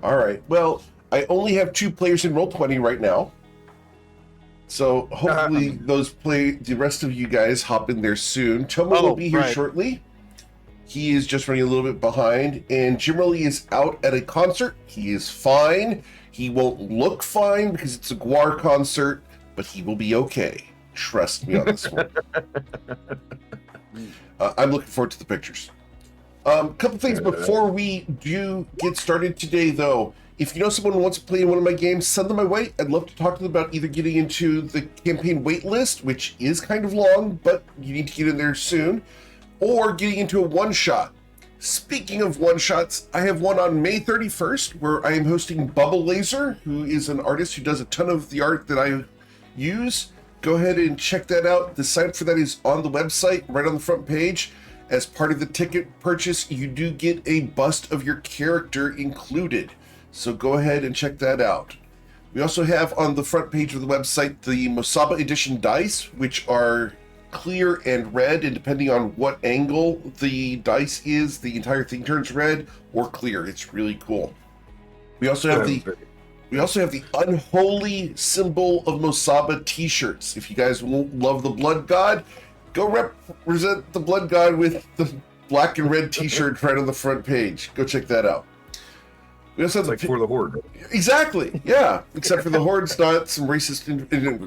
All right. Well, I only have 2 players in Roll20 right now. So hopefully the rest of you guys hop in there soon. Tomo will be here shortly. He is just running a little bit behind. And Jimmerly is out at a concert. He is fine. He won't look fine because it's a Guar concert, but he will be okay. Trust me on this one. I'm looking forward to the pictures. Couple things before we do get started today, though. If you know someone who wants to play in one of my games, send them my way. I'd love to talk to them about either getting into the campaign wait list, which is kind of long, but you need to get in there soon, or getting into a one-shot. Speaking of one-shots, I have one on May 31st, where I am hosting Bubble Laser, who is an artist who does a ton of the art that I use. Go ahead and check that out. The sign up for that is on the website, right on the front page. As part of the ticket purchase, you do get a bust of your character included. So go ahead and check that out. We also have on the front page of the website the Mosaba Edition dice, which are clear and red, and depending on what angle the dice is, the entire thing turns red or clear. It's really cool. We also have the Unholy Symbol of Mosaba t-shirts. If you guys love the Blood God, go represent the Blood God with the black and red t-shirt right on the front page. Go check that out. We also have for the Horde. Exactly, yeah. Except for the Horde's not some racist...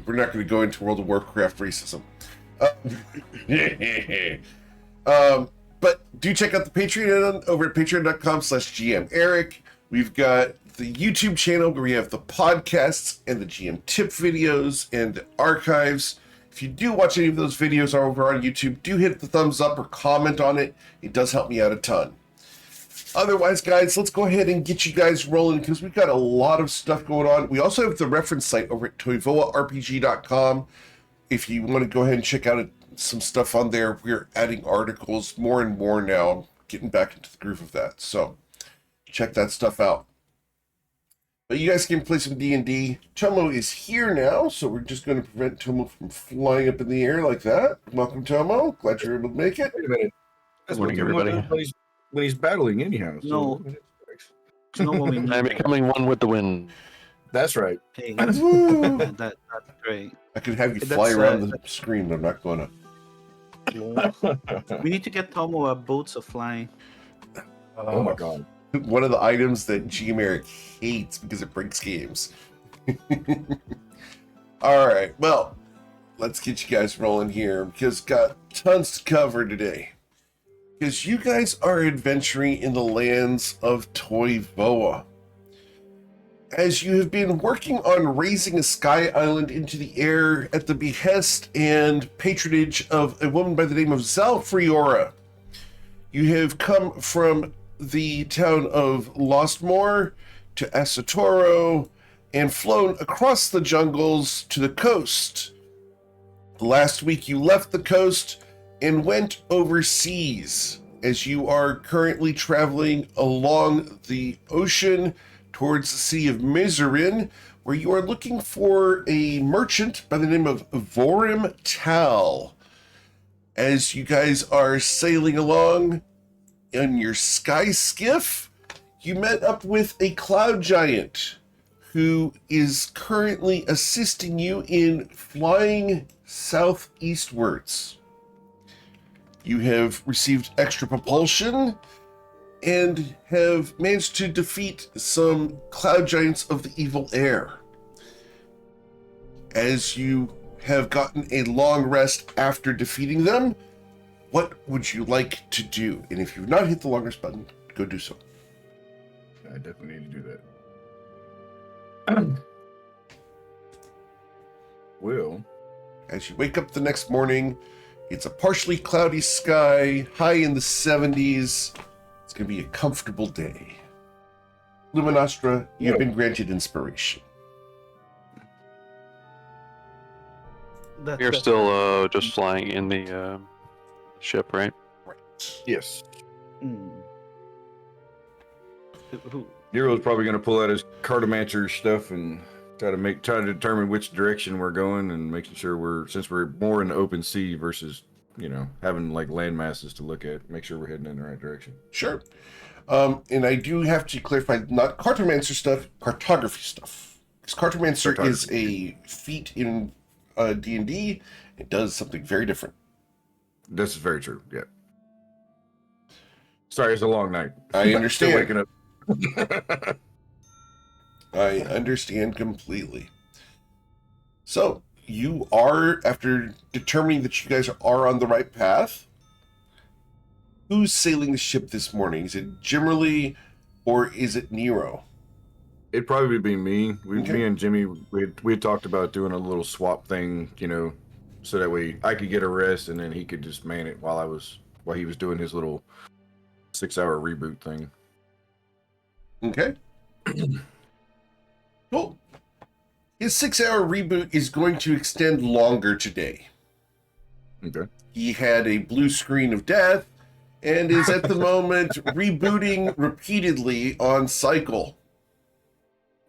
We're not going to go into World of Warcraft racism. But do check out the Patreon over at patreon.com/GMEric. We've got the YouTube channel where we have the podcasts and the GM tip videos and the archives. If you do watch any of those videos over on YouTube, do hit the thumbs up or comment on it. It does help me out a ton. Otherwise, guys, let's go ahead and get you guys rolling because we've got a lot of stuff going on. We also have the reference site over at toivoarpg.com. If you want to go ahead and check out some stuff on there, we're adding articles more and more now, getting back into the groove of that. So check that stuff out. But you guys can play some D&D. Tomo is here now, so we're just going to prevent Tomo from flying up in the air like that. Welcome, Tomo. Glad you're able to make it. Wait a minute. That's Good morning, everybody. When he's battling anyhow. No. No, when we need I'm it. becoming one with the wind. That's right. Hey, Woo! that's great. I could have you fly around the screen, but I'm not going to. We need to get Tomo boots of flying. Oh my god. One of the items that GMEric hates because it breaks games. All right, well, let's get you guys rolling here because got tons to cover today. Because you guys are adventuring in the lands of Toivoa. As you have been working on raising a sky island into the air at the behest and patronage of a woman by the name of Zalfriora, you have come from the town of Lostmoor to Asatoro and flown across the jungles to the coast. Last week you left the coast and went overseas as you are currently traveling along the ocean towards the city of Miserin, where you are looking for a merchant by the name of Vorim Tal. As you guys are sailing along in your sky skiff, you met up with a cloud giant who is currently assisting you in flying southeastwards. You have received extra propulsion and have managed to defeat some cloud giants of the evil air. As you have gotten a long rest after defeating them, what would you like to do? And if you've not hit the long rest button, go do so. I definitely need to do that. Well, as you wake up the next morning, it's a partially cloudy sky, high in the 70s. It's going to be a comfortable day. Luminostra, you've been granted inspiration. You're still just flying in the ship, right? Right. yes. Who? Nero's probably going to pull out his cartomancer stuff and try to determine which direction we're going and making sure since we're more in the open sea versus having like land masses to look at, make sure we're heading in the right direction. Sure. And I do have to clarify, not cartomancer stuff, cartography stuff. Because cartomancer is a feat in D&D. It does something very different. This is very true. Yeah. Sorry, it's a long night. I understand. Still waking up. I understand completely. So, you are, after determining that you guys are on the right path, who's sailing the ship this morning? Is it Jimmerly or is it Nero? It'd probably be me. Okay. Me and Jimmy, we had talked about doing a little swap thing, so that way I could get a rest and then he could just man it while he was doing his little 6-hour reboot thing. Okay. Cool. His 6-hour reboot is going to extend longer today. Okay. He had a blue screen of death and is at the moment rebooting repeatedly on cycle.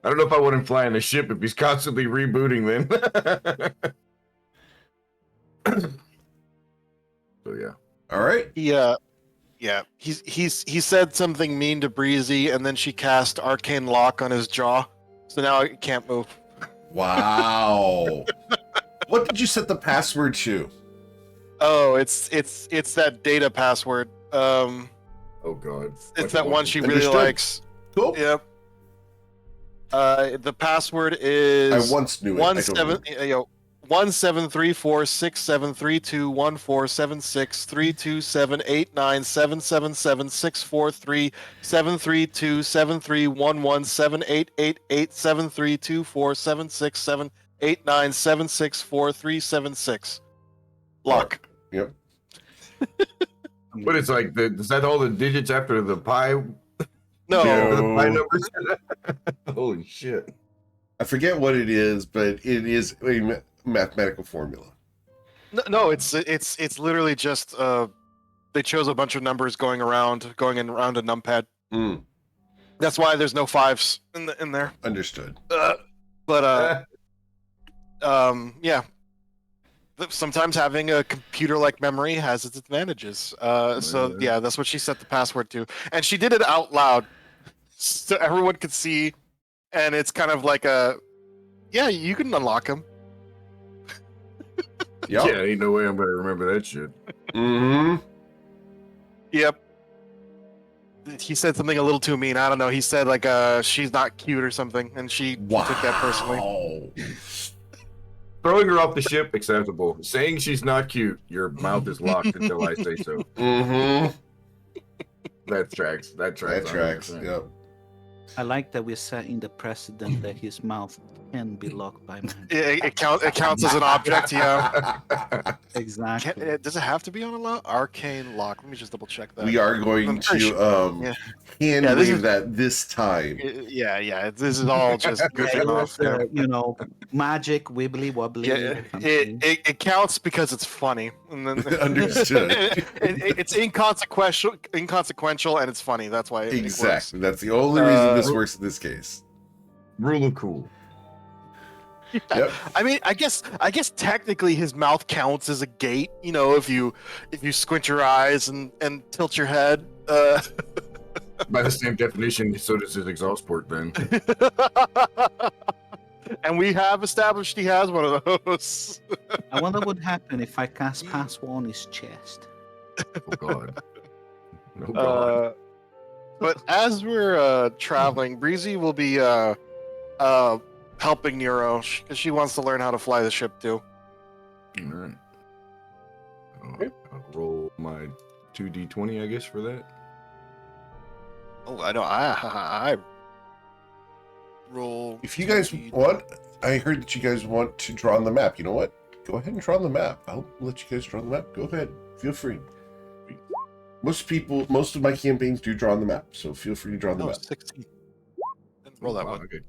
I don't know if I want him flying the ship if he's constantly rebooting then. So yeah. All right. Yeah. He said something mean to Breezy, and then she cast Arcane Lock on his jaw, so now he can't move. Wow. What did you set the password to? Oh, it's that data password. Oh god. It's that one she really Understood. likes. Cool. Yep. The password is I once knew it. I don't know. 17346732147678327877437678887376789764376. Lock. Yep. But it's like is that all the digits after the pi? No. No. Pi numbers? Holy shit. I forget what it is, but it is a mathematical formula. No, it's literally just they chose a bunch of numbers going around a numpad. Mm, That's why there's no fives in there. understood. But yeah. Sometimes having a computer-like memory has its advantages. So yeah, that's what she set the password to, and she did it out loud, so everyone could see. And it's kind of like yeah, you can unlock him. Yep. Yeah, ain't no way I'm gonna remember that shit. Mm-hmm. Yep. He said something a little too mean. I don't know. He said like she's not cute or something, and she Wow. took that personally. Throwing her off the ship, acceptable. Saying she's not cute, your mouth is locked until I say so. Mm-hmm. That tracks. That tracks. That tracks. 100%. Yep. I like that we're setting the precedent that his mouth can be locked by man. It counts as an object. Yeah. Exactly. Does it have to be on a lock? Arcane lock. Let me just double check that. We are going I'm pretty to sure- yeah. hand Yeah, this wave is- that this time. Yeah. This is all just goofing off. Yeah. Magic, wibbly wobbly. Yeah, it counts because it's funny. And then, Understood. It's inconsequential, and it's funny. That's why it works. Exactly. That's the only reason this works in this case. Rule of cool. Yep. I mean, I guess technically his mouth counts as a gate. If you squint your eyes and tilt your head. By the same definition, so does his exhaust port then. And we have established he has one of those. I wonder what would happen if I cast password on his chest. Oh god. Oh god. But as we're traveling, Breezy will be helping Nero because she wants to learn how to fly the ship too. All right. I'll roll my 2d20, I guess, for that. Oh, I know. I roll. If you guys want, I heard that you guys want to draw on the map. You know what? Go ahead and draw on the map. I'll let you guys draw on the map. Go ahead. Feel free. Most of my campaigns do draw on the map, so feel free to draw on the map. 16. Didn't roll that Wow, one. okay.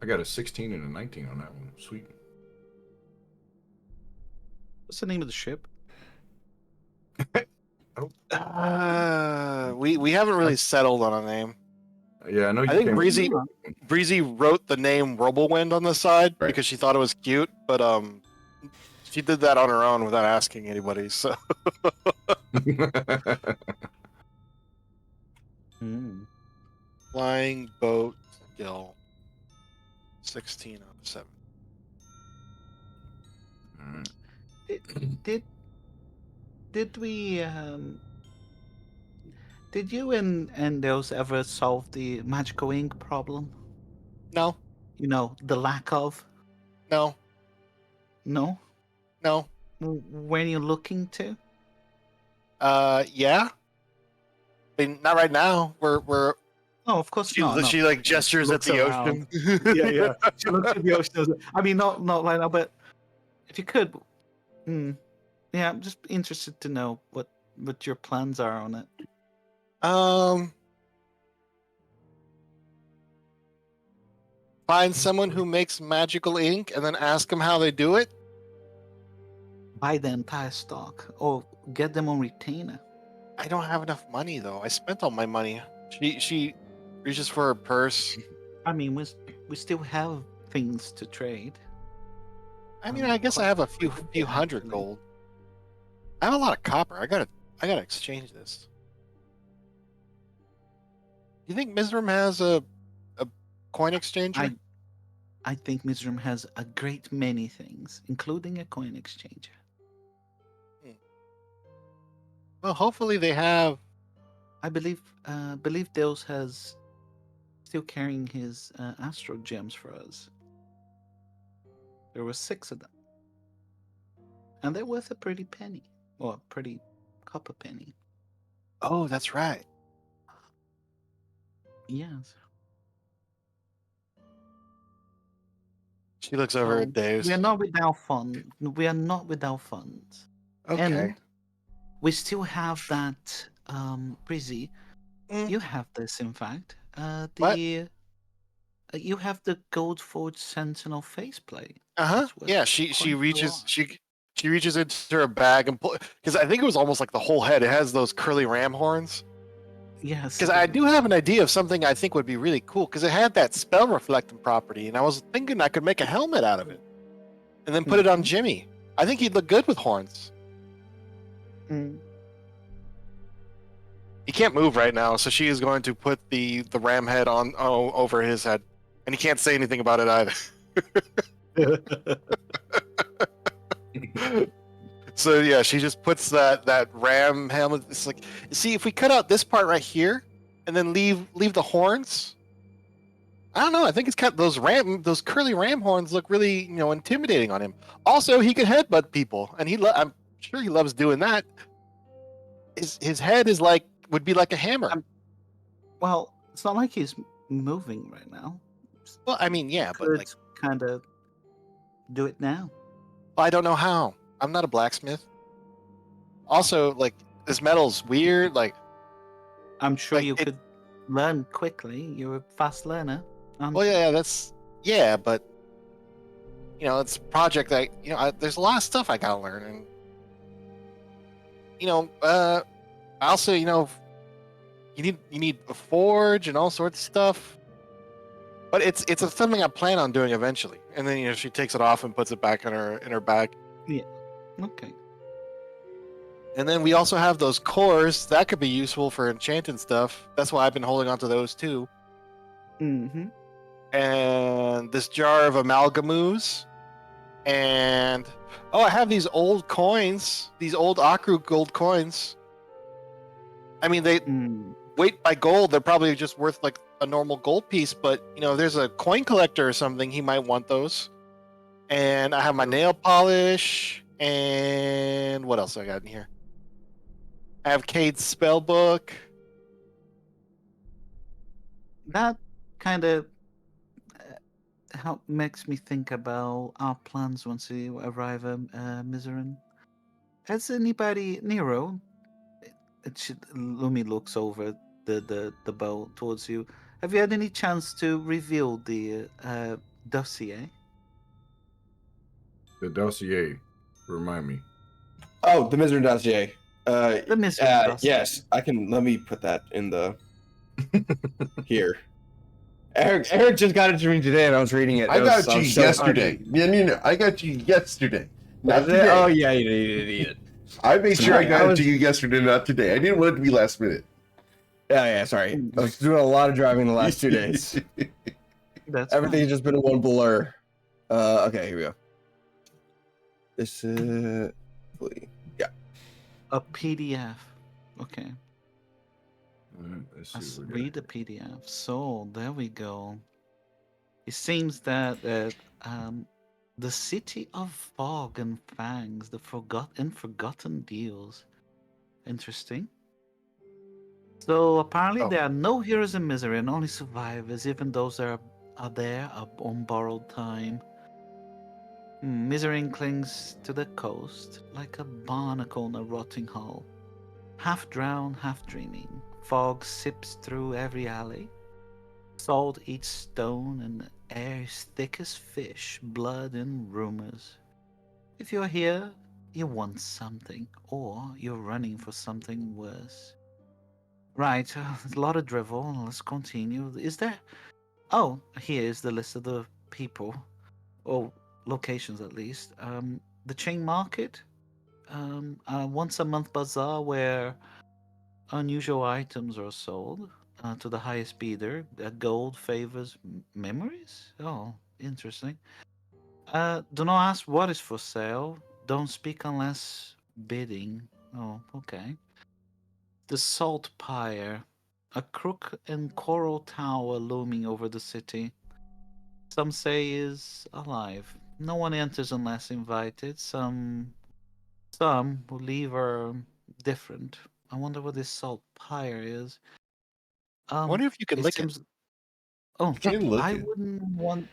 I got a 16 and a 19 on that one. Sweet. What's the name of the ship? We haven't really settled on a name. Yeah, I know. I think Breezy wrote the name Robowind on the side Right. because she thought it was cute, but She did that on her own without asking anybody. So Hmm. flying boat skill, 16 out of 7. Did did we did you and those ever solve the magical ink problem? No, You know, the lack of? no, No? no. When you looking to? Yeah. I mean, not right now. We're No, of course not. No. she like gestures at Looks the around. ocean. Yeah, yeah. She looks at the ocean. I mean, not right now, but if you could, yeah, I'm just interested to know what your plans are on it. Find someone who makes magical ink and then ask them how they do it. Buy the entire stock or get them on retainer. I don't have enough money though. I spent all my money. She reaches for her purse. I mean, we still have things to trade. I mean, I guess I have a few hundred actually. gold. I have a lot of copper. I gotta exchange this. You think Mizram has a coin exchanger? I think Mizram has a great many things, including a coin exchanger. Well, hopefully they have. I believe Deus has still carrying his astro gems for us. There were 6 of them, and they're worth a pretty penny, or a pretty copper penny. Oh, that's right. Yes. She looks over So at Dave. we are not without funds. We are not without funds. Okay. And we still have that, Brizzy. Mm. You have this, in fact. What? You have the Gold Forge Sentinel faceplate. Yeah, she quite a reaches lot. she reaches into her bag and pull, because I think it was almost like the whole head. It has those curly ram horns. Yes. Because I do have an idea of something I think would be really cool. Because it had that spell reflecting property, and I was thinking I could make a helmet out of it, and then put it on Jimmy. I think he'd look good with horns. Mm. He can't move right now, so she is going to put the ram head on over his head, and he can't say anything about it either. So yeah, she just puts that ram helmet. It's like, see, if we cut out this part right here, and then leave the horns. I don't know. I think it's kind of those curly ram horns look really intimidating on him. Also, he can headbutt people, and I'm sure he loves doing that. His head would be like a hammer. Well, it's not like he's moving right now. Well, I mean, yeah, but like, kind of do it now. I don't know how. I'm not a blacksmith. Also, like, this metal's weird. Like, I'm sure like you could learn quickly. You're a fast learner. Well, yeah, but it's a project that there's a lot of stuff I gotta learn, and also you need a forge and all sorts of stuff. But it's something I plan on doing eventually. And then she takes it off and puts it back in her bag. Yeah. Okay. And then we also have those cores that could be useful for enchanting stuff. That's why I've been holding on to those too. Mm-hmm. And this jar of amalgamus, and I have these old coins, these old Akru gold coins. I mean, they weight by gold, they're probably just worth like a normal gold piece, but if there's a coin collector or something, he might want those. And I have my nail polish, and what else I got in here? I have Cade's spell book. That kind of makes me think about our plans once we arrive at Miserin. Has anybody, Nero? Lumi looks over the bow towards you. Have you had any chance to reveal the dossier? The dossier. Remind me. Oh, the Misery dossier. The Miserin dossier. Yes, I can. Let me put that in the here. Eric just got it to me today, and I was reading it. I got you yesterday. No, I got you yesterday. Not Is it? Oh today. yeah, you idiot. I made sure I Sorry, got I it was- to you yesterday, not today. I didn't want it to be last minute. Yeah, sorry. I was doing a lot of driving the last 2 days. That's Everything's fine. just been one blur. Okay, here we go. This is yeah. A PDF. Okay. Let's see Let's what we got. read the PDF. So there we go. It seems that the city of fog and fangs, the forgotten deals. Interesting. So apparently Oh. there are no heroes in misery and only survivors, even those that are there on borrowed time. Misery clings to the coast like a barnacle in a rotting hull. Half drowned, half dreaming. Fog sips through every alley. Salt eats stone, and the air is thick as fish, blood, and rumors. If you're here, you want something, or you're running for something worse. Right, a lot of drivel. Let's continue. Is there? Oh, here is the list of the people, or locations at least. The chain market, once a month bazaar where unusual items are sold to the highest bidder. Gold favors memories. Oh, interesting. Do not ask what is for sale. Don't speak unless bidding. Oh, okay. The Salt Pyre, a crook and coral tower looming over the city. Some say is alive. No one enters unless invited. Some who leave are different. I wonder what this Salt Pyre is. I wonder if you can It lick it. seems. Oh, Try and look I it. wouldn't want.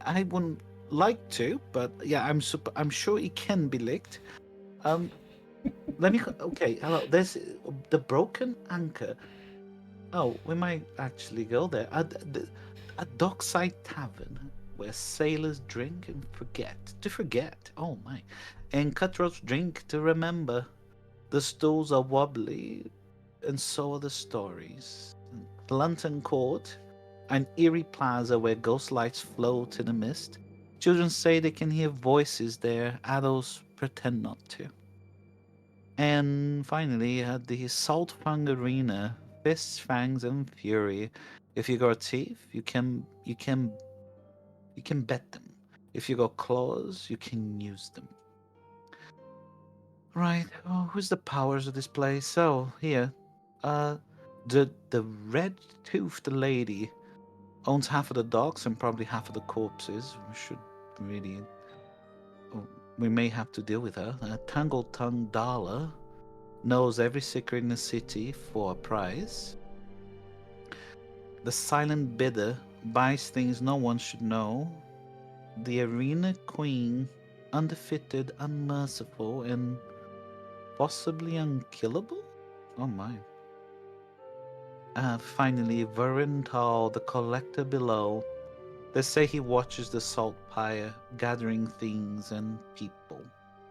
I wouldn't like to, but yeah, I'm sure it can be licked. Um, let me. Okay, hello. There's the broken anchor. Oh, we might actually go there. A dockside tavern where sailors drink and forget to forget. Oh my, and cutthroats drink to remember. The stools are wobbly, and so are the stories. Lantern Court, an eerie plaza where ghost lights float in the mist. Children say they can hear voices there, adults pretend not to. And finally, at the Salt Fang Arena, fists, fangs, and fury. If you got teeth, you can bet them. If you got claws, you can use them. Right. Oh, who's the powers of this place? So here, uh, the red-toothed lady owns half of the dogs and probably half of the corpses. We should really, oh, we may have to deal with her. Tangled Tongue Darla knows every secret in the city for a price. The Silent Bidder buys things no one should know. The Arena Queen, undefeated, unmerciful, and possibly unkillable? Oh my. Finally, Varental, the collector below. They say he watches the salt pyre, gathering things and people.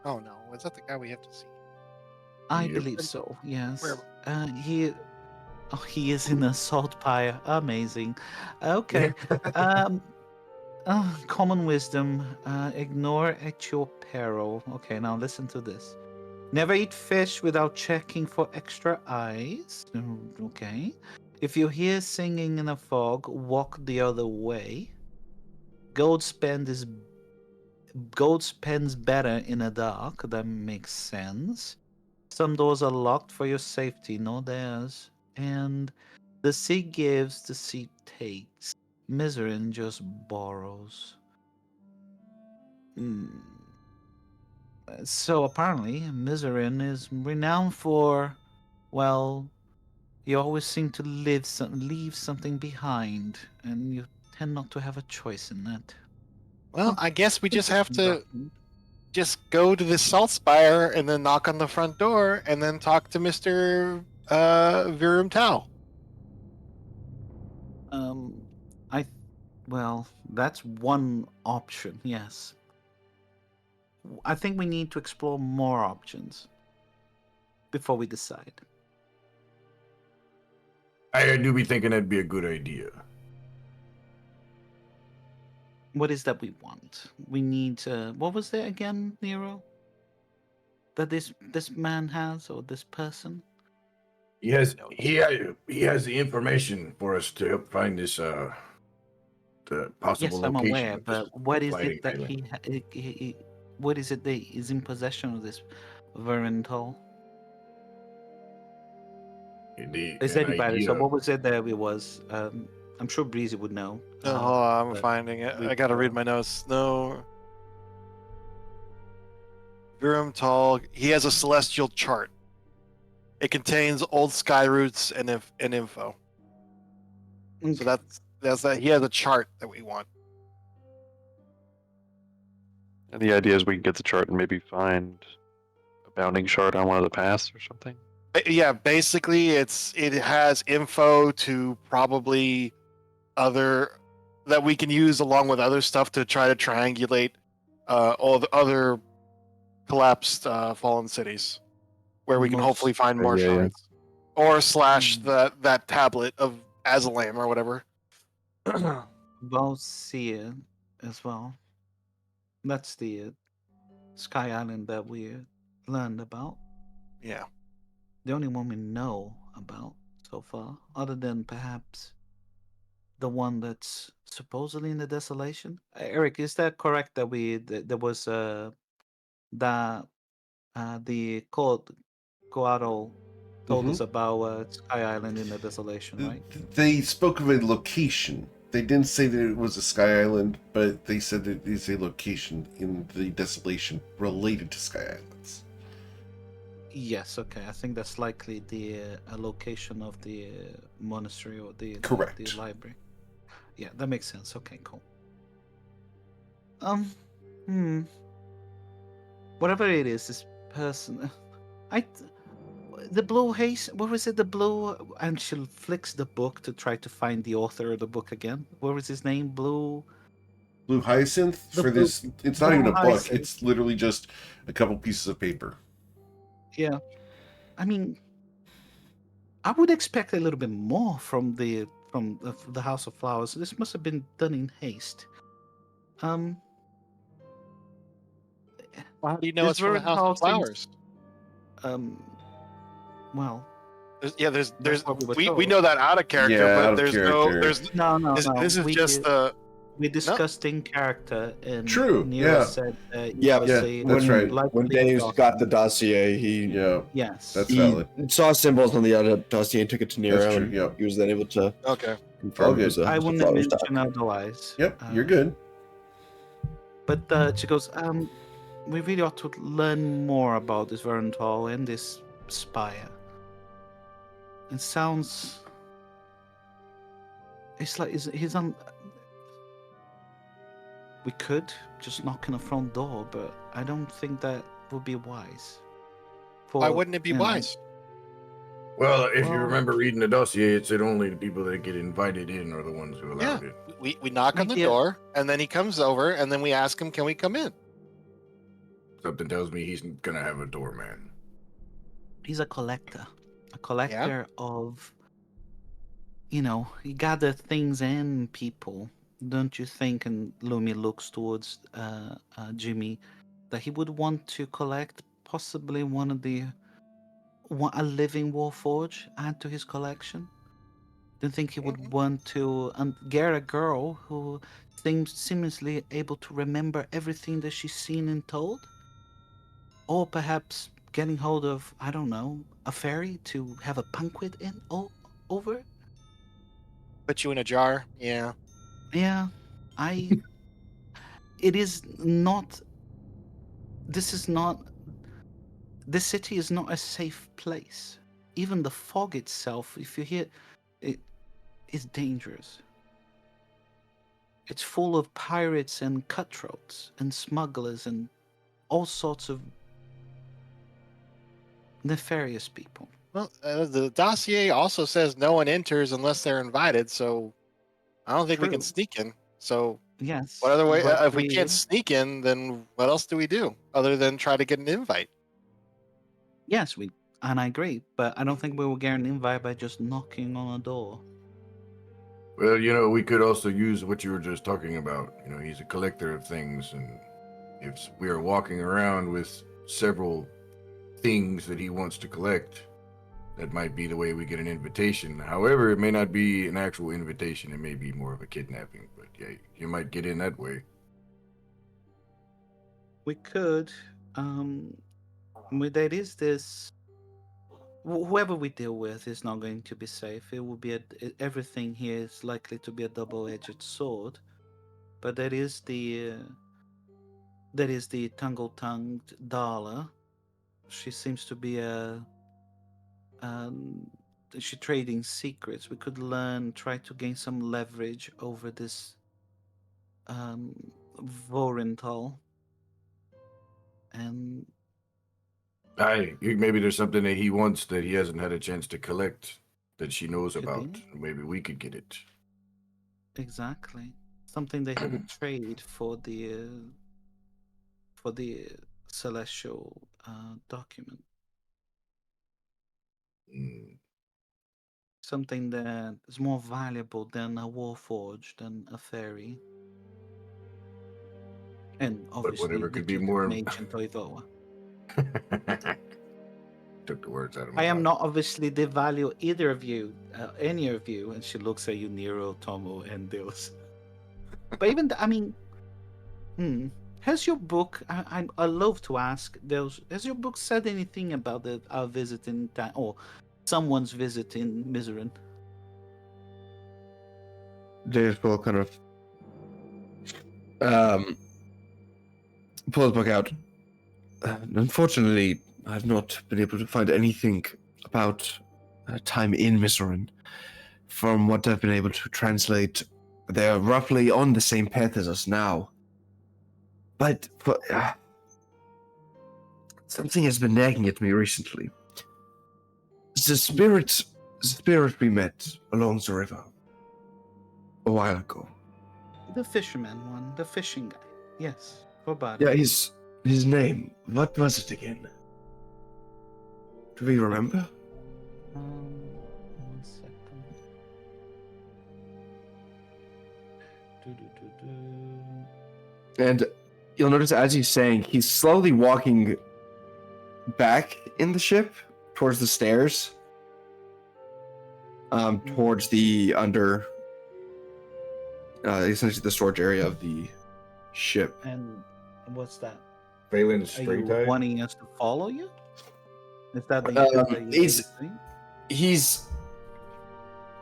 Oh no, is that the guy we have to see? I Yep. believe so, yes. Where? He is in a salt pyre. Amazing. Okay. um, common wisdom, ignore at your peril. Okay, now listen to this. Never eat fish without checking for extra eyes. Okay. If you hear singing in a fog, walk the other way. Gold spends better in the dark. That makes sense. Some doors are locked for your safety, no theirs. And the sea gives, the sea takes. Miserin just borrows. Hmm. So apparently, Miserin is renowned for, well, you always seem to leave something behind, and you tend not to have a choice in that. Well, I guess we just have Interesting to document. just go to the Salt Spire and then knock on the front door and then talk to Mr. Virum Tao. Um, I, well, that's one option. Yes, I think we need to explore more options before we decide. I do be thinking that'd be a good idea. what is that we want? We need. What was it again, Nero? That this man has, or this person? He has the information for us to help find this the possible Yes, I'm location aware, of this but what is sliding it that railing. what is it that is in possession of this Verentol? Is An anybody? So idea. what was it that it was? I'm sure Breezy would know. Hold on, I'm but finding it. we I gotta read my notes. No. Virum Tall, he has a celestial chart. It contains old sky routes and info. So Okay. that's that. He has a chart that we want. And the idea is we can get the chart and maybe find a bounding shard on one of the paths or something. Yeah, basically, it has info to probably other that we can use along with other stuff to try to triangulate all the other collapsed fallen cities, where we can hopefully find more Yeah. shards, or slash that tablet of Azalam or whatever. Valsia as well. That's the Sky Island that we learned about. Yeah. The only one we know about so far, other than perhaps the one that's supposedly in the desolation. Eric, is that correct that there was that the Coatl told us about Sky Island in the desolation, right? They spoke of a location. They didn't say that it was a sky island, but they said it is a location in the desolation related to sky islands. Yes, okay. I think that's likely the location of the monastery or the Correct. library. Yeah, that makes sense. Okay, cool. Whatever it is, this person, the blue haze. What was it? The blue, and she flicks the book to try to find the author of the book again. What was his name? Blue Hyacinth The for blue- this. It's not even a book. Hyacinth. It's literally just a couple pieces of paper. Yeah, I mean, I would expect a little bit more from the House of Flowers. This must have been done in haste. Well, how do you know This it's from the very House of tall thing- Flowers? Well, There's That's what we were we told. know that out of character, Yeah, out but of there's character. no. this is we just we discussed in character, and True, Nero yeah. said Yeah, Yeah, that's right. When Dave got the dossier, he Yeah, Yes. that's he valid. saw symbols on the other dossier and took it to Nero. That's true, and yeah. He was then able to okay. confirm All it was good. a I House of wouldn't have Flowers doc. mentioned otherwise. Yep, you're good. But she goes, we really ought to learn more about this Verentol and this spire. It sounds. It's like he's on. We could just knock on the front door, but I don't think that would be wise. Why wouldn't it be you know, wise? Well, if you Well- remember reading the dossier, it said only the people that get invited in are the ones who allowed it. We knock on the Yeah. door, and then he comes over, and then we ask him, "Can we come in?" Something tells me he's gonna have a doorman. He's a collector of, he gather things and people. Don't you think? And Lumi looks towards Jimmy, that he would want to collect possibly a living Warforge, add to his collection. Don't think he would want to get a girl who seems seemingly able to remember everything that she's seen and told, or perhaps getting hold of, I don't know, a fairy to have a banquet over. Put you in a jar. Yeah. Yeah, it is not. This is not. This city is not a safe place. Even the fog itself, if you hear, it is dangerous. It's full of pirates and cutthroats and smugglers and all sorts of nefarious people. Well, the dossier also says no one enters unless they're invited, so I don't think we can True. sneak in. So Yes. what other way? but If we can't sneak in, then what else do we do other than try to get an invite? Yes, and I agree, but I don't think we will get an invite by just knocking on a door. Well, you know, we could also use what you were just talking about. You know, he's a collector of things, and if we are walking around with several things that he wants to collect, that might be the way we get an invitation. However, it may not be an actual invitation. It may be more of a kidnapping. But yeah, you might get in that way. We could. There is this. Whoever we deal with is not going to be safe. It will be everything here is likely to be a double-edged sword. But there is the tangle-tongued Darla. She seems to be um, she trading secrets. We could try to gain some leverage over this Vorental, and Maybe there's something that he wants that he hasn't had a chance to collect that she knows Could about. be. Maybe we could get it. exactly something they would trade for the celestial document. Mm. Something that is more valuable than a warforged, than a fairy, and But obviously whatever the could be Duke of more. Mage and Toivoa. Took the words out of my I am mouth. not obviously devalue either of you, any of you. And she looks at you, Nero, Tomo, and Deus. But even, has your book? I love to ask Deus. Has your book said anything about our visit in time, or someone's visit in Miserin? James will kind of pull his book out. Unfortunately, I've not been able to find anything about time in Miserin. From what I've been able to translate, they're roughly on the same path as us now. But something has been nagging at me recently. The spirit we met along the river a while ago. The fisherman one, the fishing guy. Yes, Forbada. Yeah, his name. What was it again? Do we remember? 1 second. And you'll notice as he's saying, he's slowly walking back in the ship towards the stairs, towards the essentially the storage area of the ship. And what's that? Phelan's Are straight you tie? wanting us to follow you? Is that the that you're saying?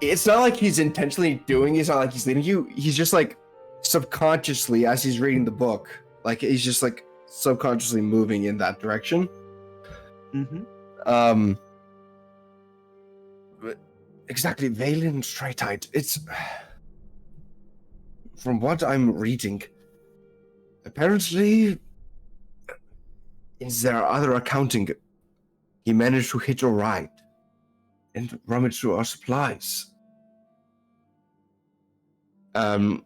It's not like he's intentionally doing it. It's not like he's leading you. He's just like subconsciously, as he's reading the book, like he's just like subconsciously moving in that direction. Mm-hmm. But exactly, Valen Straight-Eyed. It's from what I'm reading. Apparently, in their other accounting, he managed to hitch a ride and rummage through our supplies. At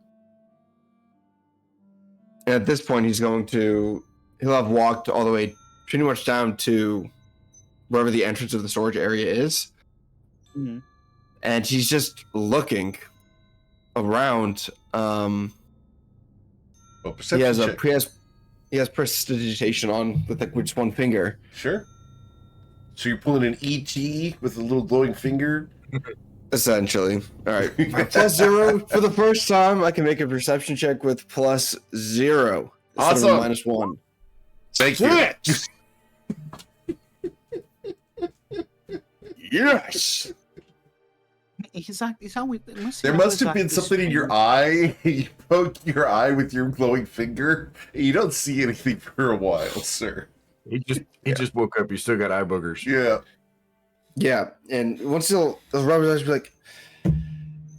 this point, he'll have walked all the way pretty much down to wherever the entrance of the storage area is. Mm-hmm. And he's just looking around. Well, perception check. He has prestidigitation on with like just one finger. Sure. So you're pulling an ET with a little glowing finger? Essentially. All right. Plus 0 for the first time. I can make a perception check with plus 0. Awesome. Minus 1. Thank you. Yes. There must have been something in your eye. You poke your eye with your glowing finger. You don't see anything for a while, sir. He just woke up. He's still got eye boogers. Yeah. Yeah, and once those robbers eyes be like,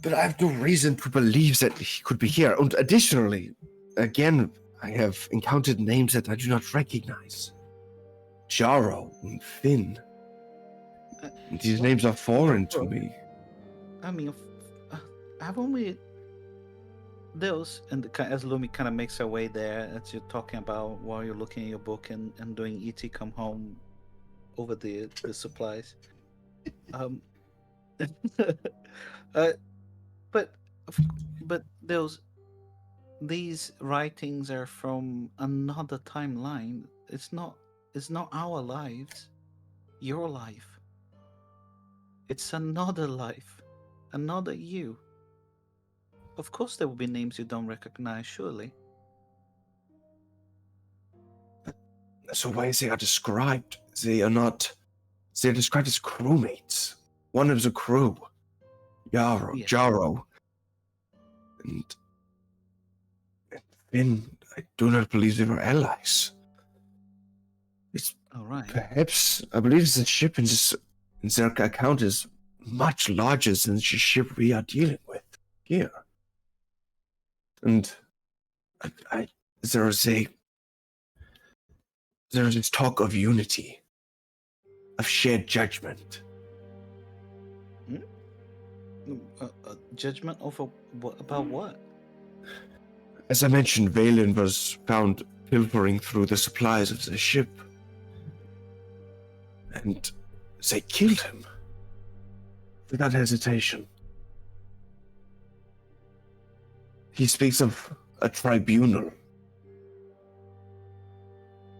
but I have no reason to believe that he could be here. And additionally, again, I have encountered names that I do not recognize. Jaro and Finn. These names are foreign to me. I mean, haven't we? Those, and as Lumi kind of makes her way there, as you're talking about while you're looking at your book and doing ET come home over the supplies. But these writings are from another timeline. It's not our lives, your life. It's another life, another you. Of course there will be names you don't recognize, surely. So why they are described? They are not. They're described as crewmates. One is a crew. Yeah. Jaro. And Finn, I do not believe they were allies. It's All right. perhaps, I believe the ship in their account is much larger than the ship we are dealing with here. And there is this talk of unity, of shared judgment. Judgment over what, about what? As I mentioned, Valen was found pilfering through the supplies of the ship. And they killed him. Without hesitation. He speaks of a tribunal.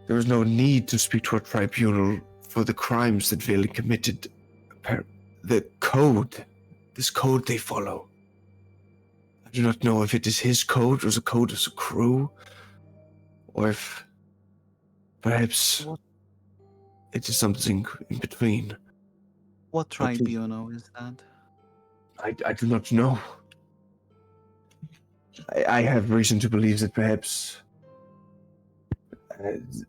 There is no need to speak to a tribunal for the crimes that Valen committed. The code, this code they follow. I do not know if it is his code or the code of the crew, or if perhaps it is something in between. What tribunal is that? I do not know. I have reason to believe that perhaps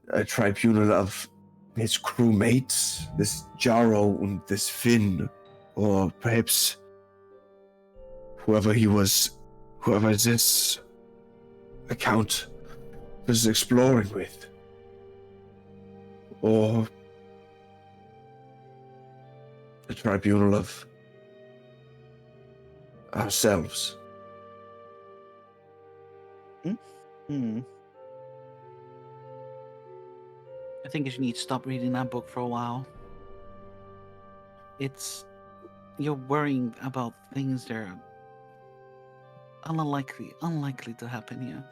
a tribunal of his crewmates, this Jaro and this Finn, or perhaps whoever this account was exploring with, or a tribunal of ourselves. I think you need to stop reading that book for a while. You're worrying about things that are unlikely to happen here.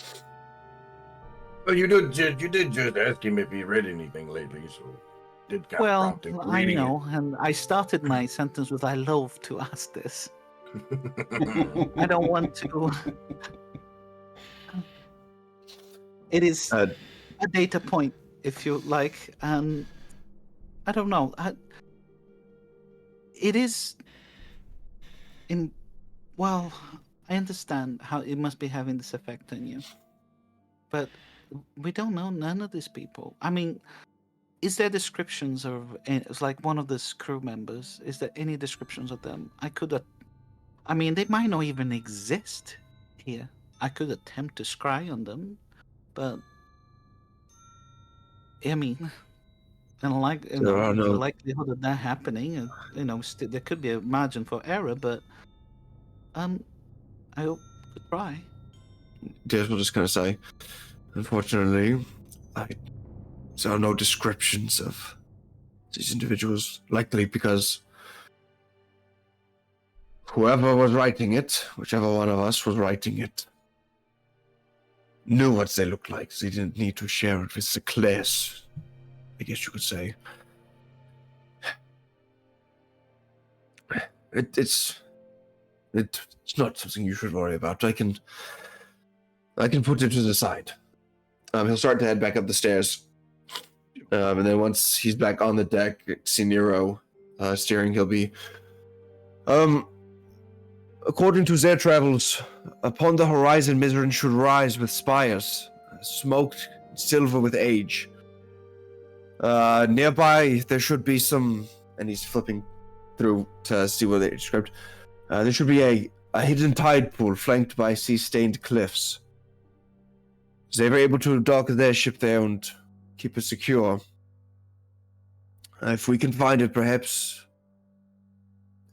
Well, you did just ask him if he read anything lately, so did kind of Well, prompt him I reading know, and I started my sentence with "I love to ask this." it. I don't want to. It is a data point, if you like, and I don't know. It is well, I understand how it must be having this effect on you, but we don't know none of these people. I mean, is there descriptions of it's like one of the crew members? Is there any descriptions of them? I mean, they might not even exist here. I could attempt to scry on them, but I mean, and the likelihood of that happening, there could be a margin for error, but I hope to try. Des will just kind of say, unfortunately, there are no descriptions of these individuals, likely because whoever was writing it, whichever one of us was writing it, knew what they looked like, so they didn't need to share it with the class, I guess you could say. It's not something you should worry about. I can put it to the side. He'll start to head back up the stairs. And then once he's back on the deck, see Nero steering, he'll be... according to their travels, upon the horizon Mizran should rise with spires, smoked silver with age. Nearby, there should be some... And he's flipping through to see what they described. There should be a hidden tide pool flanked by sea-stained cliffs. They were able to dock their ship there and keep it secure. If we can find it, perhaps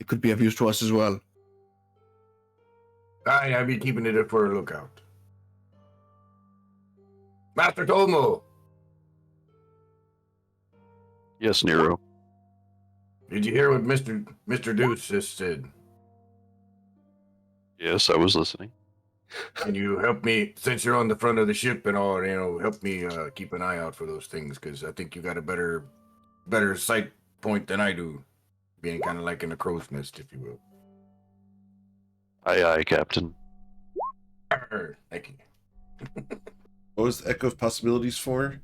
it could be of use to us as well. I'll be keeping it for a lookout. Master Tomo! Yes, Nero. Did you hear what Mr. Deuce just said? Yes, I was listening. Can you help me, since you're on the front of the ship and all, help me keep an eye out for those things? Because I think you got a better sight point than I do, being kind of like in a crow's nest, if you will. Aye, aye, Captain. Thank you. What was the Echo of Possibilities for?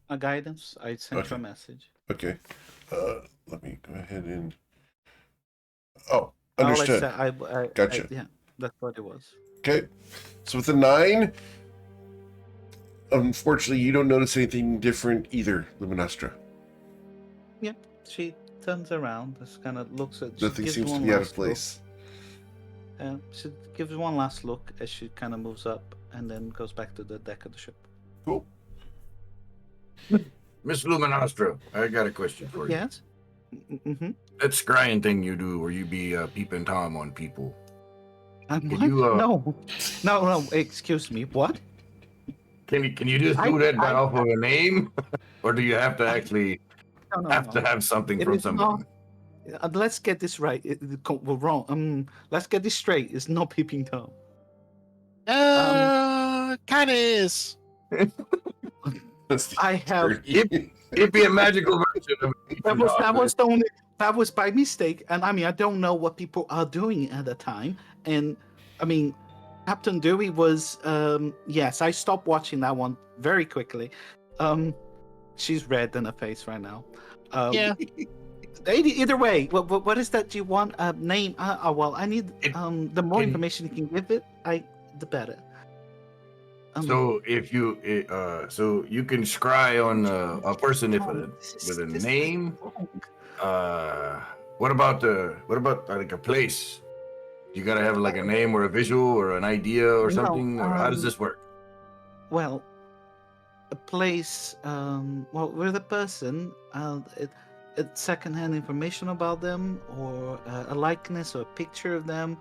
A guidance. I sent you Okay. a message. Okay. Let me go ahead and. Oh, All I understood. said, I Gotcha. yeah, that's what it was. Okay. So with the 9, unfortunately, you don't notice anything different either, Luminostra. She turns around, just kind of looks at. She Nothing gives seems to one be out of last place. look. She gives one last look as she kind of moves up and then goes back to the deck of the ship. Cool. Miss Luminostra, I got a question for you. Yes. Mm-hmm. That scrying thing you do, where you be peeping Tom on people. What? you, No. Excuse me. What? Can you just do that by off of a name, or do you have to actually No. have something It from is somebody? not. Let's get this right. We're wrong. Let's get this straight. It's not peeping Tom. Kind of is. I have. It'd be a magical version of it. That was by mistake, and I mean I don't know what people are doing at the time, and I mean Captain Dewey was yes, I stopped watching that one very quickly. She's red in her face right now. Yeah. Either way, what is that you want? Name? Well, I need the more information you can give it, the better. So if you so you can scry on a person with a name. What about like a place? You gotta have like a name or a visual or an idea or something, or how does this work? Well, a place. Well, with a person, it's secondhand information about them, or a likeness or a picture of them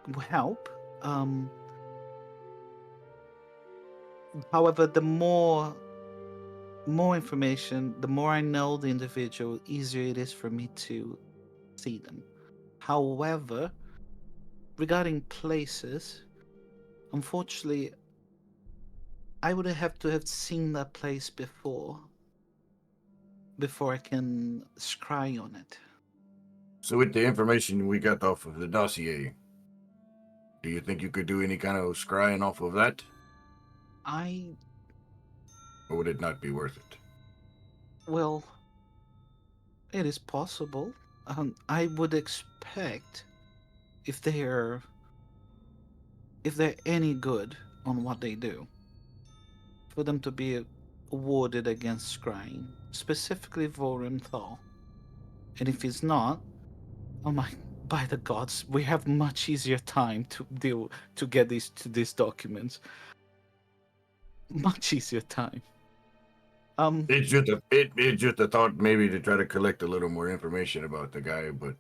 will help. However, the more information, the more I know the individual, easier it is for me to see them. However, regarding places, unfortunately, I would have to have seen that place before I can scry on it. So with the information we got off of the dossier, do you think you could do any kind of scrying off of that? Or would it not be worth it? Well, it is possible. I would expect if they're any good on what they do, for them to be awarded against scrying, specifically Vorenthal. And if he's not, oh my, by the gods, we have much easier time to get these documents. Much easier time. It's just a thought maybe to try to collect a little more information about the guy, but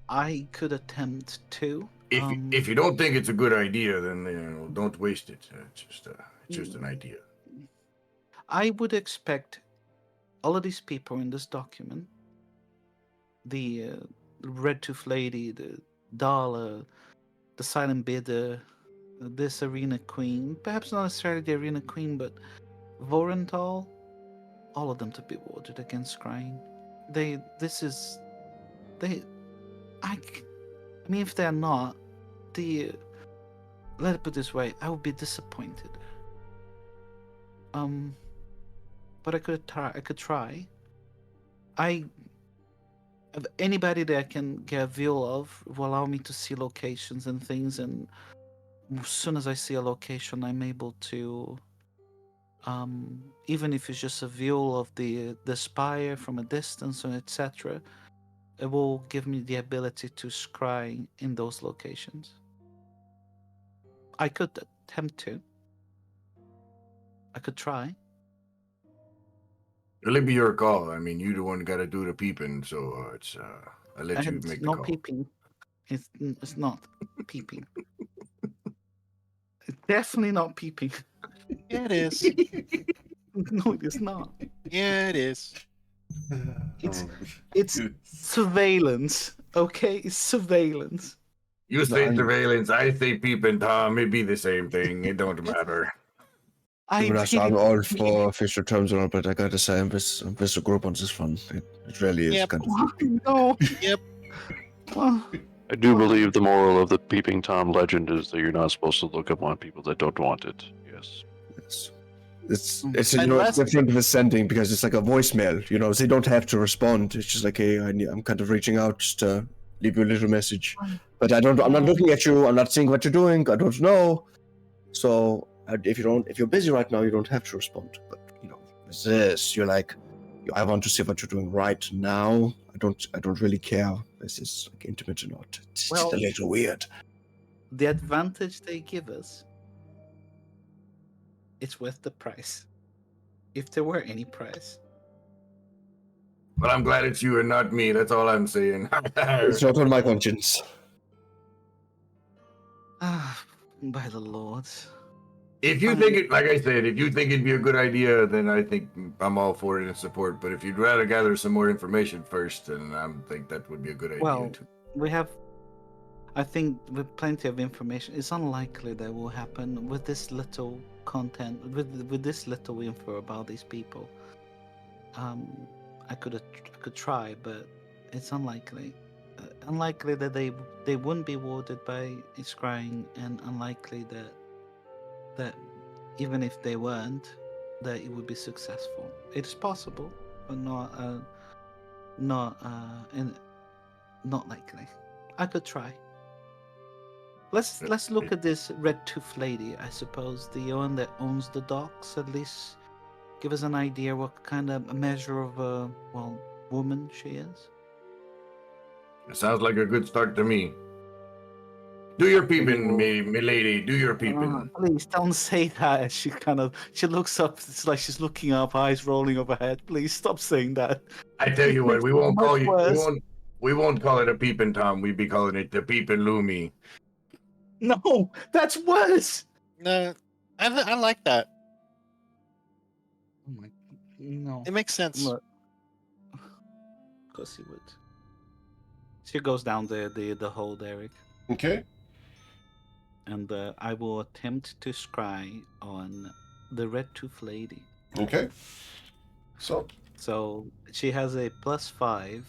I could attempt to. if you don't think it's a good idea, then don't waste it. It's just an idea. I would expect all of these people in this document, the Red Tooth Lady, the Dala, the Silent Bidder, this Arena Queen, perhaps not necessarily the Arena Queen, but Vorenthal, all of them to be awarded against scrying. I mean, if they're not, let it put this way, I would be disappointed. But I could try. Anybody that I can get a view of will allow me to see locations and things, and as soon as I see a location, I'm able to, even if it's just a view of the spire from a distance, or etc., it will give me the ability to scry in those locations. I could attempt to. I could try. It'll be your call. I mean, you the one got to do the peeping, so I let you make the no call. Peeping. It's not peeping. It's definitely not peeping. Yeah, it is. No, it is not. Yeah, it is. It's surveillance. Okay, it's surveillance. You say I- surveillance, I say peeping Tom. It be the same thing. It don't matter. I Well, so really I'm all didn't mean for official terms and all, but I gotta say, I'm with the group on this one. It really is Yep. kind of. it. No. Yep. Well, I do believe the moral of the Peeping Tom legend is that you're not supposed to look up on people that don't want it. Yes. Yes. It's you know, Unless- it's different with sending because it's like a voicemail. You know, they don't have to respond. It's just like, hey, I'm kind of reaching out just to leave you a little message. But I'm not looking at you. I'm not seeing what you're doing. I don't know. So if you're busy right now, you don't have to respond. But you know, with this, you're like, I want to see what you're doing right now. I don't really care. This is like intimate or not. It's just a Well- little weird. the advantage they give us, it's worth the price. If there were any price. But I'm glad it's you and not me. That's all I'm saying. It's not on my conscience. Ah, by the Lord. If you think it, like I said, if you think it'd be a good idea, then I think I'm all for it and support. But if you'd rather gather some more information first, then I think that would be a good idea Well, too. I think with plenty of information, it's unlikely that will happen with this little content, with this little info about these people. I could try, but it's unlikely. Unlikely that they wouldn't be warded by scrying, and unlikely that even if they weren't, that it would be successful. It's possible, but not likely. I could try. Let's look at this red tooth lady. I suppose the one that owns the docks. At least give us an idea what kind of a measure of a woman she is. It sounds like a good start to me. Do your peeping, me lady. Do your peeping. Please don't say that. She looks up. It's like she's looking up, eyes rolling overhead. Please stop saying that. I tell you what, we Makes it won't much call you. worse. We won't call it a peeping Tom. We'd be calling it the peeping Loomy. No, that's worse. No, I like that. Oh my, no. It makes sense. Look. Of course he would. She goes down the hole, Derek, Okay. and I will attempt to scry on the red tooth lady. Okay. So, So she has a +5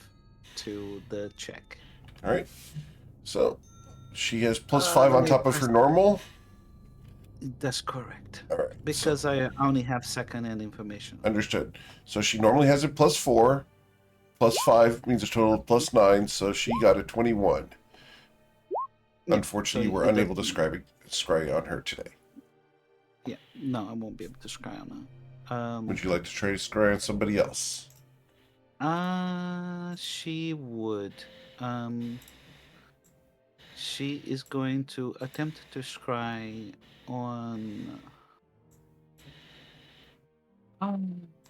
to the check. all right. So, she has +5 on top of her normal. That's correct. All right. Because I only have second-hand information. Understood. So she normally has a +4. +5 means a total of +9. So she got a 21. Yeah, Unfortunately, so we're it unable to doesn't- scry on her today. Yeah, no, I won't be able to scry on her. Would you like to try to scry on somebody else? She would. She is going to attempt to scry on.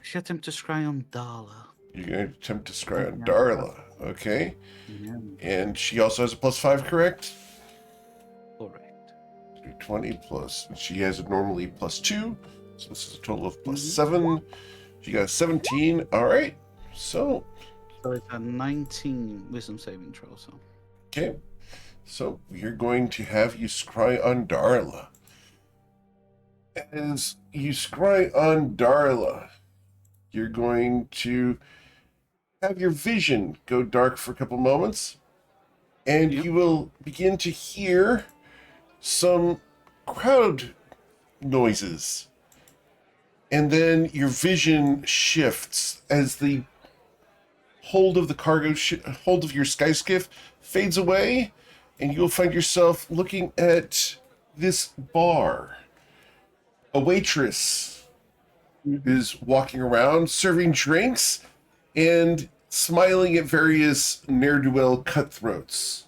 She attempt to scry on Darla. You're going to attempt to scry on Yeah. Darla. Okay. Yeah, And she also has a +5, correct? correct. Do 20 plus. And she has a normally +2. So this is a total of +7. She got a 17. All right. So, So it's a 19 wisdom saving throw. So okay. So we're going to have you scry on Darla. As you scry on Darla, you're going to have your vision go dark for a couple moments, and Yep. you will begin to hear some crowd noises. And then your vision shifts as the hold of the hold of your sky skiff fades away, and you'll find yourself looking at this bar. A waitress is walking around serving drinks and smiling at various ne'er-do-well cutthroats.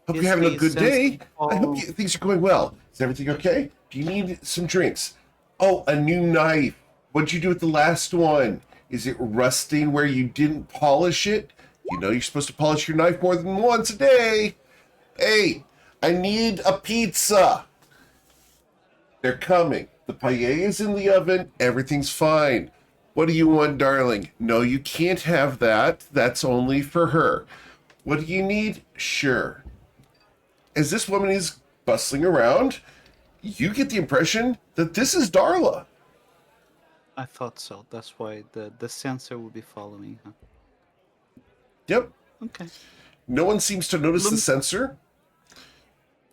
Hope Is you're having a the good day. I hope sensible- things are going well. Is everything okay? Do you need some drinks? Oh, a new knife. What'd you do with the last one? Is it rusting where you didn't polish it? You know you're supposed to polish your knife more than once a day. Hey, I need a pizza. They're coming. The paella is in the oven. Everything's fine. What do you want, darling? No, you can't have that. That's only for her. What do you need? Sure. as this woman is bustling around, you get the impression that this is Darla. I thought so. That's why the sensor will be following her. Yep. Okay. No one seems to notice the Lum- sensor.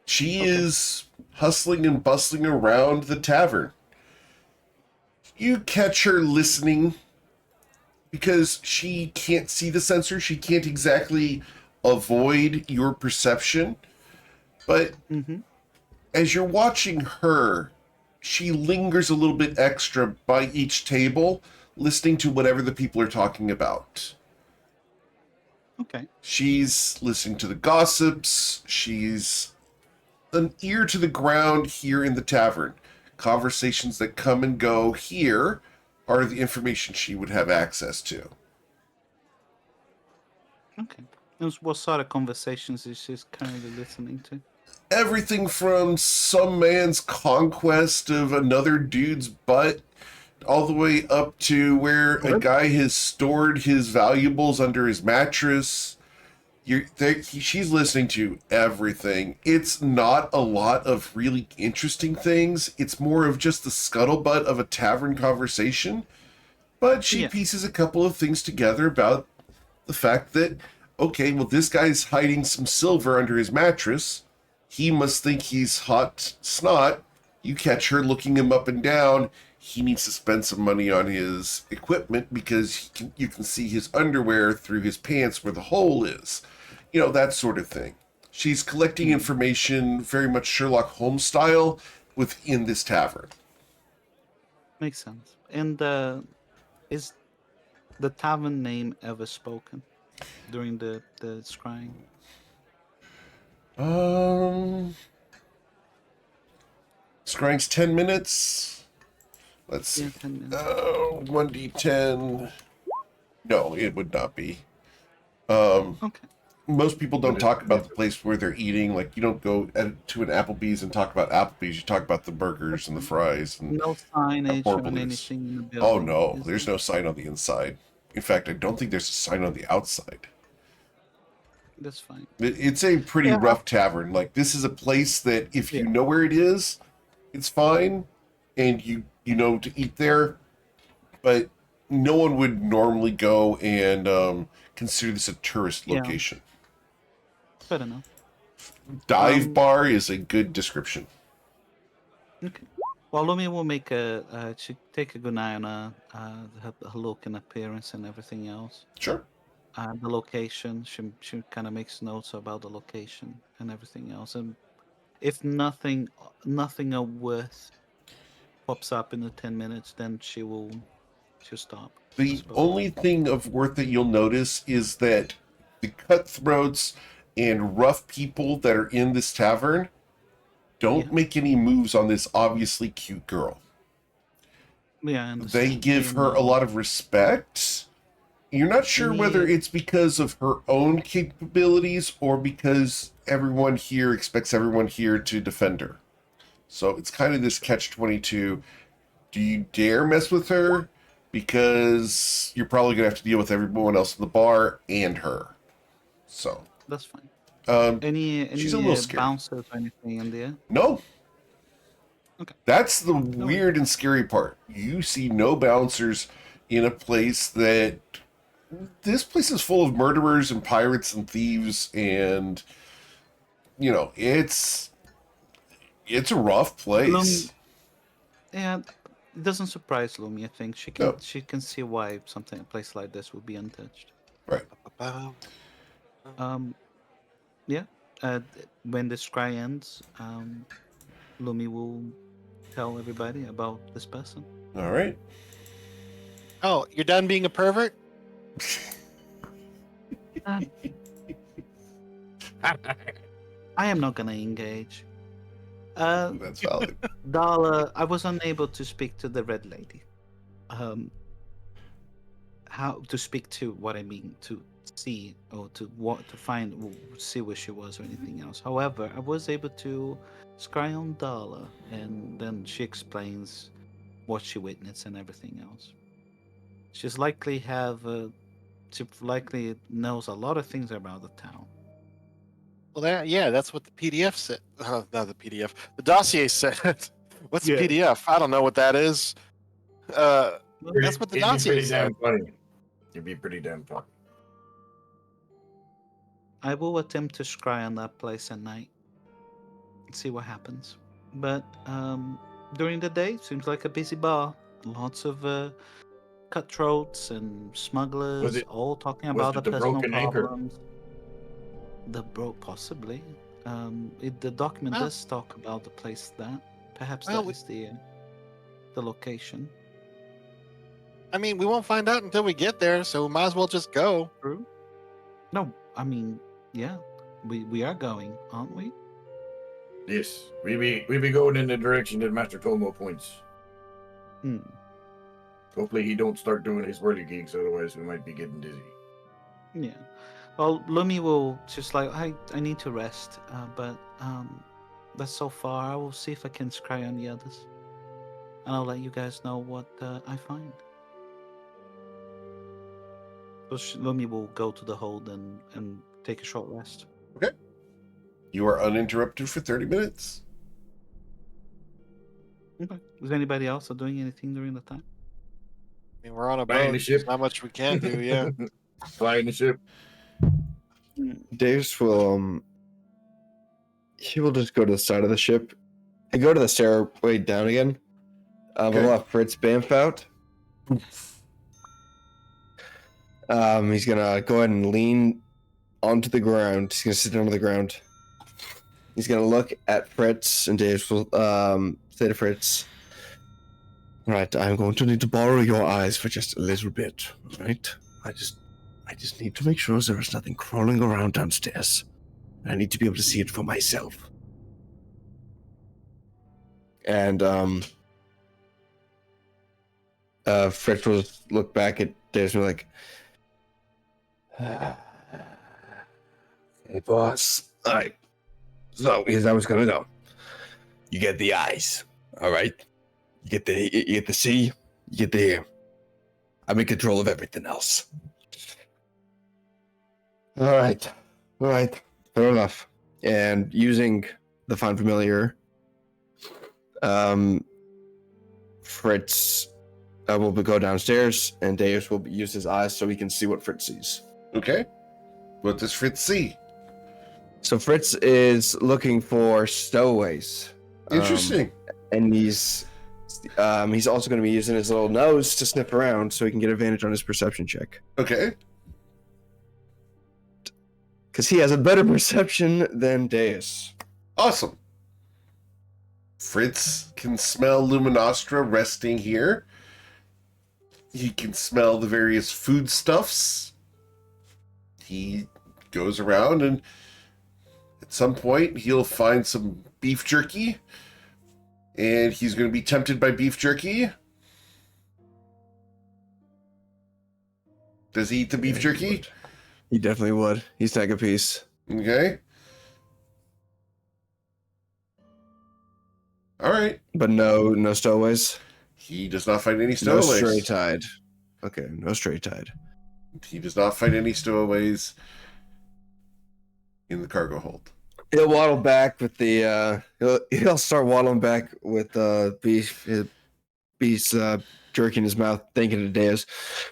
She Okay. is hustling and bustling around the tavern. You catch her listening because she can't see the sensor. She can't exactly avoid your perception. But Mm-hmm. as you're watching her, she lingers a little bit extra by each table, listening to whatever the people are talking about. Okay. She's listening to the gossips. She's an ear to the ground here in the tavern. Conversations that come and go here are the information she would have access to. Okay. And what sort of conversations is she currently listening to? Everything from some man's conquest of another dude's butt all the way up to where a guy has stored his valuables under his mattress. She's listening to everything. It's not a lot of really interesting things. It's more of just the scuttlebutt of a tavern conversation. But she Yeah. pieces a couple of things together about the fact that, okay, well, this guy's hiding some silver under his mattress. He must think he's hot snot. You catch her looking him up and down. He needs to spend some money on his equipment because you can see his underwear through his pants where the hole is. You know, that sort of thing. She's collecting information very much Sherlock Holmes style within this tavern. Makes sense. And is the tavern name ever spoken during the scrying? Scrying's 10 minutes. Let's see. Yeah, 10 minutes. 1d10. No, it would not be. Okay. Most people don't talk about the place where they're eating. Like, you don't go to an Applebee's and talk about Applebee's. You talk about the burgers and the fries and No signage horrible on it is. anything in the building. Oh no, is there's there? no sign on the inside. In fact, I don't think there's a sign on the outside. That's fine. It's a pretty Yeah. rough tavern. Like, this is a place that if you Yeah. know where it is, it's fine, and you know to eat there. But no one would normally go and consider this a tourist Yeah. location. Fair enough. Dive bar is a good description. Okay. Well, Lumi will make she take a good eye on her look and appearance and everything else. Sure. The location. She kind of makes notes about the location and everything else. And if nothing of worth pops up in the 10 minutes, then she'll stop. I The suppose. only thing of worth that you'll notice is that the cutthroats and rough people that are in this tavern don't Yeah. make any moves on this obviously cute girl. Yeah, I understand. They give her a lot of respect. You're not sure whether it's because of her own capabilities or because everyone here expects everyone here to defend her. So it's kind of this catch-22. Do you dare mess with her? Because you're probably going to have to deal with everyone else in the bar and her. So, That's fine. um, Any she's a little scary. bouncers or anything in there? no. Okay. That's the weird and scary part. You see no bouncers in a place that... This place is full of murderers and pirates and thieves and... You know, it's a rough place. Yeah, it doesn't surprise Lumi. I think No. she can see why a place like this would be untouched. Right. Yeah. When the scry ends, Lumi will tell everybody about this person. All right. Oh, you're done being a pervert? I am not gonna engage. That's valid. Dala, I was unable to speak to the red lady. How to speak to what I mean to see or to see where she was or anything else. However, I was able to scry on Dala, and then she explains what she witnessed and everything else. She likely knows a lot of things about the town. Well, yeah, that's what the PDF said. Not the PDF. The dossier said. What's Yeah. the PDF? I don't know what that is. That's what the It'd be dossier pretty said. damn funny. It'd be pretty damn funny. I will attempt to scry on that place at night. See what happens. But during the day, seems like a busy bar. Lots of cutthroats and smugglers, it- all talking was about it the the personal broken anchor? problems. Possibly. The document Well- does talk about the place that. Perhaps Well, that is the location. I mean, we won't find out until we get there, so we might as well just go. True. No, I mean, yeah, we are going, aren't we? Yes, we be going in the direction that Master Tomo points. Hmm. Hopefully he don't start doing his whirly gigs, otherwise we might be getting dizzy. Yeah. Well, Lumi will just like I need to rest, but that's so far. I will see if I can scry on the others, and I'll let you guys know what I find. So Lumi will go to the hold and take a short rest. You are uninterrupted for 30 minutes. Okay. Is anybody else doing anything during the time? I mean, we're on a Flying boat. the ship. There's not much we can do. Yeah. Flying the ship. Davis will he will just go to the side of the ship and go to the stairway down again. Okay. We'll have Fritz Bamf out. He's gonna go ahead and lean onto the ground. He's gonna sit down on the ground. He's gonna look at Fritz, and Davis will say to Fritz, "Right, I'm going to need to borrow your eyes for just a little bit. Right? I just need to make sure there is nothing crawling around downstairs. I need to be able to see it for myself." And Fritz will look back at Davis and be like, "Hey, boss. All right. So here's how it's gonna go. You get the eyes. All right. You get the see. You get the hear. I'm in control of everything else." All right. Fair enough. And using the Find Familiar, Fritz will go downstairs, and Deus will use his eyes so he can see what Fritz sees. Okay. What does Fritz see? So Fritz is looking for stowaways. Interesting. And he's also going to be using his little nose to sniff around so he can get advantage on his perception check. Okay. Because he has a better perception than Deus. Awesome. Fritz can smell Luminostra resting here. He can smell the various foodstuffs. He goes around, and at some point he'll find some beef jerky, and he's going to be tempted by beef jerky. Does he eat the beef jerky? He definitely would. He's take a piece. Okay. All right. But no stowaways. He does not find any No stowaways. stray tide. Okay, no stray tide. He does not find any stowaways in the cargo hold. He'll waddle back with the he'll start waddling back with beef jerky in his mouth, thinking to Deus,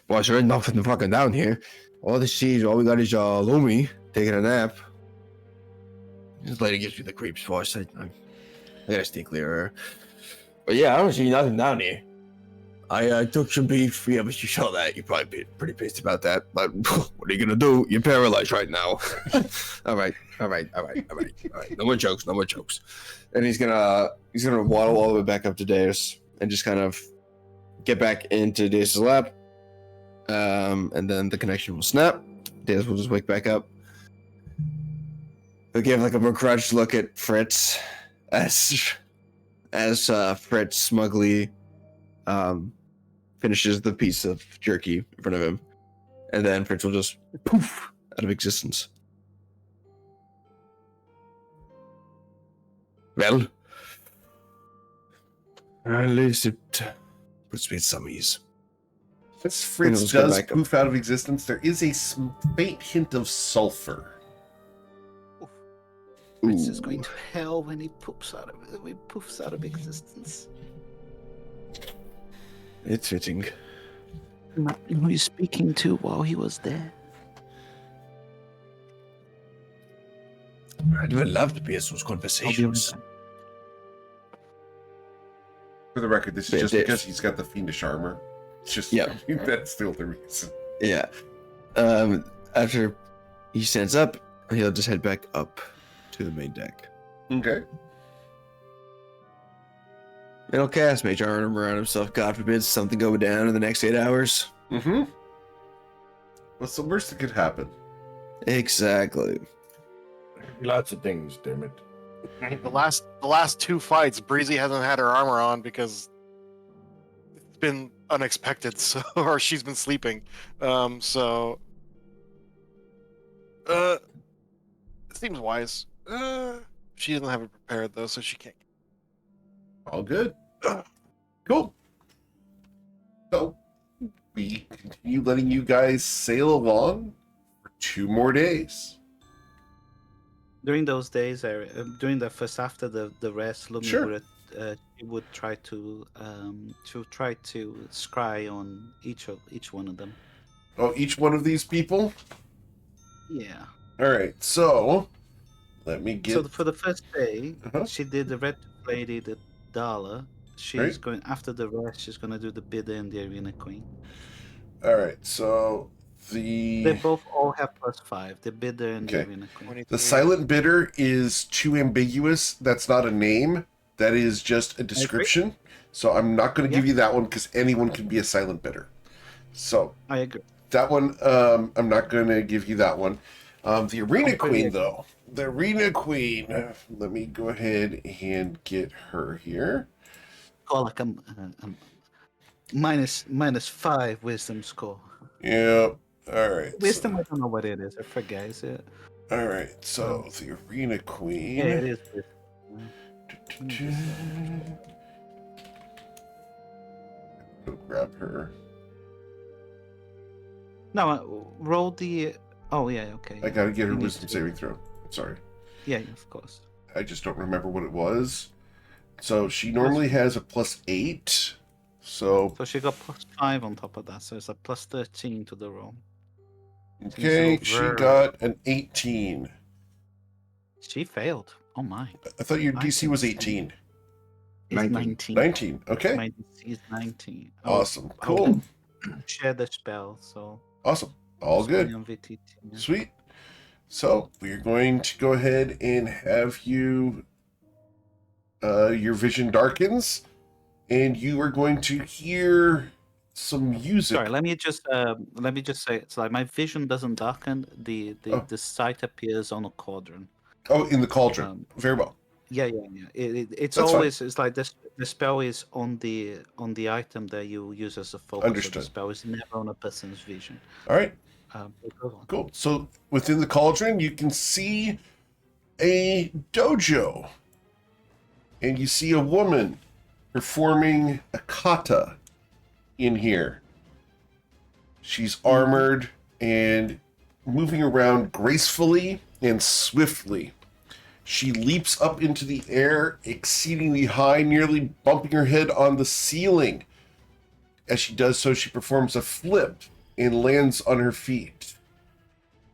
"Boy, there ain't nothing fucking down here. All we got is Lumi taking a nap." This lady gives me the creeps, boss. I gotta stay clear. But yeah, I don't see nothing down here. I took some beef. Yeah, but you saw that. You're probably pretty pissed about that. But what are you gonna do? You're paralyzed right now. All right. No more jokes. And he's gonna waddle all the way back up to Deus and just kind of get back into Deus' lap. And then the connection will snap. Deus will just wake back up. He'll give like a begrudged look at Fritz as Fritz smugly finishes the piece of jerky in front of him, and then Fritz will just poof out of existence. Well, at least it puts me at some ease. As Fritz Let's go does back up. poof out of existence, there is a faint hint of sulfur. Fritz is going to hell when he poofs out of existence. It's fitting. Imagine who he's speaking to while he was there. I would love to be in those I'll be right conversations. back. For the record, this is But just if- because he's got the fiendish armor. It's just Yeah. that's still the reason. Yeah. After he stands up, he'll just head back up to the main deck. Okay. And he'll cast Mage Armor around himself. God forbid something go down in the next 8 hours. Mm-hmm. What's the worst that could happen? Exactly. Lots of things, damn it. The last two fights, Breezy hasn't had her armor on because it's been unexpected, so or she's been sleeping. So it seems wise. She doesn't have it prepared though, so she can't. All good. Cool. So we continue letting you guys sail along for 2 more days. During those days, during the first after the rest, Lumi Sure. would try to scry on each one of them. Oh, each one of these people? Yeah. All right. So let me get. So for the first day, Uh-huh. she did the red lady, the Dala. She's Right. going after the rest. She's going to do the bidder and the arena queen. All right. So They the both all have +5. The bidder and the Okay. arena queen. 23. silent bidder is too ambiguous. That's not a name. That is just a description. So I'm not going to give Yeah. you that one because anyone can be a silent bidder. So I agree. that one, I'm not going to give you that one. The arena Completely queen, agree. though. The arena queen. Let me go ahead and get her here. Call like a -5 wisdom score. Yeah. All right. Wisdom, I don't know what it is. I forget. Is it? All right. So the arena queen. Yeah, it is. Wisdom. Go grab her. No, roll the. Oh yeah, okay. I gotta get her You need wisdom to- saving throw. Sorry. Yeah, of course. I just don't remember what it was. So she normally has a +8. So So she got +5 on top of that, so it's a +13 to the roll. okay, so she very- got an 18. She failed. Oh my. I thought your I DC was see. 18. It's 19. 19. Okay. My DC is 19. Oh, Awesome. Cool. share the spell, so Awesome. All it's good. only on VTT. yeah. Sweet. So we're going to go ahead and have you. Your vision darkens, and you are going to hear some music. Sorry, let me just say it's like my vision doesn't darken. Oh. The sight appears on a quadrant. Oh, in the cauldron. Very well. Yeah. It's That's fine. always it's like this. The spell is on the item that you use as a focus. So Understood. the spell is never on a person's vision. All right. Go on. Cool. So within the cauldron, you can see a dojo, and you see a woman performing a kata in here. She's armored and moving around gracefully and swiftly. She leaps up into the air, exceedingly high, nearly bumping her head on the ceiling. As she does so, she performs a flip and lands on her feet.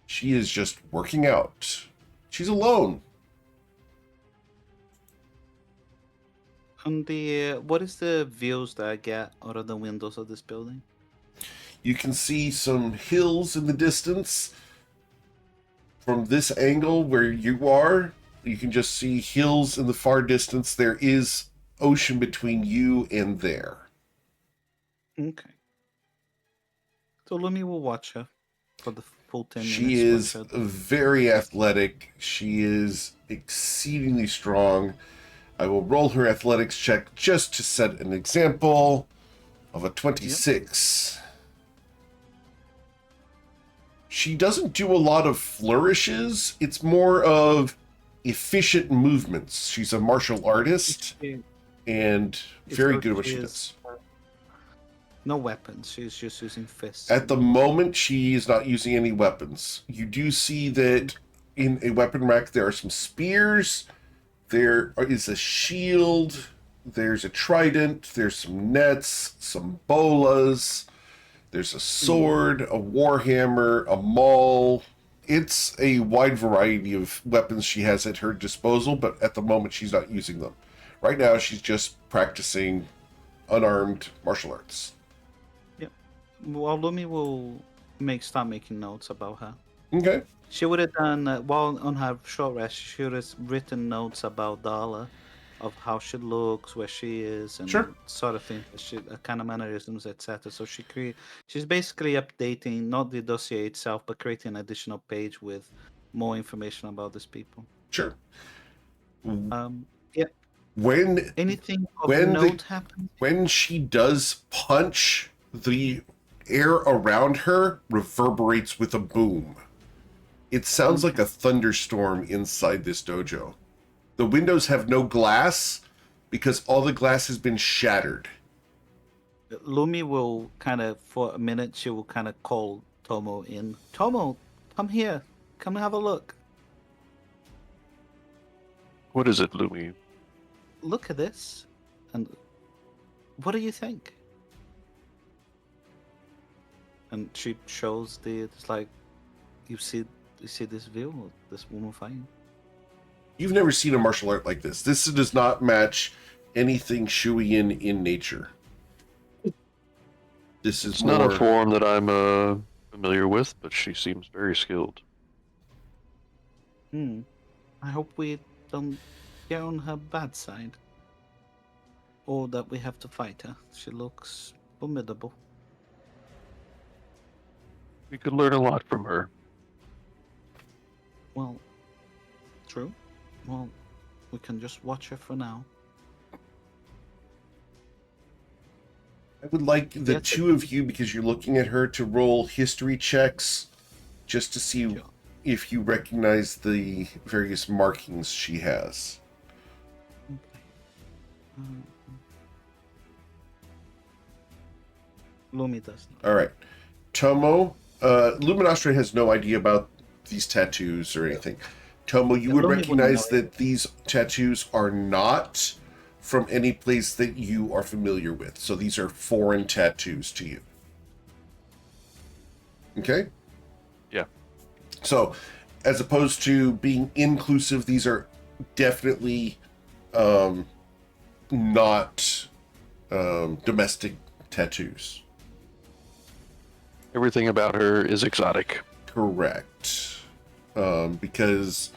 She is just working out. She's alone. On the what is the views that I get out of the windows of this building? You can see some hills in the distance. From this angle where you are, you can just see hills in the far distance. There is ocean between you and there. Okay. So Lumi will watch her for the full 10 minutes. She is watch her. very athletic. She is exceedingly strong. I will roll her athletics check just to set an example of a 26. She doesn't do a lot of flourishes. It's more of efficient movements. She's a martial artist and very good at what she does. No weapons. She's just using fists. At the moment, she is not using any weapons. You do see that in a weapon rack, there are some spears. There is a shield. There's a trident. There's some nets, some bolas. There's a sword, a warhammer, a maul. It's a wide variety of weapons she has at her disposal, but at the moment she's not using them. Right now she's just practicing unarmed martial arts. Well, Lumi will start making notes about her. Okay. She would have done while on her short rest. She would have written notes about Darla, of how she looks, where she is, and Sure. sort of things. Kind of mannerisms, etc. So she's basically updating not the dossier itself, but creating an additional page with more information about these people. Sure. Yeah. When Anything of when note happens? when she does punch, the air around her reverberates with a boom. It sounds like a thunderstorm inside this dojo. The windows have no glass because all the glass has been shattered. Lumi will kind of, for a minute, she will kind of call Tomo in. Tomo, come here. Come have a look. What is it, Louis? Look at this. And what do you think? And she shows it's like, you see this view, this woman fighting. You've never seen a martial art like this. This does not match anything Shuian in nature. This is It's not a form that I'm familiar with, but she seems very skilled. I hope we don't get on her bad side. Or that we have to fight her. She looks formidable. We could learn a lot from her. Well, true. Well, we can just watch her for now. I would like the two of you, because you're looking at her, to roll history checks just to see if you recognize the various markings she has. Okay. Lumi does not. All right. Tomo, Luminostre has no idea about these tattoos or anything. Tomo, you would recognize that these tattoos are not from any place that you are familiar with. So these are foreign tattoos to you. Okay? Yeah. So, as opposed to being inclusive, these are definitely not domestic tattoos. Everything about her is exotic. Correct. Because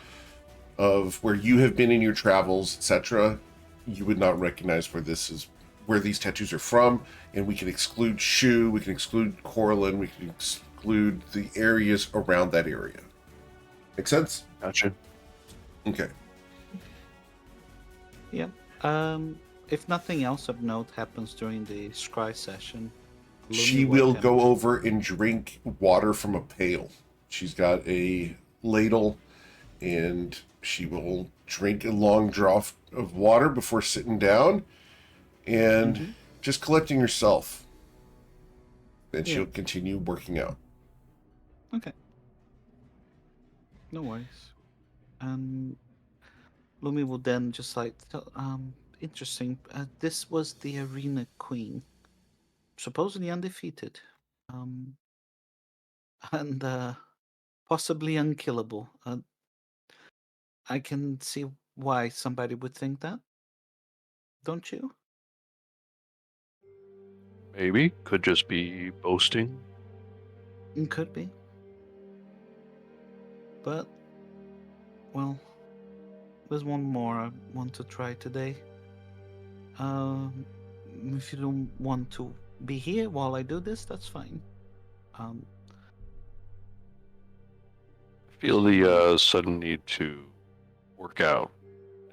of where you have been in your travels, etc., you would not recognize where these tattoos are from, and we can exclude Shu, we can exclude Corlin, we can exclude the areas around that area. Make sense? Gotcha. Okay. Yeah. If nothing else of note happens during the scry session, She will go over and drink water from a pail. She's got a ladle, and she will drink a long draught of water before sitting down and just collecting herself. Then she'll continue working out. Okay. No worries. Lumi will then just like, interesting. This was the arena queen, supposedly undefeated, and possibly unkillable. I can see why somebody would think that. Don't you? Maybe. Could just be boasting. It could be. But, well, there's one more I want to try today. If you don't want to be here while I do this, that's fine. I feel the sudden need to work out.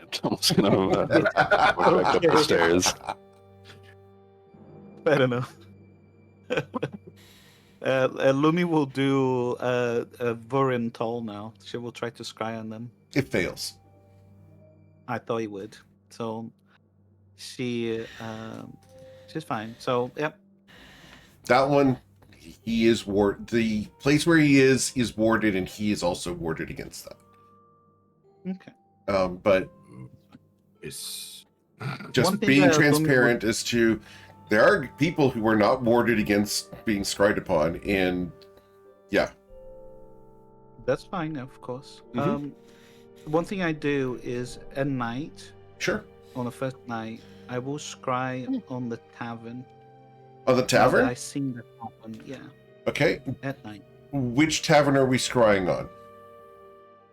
It's almost gonna walk back up the stairs. Fair enough. Lumi will do a Vurin toll now. She will try to scry on them. It fails. I thought he would. So she's fine. So yep. That one, he is ward. The place where he is warded, and he is also warded against that. Okay. But It's One just thing being I assume you would- transparent as to there are people who are not warded against being scryed upon, and yeah. That's fine, of course. Mhm. One thing I do is at night, Sure. on the first night, I will scry on the tavern. On the Now that tavern? I seen the tavern, yeah, Okay. at night. Which tavern are we scrying on?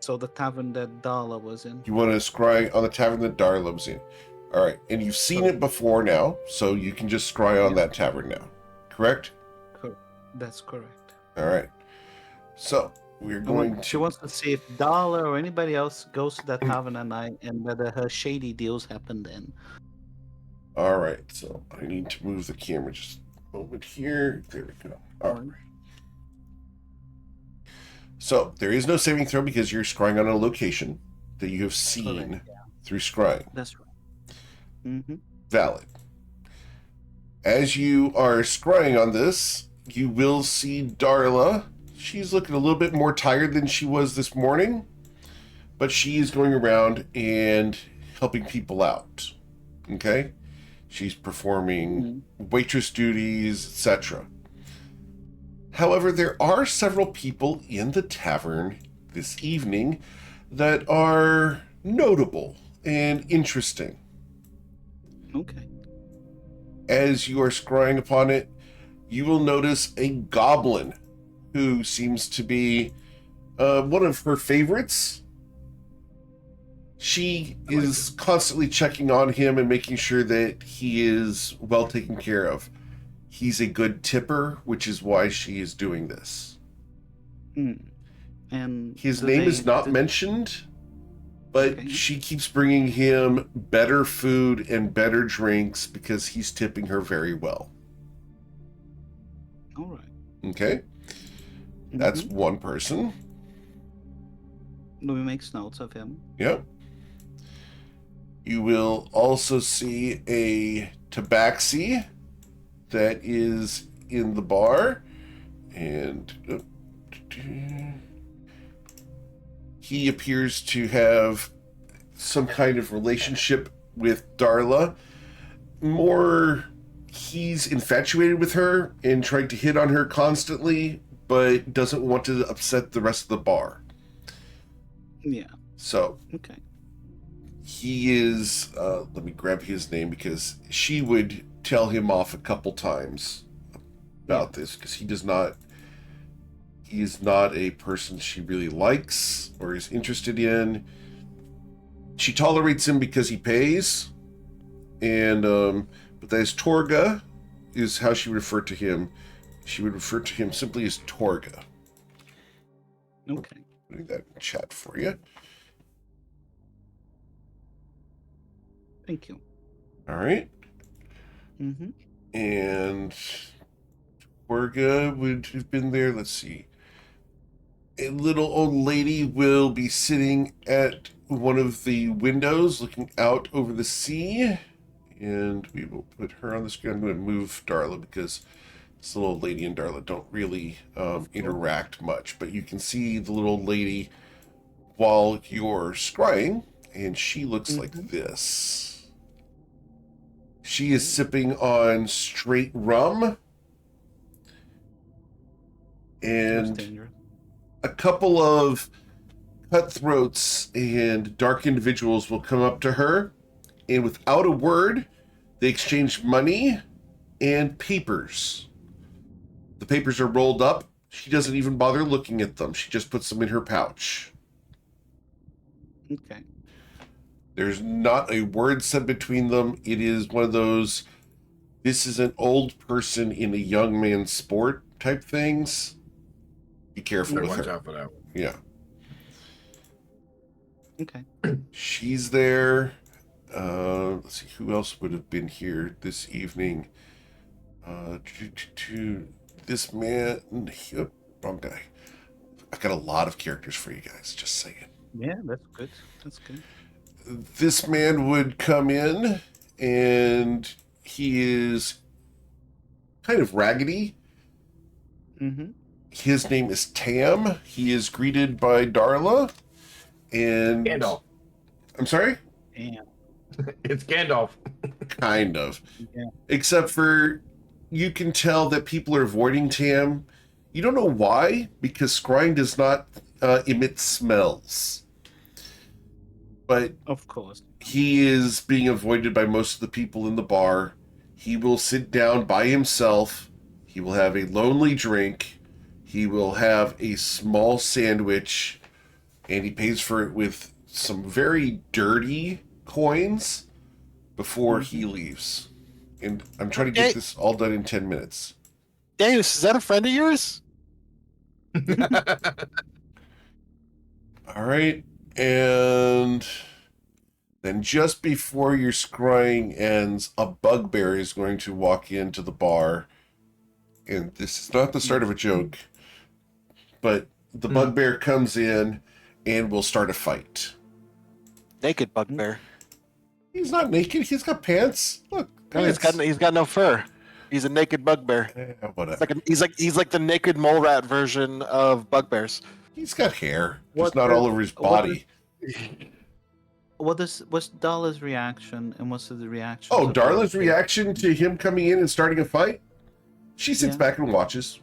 So the tavern that Darla was in. You want to scry on the tavern that Darla was in. All right. And you've seen it before now, so you can just scry on Yeah. that tavern now. Correct? That's correct. All right. So we're going She to. wants to see if Darla or anybody else goes to that tavern at night and whether her shady deals happen then. All right. So I need to move the camera just a moment here. There we go. All right. So there is no saving throw because you're scrying on a location that you have seen Correct, through scrying. That's right. Mm-hmm. Valid. As you are scrying on this, you will see Darla. She's looking a little bit more tired than she was this morning, but she is going around and helping people out. Okay? She's performing waitress duties, etc. However, there are several people in the tavern this evening that are notable and interesting. Okay. As you are scrying upon it, you will notice a goblin who seems to be one of her favorites. She is constantly checking on him and making sure that he is well taken care of. He's a good tipper, which is why she is doing this. And His name is not mentioned, but she keeps bringing him better food and better drinks because he's tipping her very well. All right. Okay? That's one person. Louis makes notes of him. Yep. You will also see a tabaxi that is in the bar. And he appears to have some kind of relationship with Darla. More, he's infatuated with her and trying to hit on her constantly, but doesn't want to upset the rest of the bar. Yeah. So, okay. He is, let me grab his name because she would tell him off a couple times about this because he is not a person she really likes or is interested in. She tolerates him because he pays, and but that is Torga is how she would refer to him. She would refer to him simply as Torga. Okay. Putting that in chat for you. Thank you. All right. Mm-hmm. And Torga would have been there. Let's see. A little old lady will be sitting at one of the windows looking out over the sea. And we will put her on the screen. I'm going to move Darla because this little old lady and Darla don't really interact much. But you can see the little old lady while you're scrying. And she looks like this. She is sipping on straight rum. And a couple of cutthroats and dark individuals will come up to her. And without a word, they exchange money and papers. The papers are rolled up. She doesn't even bother looking at them. She just puts them in her pouch. Okay. There's not a word said between them. It is one of those, this is an old person in a young man's sport type things. Be careful with watch her. out for that one. Yeah. Okay. She's there. Let's see, who else would have been here this evening? This man, wrong guy. I've got a lot of characters for you guys, just saying. Yeah, that's good. That's good. This man would come in, and he is kind of raggedy. Mm-hmm. His name is Tam. He is greeted by Darla, And Gandalf. I'm sorry? Damn. It's Gandalf. Kind of. Yeah. Except for you can tell that people are avoiding Tam. You don't know why, because scrying does not emit smells. But Of course. he is being avoided by most of the people in the bar. He will sit down by himself. He will have a lonely drink. He will have a small sandwich, and he pays for it with some very dirty coins before he leaves. And I'm trying to get this all done in 10 minutes. Deus, is that a friend of yours? All right. And then just before your scrying ends, a bugbear is going to walk into the bar. And this is not the start of a joke, but the bugbear comes in and will start a fight. Naked bugbear. He's not naked. He's got pants. Look, No, he's got no fur. He's a naked bugbear. Whatever. He's like the naked mole rat version of bugbears. He's got hair, just What not the- all over his what body. What's Darla's reaction, and what's the reaction? Oh, of Darla's the- reaction to him coming in and starting a fight? She sits Yeah. back and watches.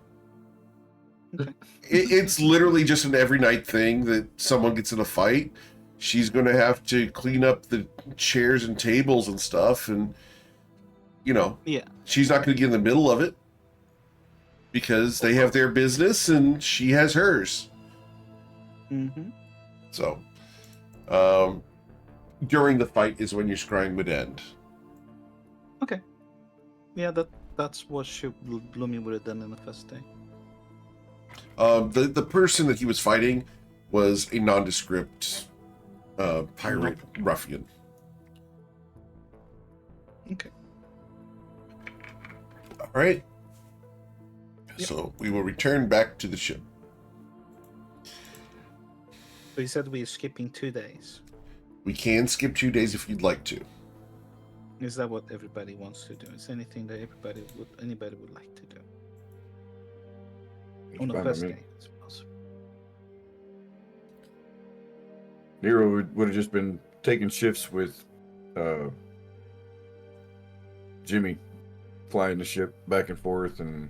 Okay. It's literally just an every night thing that someone gets in a fight. She's going to have to clean up the chairs and tables and stuff, and Yeah. she's not going to get in the middle of it because they have their business and she has hers. Mm-hmm. So, during the fight is when your scrying would end. Okay. Yeah, that's what Bloomy would have done in the first day. The person that he was fighting was a nondescript pirate ruffian. Okay. All right. Yep. So we will return back to the ship. So you said we're skipping 2 days. We can skip 2 days if you'd like to. Is that what everybody wants to do? Is anything that anybody would like to do on the fine by first me. day? I suppose. Nero would have just been taking shifts with Jimmy, flying the ship back and forth and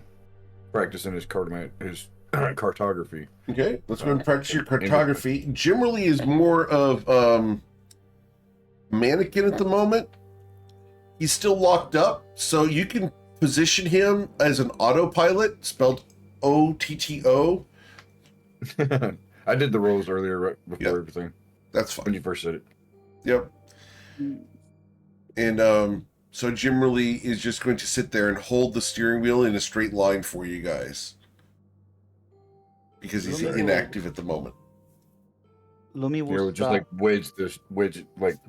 practicing his cartography. Okay, let's go and practice your cartography. Generally is more of mannequin at the moment. He's still locked up, so you can position him as an autopilot, spelled OTTO. I did the rolls earlier, right before Yep. everything, That's when fine. you first said it. Yep. And so Jimmerly is just going to sit there and hold the steering wheel in a straight line for you guys. Because he's Okay. inactive at the moment. Lumi will Nero would just start.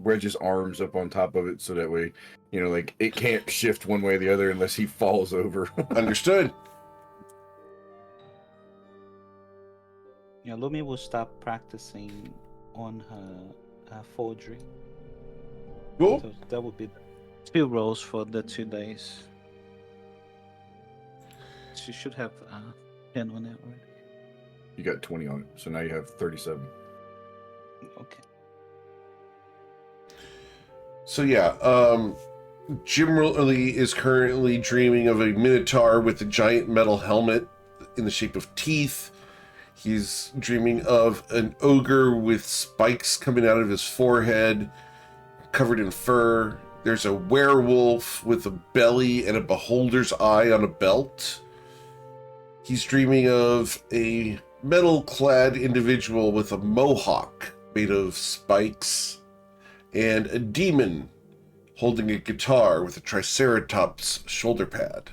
wedge his arms up on top of it, so that way, like it can't shift one way or the other unless he falls over. Understood. Yeah, Lumi will start practicing on her forgery. Cool. So that would be 2 rolls for the 2 days. She should have 10 on it already. You got 20 on it, so now you have 37. Okay. So yeah, Jimmerly is currently dreaming of a minotaur with a giant metal helmet in the shape of teeth. He's dreaming of an ogre with spikes coming out of his forehead, covered in fur. There's a werewolf with a belly and a beholder's eye on a belt. He's dreaming of a metal-clad individual with a mohawk made of spikes, and a demon holding a guitar with a triceratops shoulder pad.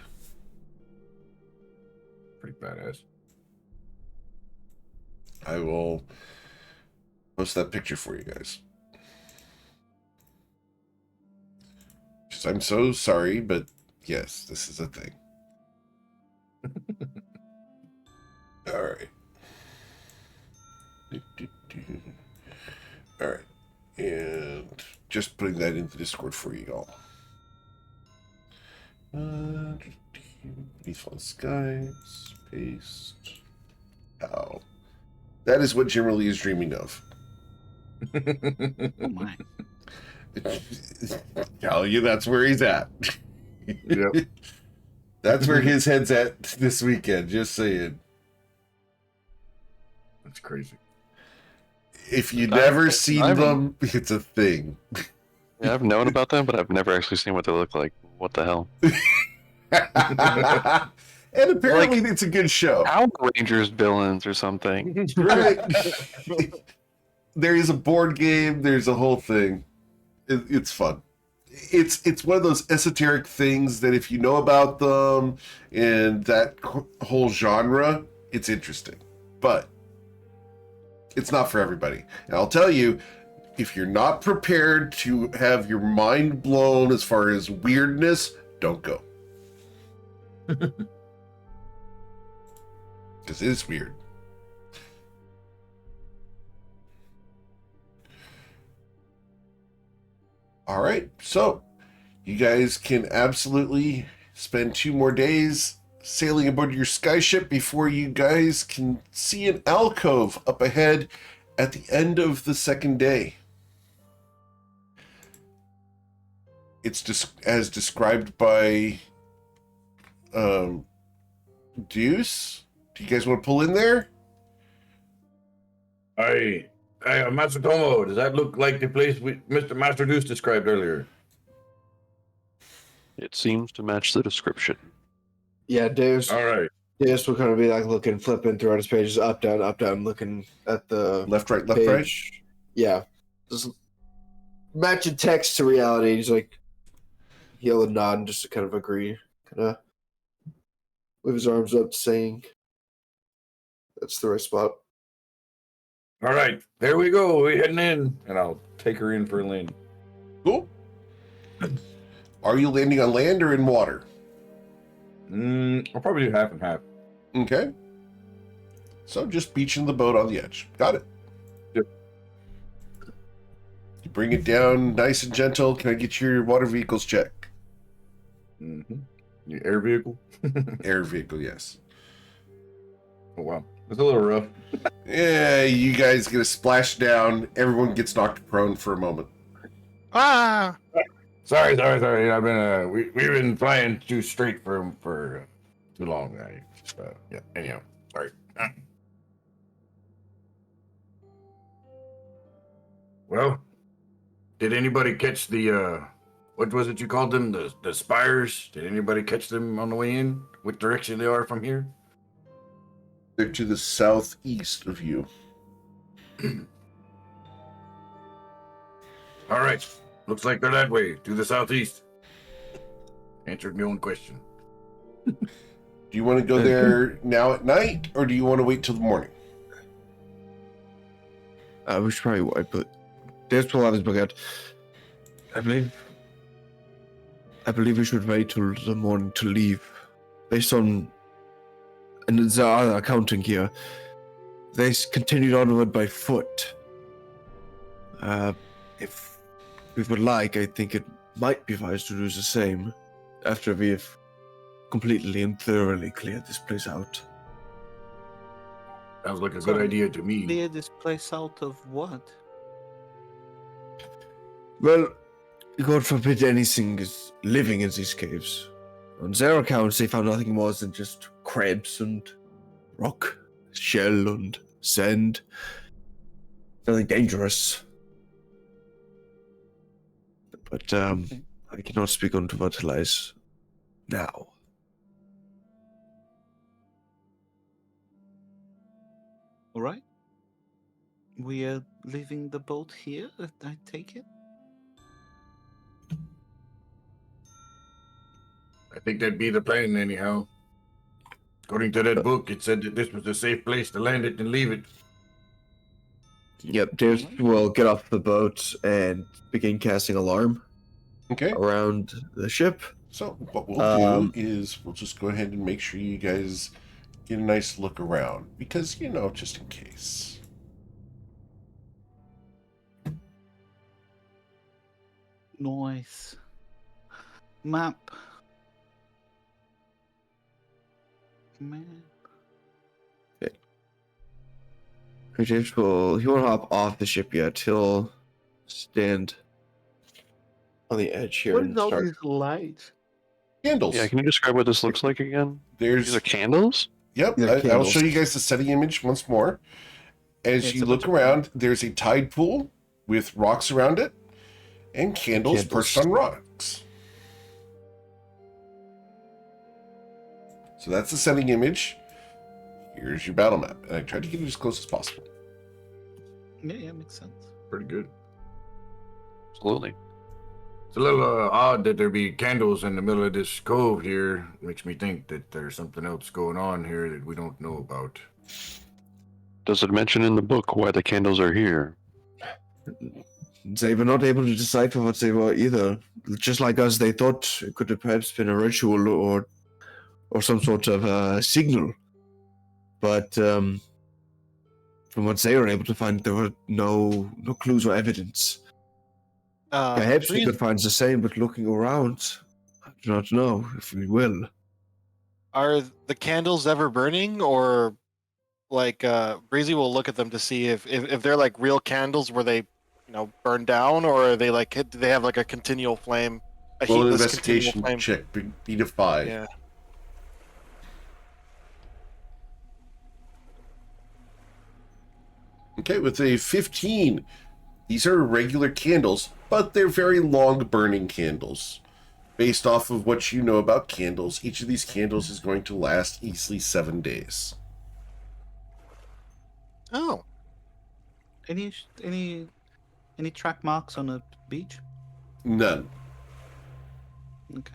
Pretty badass. I will post that picture for you guys. Just, I'm so sorry, but yes, this is a thing. All right. All right. And just putting that into Discord for you all. Peaceful skies, paste. Ow. That is what Jimmerly is dreaming of. Oh my. Tell you that's where he's at. Yep. That's where his head's at this weekend. Just saying. That's crazy. If you never seen I've- them, it's a thing. Yeah, I've known about them, but I've never actually seen what they look like. What the hell? And apparently it's a good show. Power Rangers villains or something. Right. There is a board game. There's a whole thing. It's fun. It's one of those esoteric things that if you know about them and that whole genre, it's interesting. But it's not for everybody. And I'll tell you, if you're not prepared to have your mind blown as far as weirdness, don't go. Because it is weird. All right, so you guys can absolutely spend 2 more days sailing aboard your skyship before you guys can see an alcove up ahead at the end of the second day. It's as described by Deuce. Do you guys want to pull in there? Hey, Matsutomo, does that look like the place Mr. Master Deuce described earlier? It seems to match the description. Yeah, Deus. All right. Deus will kind of be like looking, flipping throughout his pages, up, down, looking at the Left, right, left, page. right. Yeah, just matching text to reality. He's like, he'll and nod and just to kind of agree, kind of with his arms up, saying, "That's the right spot." All right, there we go. We're heading in, and I'll take her in for a land. Cool. Are you landing on land or in water? I'll probably do half and half. Okay. So just beaching the boat on the edge. Got it. Yep. You bring it down nice and gentle. Can I get your water vehicles check? Mm-hmm. Your air vehicle? Air vehicle, yes. Oh, wow. It's a little rough. Yeah, you guys get a splash down. Everyone gets knocked prone for a moment. Ah! Sorry. I've been we've been flying too straight for too long. Yeah. Anyhow, sorry. Well, did anybody catch the what was it you called them? The spires? Did anybody catch them on the way in? What direction they are from here? They're to the southeast of you. All right. Looks like they're that way, to the southeast. Answered my own question. Do you want to go there now at night, or do you want to wait till the morning? We should probably wait, but Deus will have his book out. I believe we should wait till the morning to leave, based on and the other accounting here. They continued onward by foot. If we would like, I think it might be wise to do the same after we've completely and thoroughly cleared this place out. Sounds like a good idea to me. Clear this place out of what? Well, God forbid anything is living in these caves. On their accounts, they found nothing more than just crabs and rock, shell and sand. Nothing dangerous. But I cannot speak on to what lies now. All right. We are leaving the boat here, I take it? I think that'd be the plan, anyhow. According to that book, it said that this was a safe place to land it and leave it. Yep, Deus will get off the boat and begin casting alarm Okay. around the ship. So what we'll do is we'll just go ahead and make sure you guys get a nice look around, because, you know, just in case. Nice. Map. James he won't hop off the ship yet. He'll stand on the edge here What and is all start. these lights? Candles. Yeah, can you describe what this looks like again? These There's are candles? Yep, They're I'll candles. show you guys the setting image once more. As It's you a look bunch of around, there's a tide pool with rocks around it and candles Candles. perched on rocks. So that's the setting image. Here's your battle map. And I tried to get it as close as possible. Yeah, makes sense. Pretty good. Absolutely. It's a little odd that there be candles in the middle of this cove here. Makes me think that there's something else going on here that we don't know about. Does it mention in the book why the candles are here? They were not able to decipher what they were either. Just like us, they thought it could have perhaps been a ritual or some sort of signal. But from what they were able to find, there were no clues or evidence. Perhaps we Breeze- could find the same, but looking around, I do not know if we will. Are the candles ever burning, or like Breezy will look at them to see if they're like real candles where they, burn down, or are they like do they have like a continual flame, a Roll an heatless continual investigation flame? check, beat a 5. Yeah. Okay, with a 15, these are regular candles, but they're very long burning candles. Based off of what you know about candles, each of these candles is going to last easily 7 days. Oh, Any track marks on a beach? None. Okay.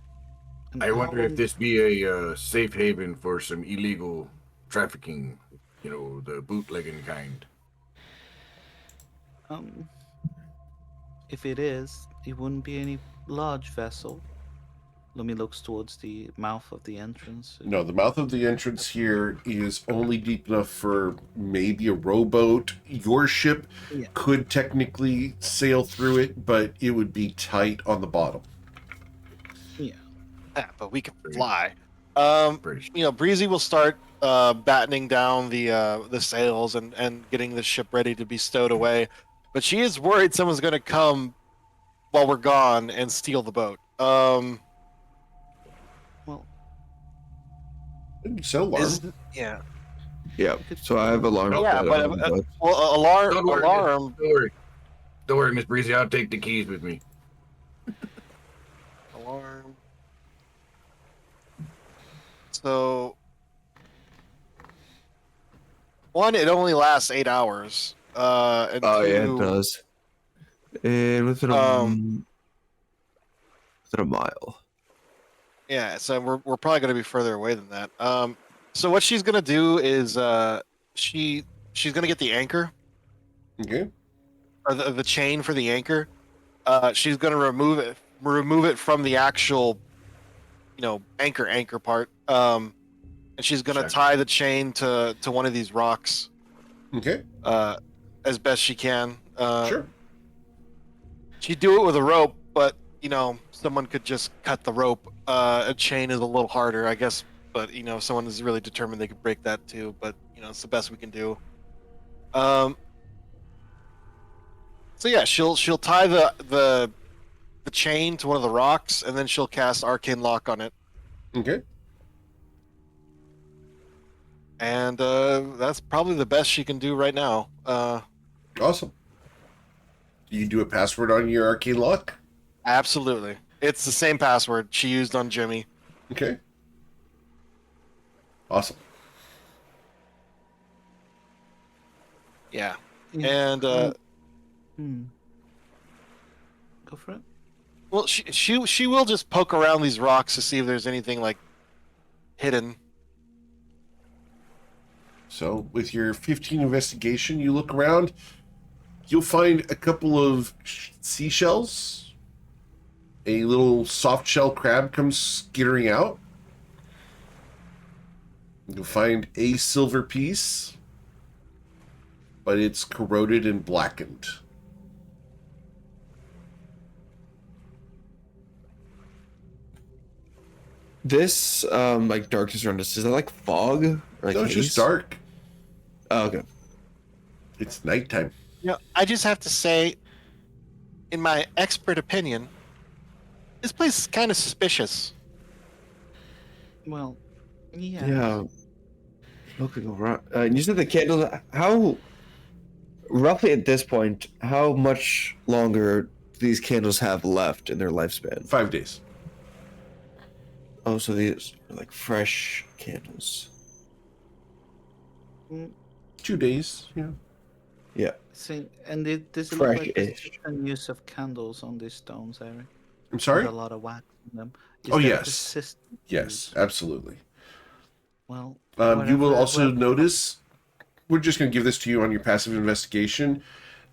And I how wonder if long- this be a safe haven for some illegal trafficking, the bootlegging kind. If it is, it wouldn't be any large vessel. Lumi looks towards the mouth of the entrance. No, the mouth of the entrance here is only deep enough for maybe a rowboat. Your ship Yeah. could technically sail through it, but it would be tight on the bottom. Yeah. yeah, but we can Pretty- fly. Pretty Breezy will start battening down the sails and getting the ship ready to be stowed away, but she is worried someone's going to come while we're gone and steal the boat. Well, Set alarm. Yeah. Yeah, so I have alarm. Yeah, set but, on, Well, alarm. Don't worry, Alarm. Don't worry, Miss Breezy. I'll take the keys with me. Alarm. So, one, it only lasts 8 hours. And oh yeah, it two, does. And within a mile. yeah. So we're probably going to be further away than that. So what she's going to do is she's going to get the anchor, Okay. or the chain for the anchor. She's going to remove it from the actual, anchor part. And she's going to Check. tie the chain to one of these rocks. Okay. As best she can. Sure. She'd do it with a rope, but someone could just cut the rope. A chain is a little harder, I guess. But if someone is really determined, they could break that too. But it's the best we can do. So yeah, she'll tie the chain to one of the rocks, and then she'll cast Arcane Lock on it. Okay. And that's probably the best she can do right now. Awesome. Do you do a password on your arcane lock? Absolutely, it's the same password she used on Jimmy. Okay. Awesome. Yeah, Yeah. and Go for it. well, she will just poke around these rocks to see if there's anything like hidden. So, with your 15 investigation, you look around. You'll find a couple of seashells. A little soft shell crab comes skittering out. You'll find a silver piece, but it's corroded and blackened. This like darkness around us, is that like fog? Or like No, it's just haze? dark. Oh, okay. It's nighttime. I just have to say, in my expert opinion, this place is kind of suspicious. Well, yeah. Yeah. Looking around. You said the candles. How roughly at this point? How much longer do these candles have left in their lifespan? 5 days. Oh, so these are like fresh candles. 2 days. Yeah. Yeah. See, and does it look like there's Fresh-ish. different use of candles on these stones, Eric? I'm sorry. With a lot of wax in them. Is Oh, there yes. persistent Yes, use? absolutely. Well, You will whatever- also whatever- notice, we're just going to give this to you on your passive investigation,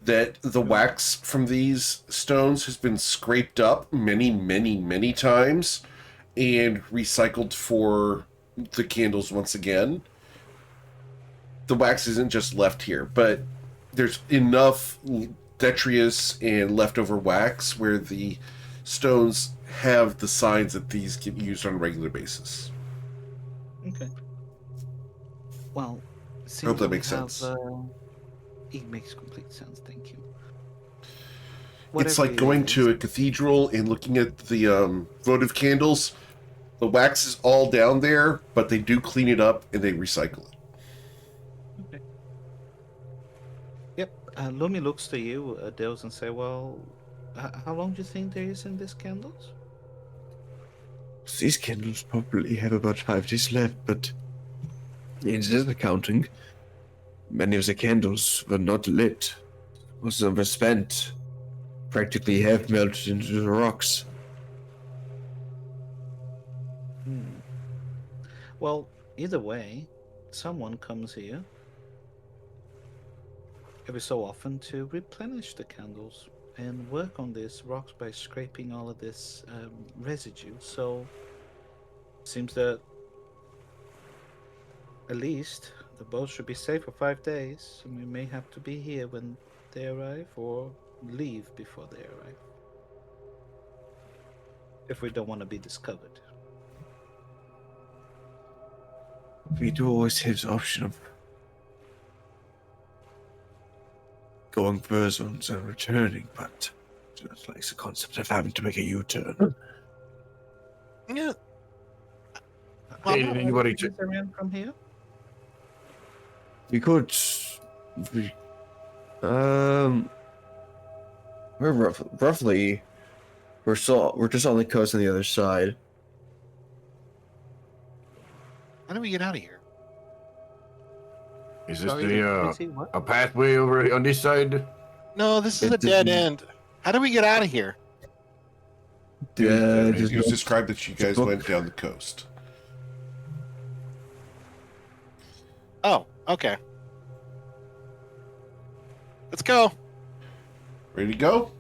that the wax from these stones has been scraped up many, many, many times and recycled for the candles once again. The wax isn't just left here, but there's enough detritus and leftover wax where the stones have the signs that these get used on a regular basis. Okay. Well, I hope that we makes sense. It makes complete sense. Thank you. It's Whatever like it going is, to a cathedral and looking at the votive candles. The wax is all down there, but they do clean it up and they recycle it. Okay. Yep. Lumi looks to you, Dales, and say, "Well, how long do you think there is in these candles?" These candles probably have about 5 days left, but in this accounting, many of the candles were not lit. Most of them were spent, practically have melted into the rocks. Well, either way, someone comes here every so often to replenish the candles and work on these rocks by scraping all of this residue. So, seems that at least the boat should be safe for 5 days, and we may have to be here when they arrive or leave before they arrive. If we don't want to be discovered. We do always have the option of going further and then returning, but just like the concept of having to make a U-turn. Yeah. Hey, Well, did anybody Is there around from here? We could. We're roughly. We're just on the coast on the other side. how do we get out of here? Is this Sorry, the Quincy, what? a pathway over on this side? No, this is a It dead didn't- end. How do we get out of here? It just was go- described that you guys book. went down the coast. Oh, okay. Let's go. Ready to go?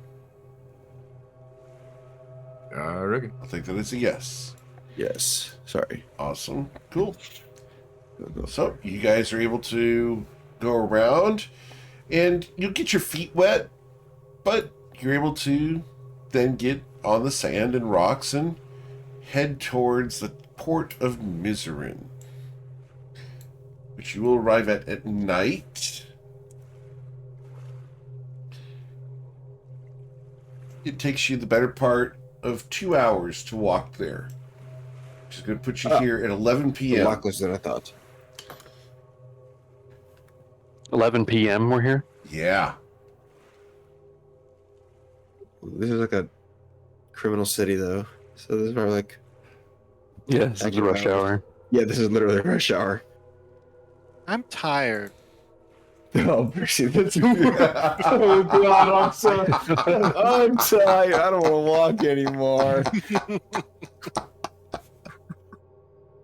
I reckon. I think that is a yes. Yes. Sorry. Awesome. Cool. Go. So you guys are able to go around and you'll get your feet wet, but you're able to then get on the sand and rocks and head towards the port of Miserin, which you will arrive at night. It takes you the better part of 2 hours to walk there, which is going to put you here at 11 A p.m. lot closer than I thought. 11 p.m. We're here. Yeah. This is like a criminal city, though. So this is probably like. Yeah, it's the rush hour. Yeah, this is literally rush hour. I'm tired. Oh, Percy, that's oh god, I'm tired. I don't want to walk anymore.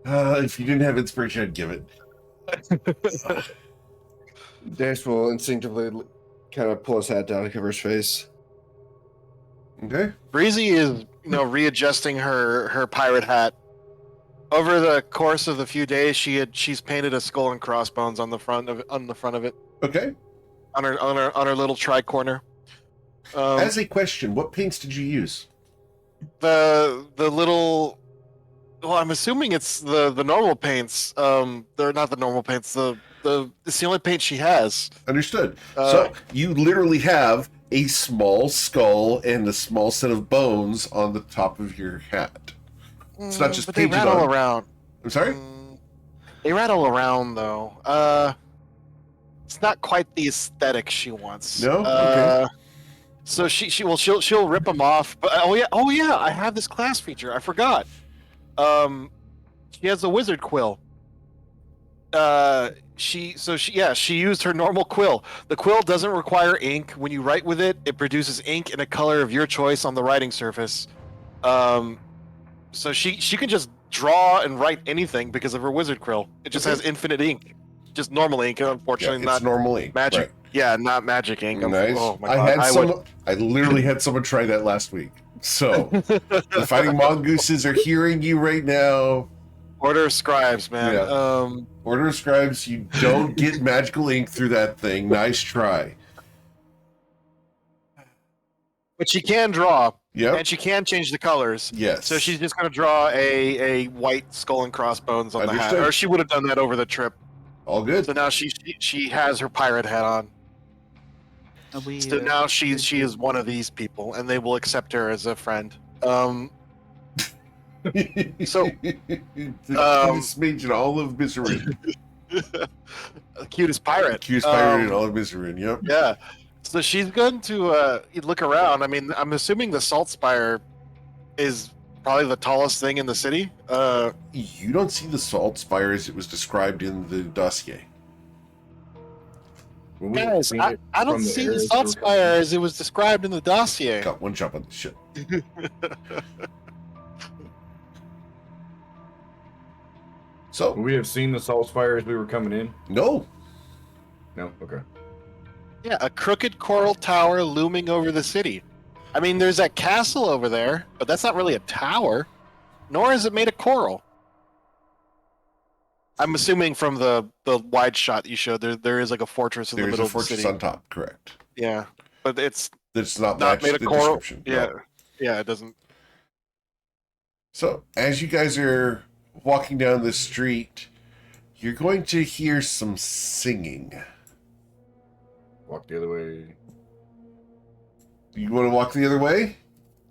If you didn't have inspiration, I'd give it. Dash will instinctively kind of pull his hat down and cover his face. Okay. Breezy is, readjusting her pirate hat. Over the course of the few days, she's painted a skull and crossbones on the front of it, Okay. on her little tri-corner. As a question, what paints did you use? The little, well, I'm assuming it's the normal paints. They're not the normal paints. It's the only paint she has. Understood. So you literally have a small skull and a small set of bones on the top of your hat. It's not just but they painted rattle on. around. I'm sorry? They rattle around though. It's not quite the aesthetic she wants. No? Okay. So she'll rip them off. But oh yeah, I have this class feature. I forgot. She has a wizard quill. She used her normal quill. The quill doesn't require ink. When you write with it, it produces ink in a color of your choice on the writing surface. So she can just draw and write anything because of her wizard quill. It just has infinite ink, just normal ink. Unfortunately, It's not normal ink. magic. Right. Yeah, not magic ink. Nice. Oh my god! I literally had someone try that last week. So the fighting mongooses are hearing you right now. Order of scribes, man. Yeah. Order of scribes, you don't get magical ink through that thing. Nice try. But she can draw. Yep. And she can change the colors. Yes. So she's just going to draw a white skull and crossbones on the hat. Understood. Or she would have done that over the trip. All good. So now she has her pirate hat on. So now she is one of these people, and they will accept her as a friend. So the cutest mage in all of Missouri. Cutest pirate. Cutest pirate in all of Missouri. Yep. Yeah. So she's going to look around. I mean, I'm assuming the Salt Spire is probably the tallest thing in the city. You don't see the Salt Spire as it was described in the dossier. Guys, I don't see the Salt Spire as it was described in the dossier. Got one jump on the shit. So Would we have seen the Salt Spire as we were coming in? no. No? Okay. Yeah, a crooked coral tower looming over the city. I mean, there's that castle over there, but that's not really a tower, nor is it made of coral. I'm assuming from the wide shot you showed, there is like a fortress in the There's middle a of the fortress city. on top, correct. Yeah, but it's That's not not matched made of the coral. description. Yeah, No. yeah, it doesn't. So as you guys are walking down the street, you're going to hear some singing. Walk the other way. You want to walk the other way?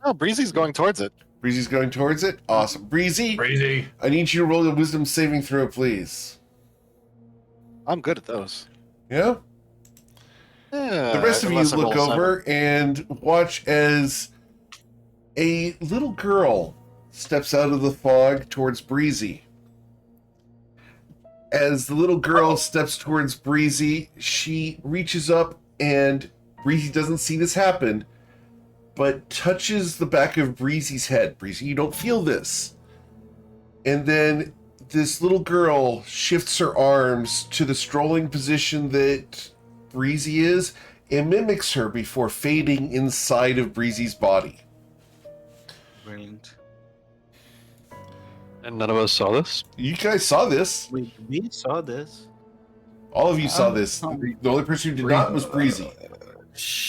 Oh, Breezy's going towards it. Breezy's going towards it. Awesome. Breezy, Crazy. I need you to roll a wisdom saving throw, please. I'm good at those. Yeah? Yeah, The rest of you unless I look roll over and watch as a little girl steps out of the fog towards Breezy. As the little girl steps towards Breezy, she reaches up and Breezy doesn't see this happen, but touches the back of Breezy's head. Breezy, you don't feel this. And then this little girl shifts her arms to the strolling position that Breezy is and mimics her before fading inside of Breezy's body. Brilliant. And none of us saw this. You guys saw this. We saw this. All of you saw this. The only person who did not was Breezy.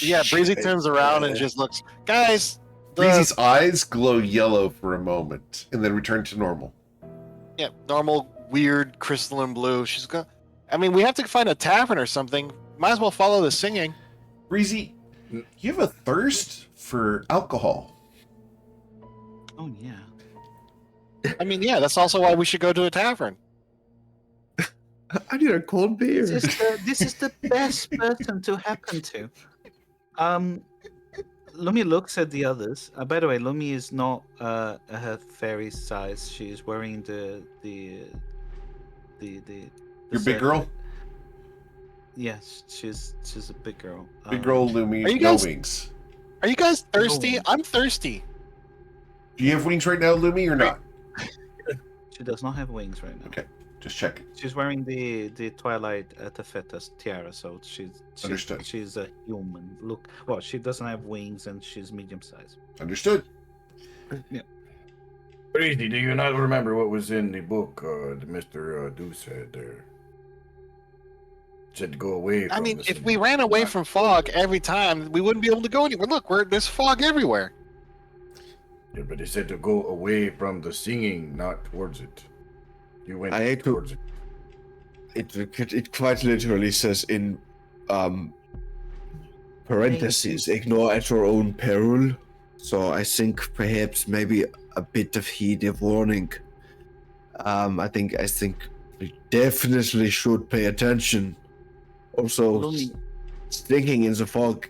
Yeah, Breezy turns around and just looks. Guys, Breezy's eyes glow yellow for a moment and then return to normal. yeah, normal, weird crystalline blue. She's got. I mean, we have to find a tavern or something. Might as well follow the singing. Breezy, you have a thirst for alcohol. Oh yeah. I mean, yeah, that's also why we should go to a tavern. I need a cold beer. This is the best person to happen to. Lumi looks at the others. By the way, Lumi is not her fairy size. She is wearing the Your big girl? Yes, she's a big girl. Big girl Lumi, Are you no guys- wings. Are you guys thirsty? No. I'm thirsty. Do you have wings right now, Lumi, or not? She does not have wings right now. Okay. Just checking. She's wearing the Twilight Tefetas tiara, so Understood. she's a human. Look, well, she doesn't have wings and she's medium sized. Understood. Crazy. Do you not remember what was in the book that Mr. Deuce had there? Said to go away. I from mean, the if city. we ran away from fog every time, we wouldn't be able to go anywhere. Look, there's fog everywhere. Yeah, but they said to go away from the singing, not towards it. You went I ate to- towards it. it quite literally says in parentheses, ignore at your own peril. So I think perhaps maybe a bit of heed of warning. I think we definitely should pay attention. Also, Lumi, stinking in the fog.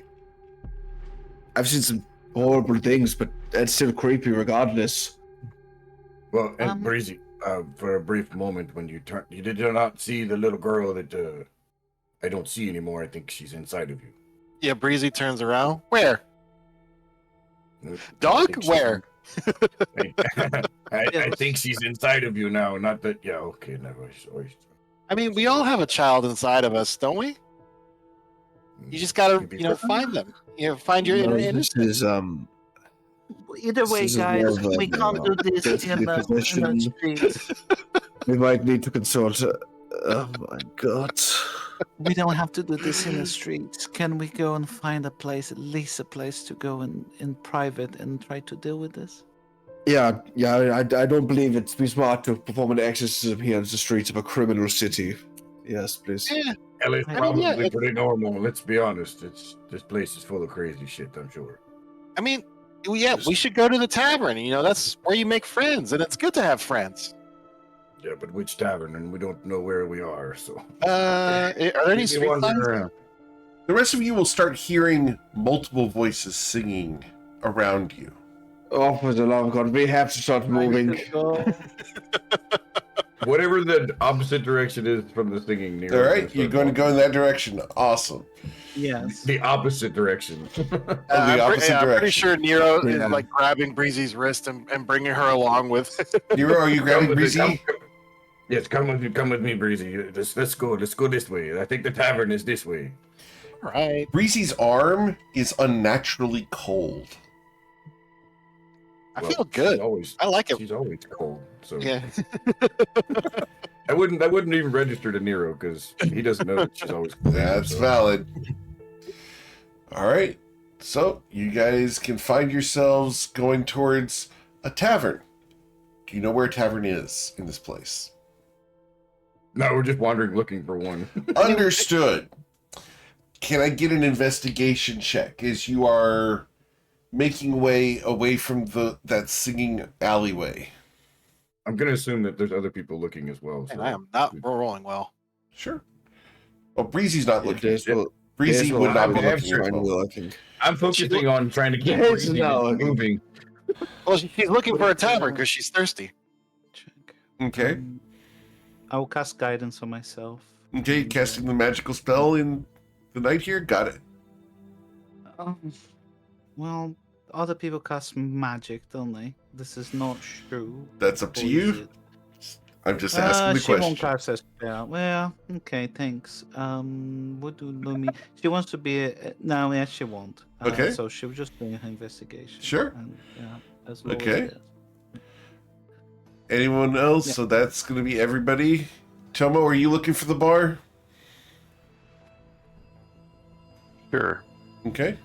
I've seen some horrible things, but that's still creepy regardless. Well, and Um, Breezy, for a brief moment, when you did not see the little girl that I don't see anymore. I think she's inside of you. Yeah, Breezy turns around. Where? I Dog? think she's Where? I think she's inside of you now. Not that. Yeah. Okay. Never. I mean, we all have a child inside of us, don't we? You just gotta, find them. Find your inner This innocence. is either way, This is guys, more of we a, can't do this in the possession. streets. we might need to consult. Oh my god. We don't have to do this in the streets. Can we go and find a place, at least a place to go in private and try to deal with this? Yeah. I don't believe it'd be smart to perform an exorcism here in the streets of a criminal city. Yes, please. Yeah. Hell, it's I mean, probably yeah, it's- pretty normal. Let's be honest. This place is full of crazy shit. I'm sure. I mean, yeah, we should go to the tavern. That's where you make friends, and it's good to have friends. Yeah, but which tavern? And we don't know where we are. So. Are there any Maybe street wandering signs? around. The rest of you will start hearing multiple voices singing around you. Oh, for the love of God, we have to start moving. Whatever the opposite direction is from the singing. Nero, All right, you're going to go in that direction. Awesome. Yes. the opposite direction. The I'm opposite pretty direction. sure Nero Yeah. is like grabbing Breezy's wrist and bringing her along with. Nero, are you Come grabbing with me, Breezy? Yes, come with me, Breezy. Let's go this way. I think the tavern is this way. Right. Breezy's arm is unnaturally cold. I Well, feel good. I like it. She's always cold. So Yeah. I wouldn't even register to Nero because he doesn't know that she's always cold. That's so. valid. All right. So you guys can find yourselves going towards a tavern. Do you know where a tavern is in this place? No, we're just wandering looking for one. Understood. Can I get an investigation check as you are making way away from that singing alleyway? I'm gonna assume that there's other people looking as well. And So. I am not rolling well. Sure. Well, Breezy's not looking. There's no- Breezy there's no would not be I'm looking as well. looking. I'm focusing on trying to keep Yes, Breezy no. moving. Well, she's looking for a tavern because she's thirsty. Check. Okay. I will cast guidance on myself. Okay, casting the magical spell in the night here. Got it. Well, other people cast magic, don't they? This is not true. That's up to Or is you. it? I'm just asking the She won't question. cast a spell. Well, okay, thanks. What do Lumi? She wants to be a... No, yeah, she won't. Okay. So she'll just do her investigation. Sure. And, yeah, as low as Okay. it is. Anyone else? Yeah. So that's going to be everybody. Tomo, are you looking for the bar? Sure. Okay.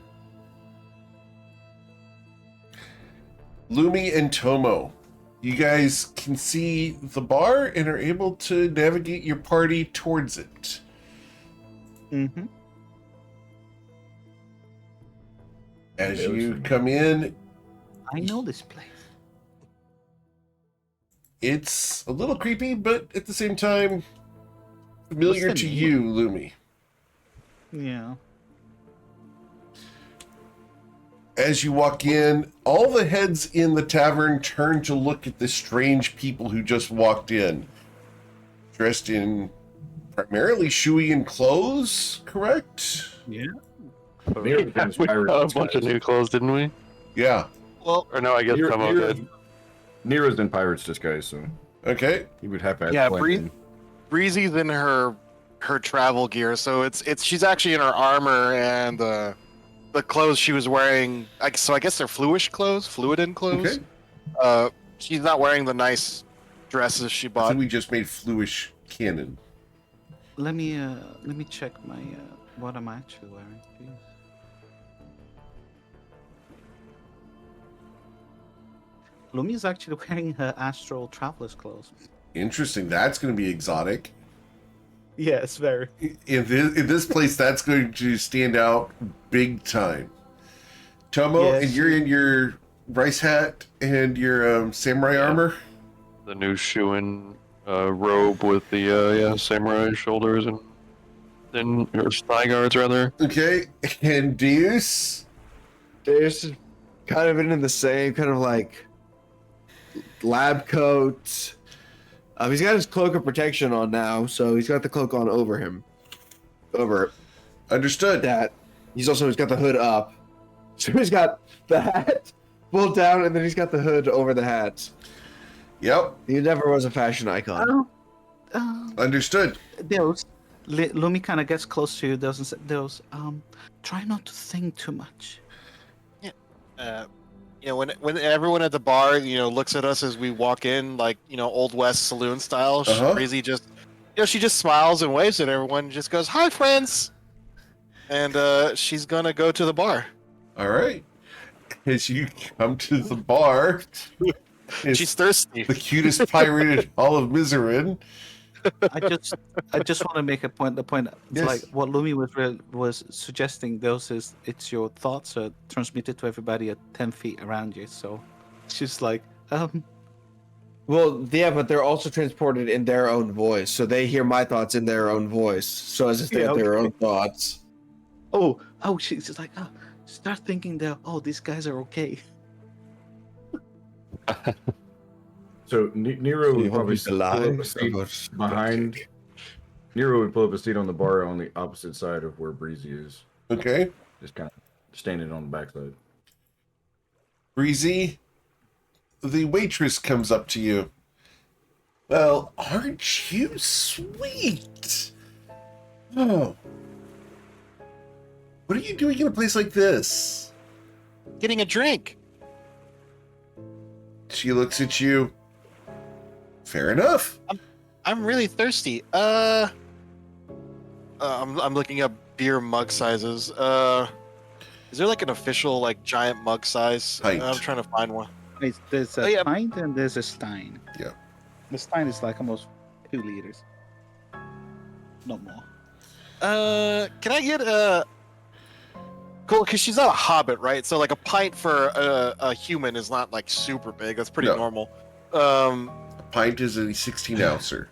Lumi and Tomo, you guys can see the bar and are able to navigate your party towards it. Mm-hmm. As Yeah, you looks- come in, I know this place. it's a little creepy, but at the same time, familiar What's to the you, Lumi. Yeah. As you walk in, all the heads in the tavern turn to look at the strange people who just walked in. Dressed in primarily Shuian clothes, correct? Yeah. Nero Yeah, becomes we pirate got a bunch of disguise. new clothes, didn't we? Yeah. Well, Or no, I guess Tomo did. Nero's in pirate's disguise, so Okay. he would have to. Yeah, blend in. Breezy's in her travel gear, so it's she's actually in her armor and the clothes she was wearing. So I guess they're fluid-in clothes. Okay. She's not wearing the nice dresses she I bought. think we just made fluish canon. Let me check my what I'm actually wearing, please. Lumi's actually wearing her astral traveler's clothes. Interesting. That's going to be exotic. Yes, very. In this place, that's going to stand out big time. Tomo, Yes, and you're in your rice hat and your samurai Yeah. armor. The new Shuin robe with the samurai shoulders and then or thigh guards rather. Okay, and Deus. There's kind of in the same kind of like lab coat. He's got his cloak of protection on now, so he's got the cloak on over him. Over Understood. that. He's got the hood up. So he's got the hat pulled down, and then he's got the hood over the hat. Yep, He never was a fashion icon. understood. Deus, Lumi kind of gets close to you, Deus, and says, Deus, try not to think too much. When everyone at the bar, looks at us as we walk in, like, Old West saloon style, Uh-huh. Breezy just, she just smiles and waves at everyone and just goes, "Hi, friends." And she's gonna go to the bar. All right. As you come to the bar, it's She's thirsty. the cutest pirate in all of Miserin. I just want to make a point. The point, it's Yes. like what Lumi was suggesting. Those is it's your thoughts are transmitted to everybody at 10 feet around you. So she's like, Well, yeah, but they're also transported in their own voice, so they hear my thoughts in their own voice. So as if they Yeah, have their okay. own thoughts. oh, she's just like, start thinking that, these guys are okay. So Nero would probably He's pull up a alive. seat behind. Nero would pull up a seat on the bar on the opposite side of where Breezy is, Okay. just kind of standing on the backside. Breezy, the waitress comes up to you. Well, aren't you sweet? Oh. What are you doing in a place like this? Getting a drink. She looks at you. Fair enough. I'm really thirsty. I'm looking up beer mug sizes. Is there like an official like giant mug size? Pint. I'm trying to find one. There's a Oh, yeah. pint and there's a stein. Yeah. The stein is like almost 2 liters. Not more. Can I get a? Cool, because she's not a hobbit, right? So like a pint for a human is not like super big. That's pretty No. normal. A pint is a 16 ouncer.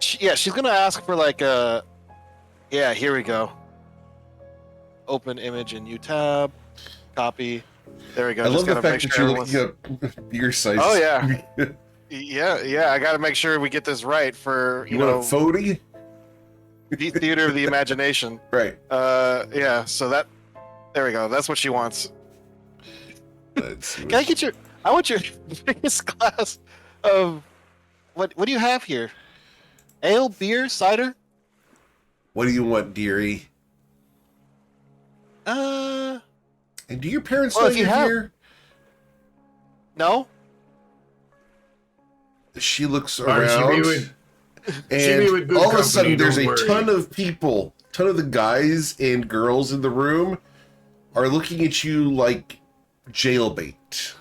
She's gonna ask for like a. Yeah, here we go. Open image in new tab. Copy. There we go. I love Just the gotta fact make that sure you're everyone's- looking up beer size. Oh, yeah. Yeah. I gotta make sure we get this right for You want a 40? the theater of the imagination. Right. Yeah. So that. There we go. That's what she wants. Let's see Can I get your? I want your biggest glass of. What do you have here? Ale, beer, cider? What do you want, dearie? And do your parents Well, know if you you're have- here? No. She looks Alright, she around, be with and good all of a company, sudden there's don't a worry. ton of people, ton of the guys and girls in the room are looking at you like jailbait.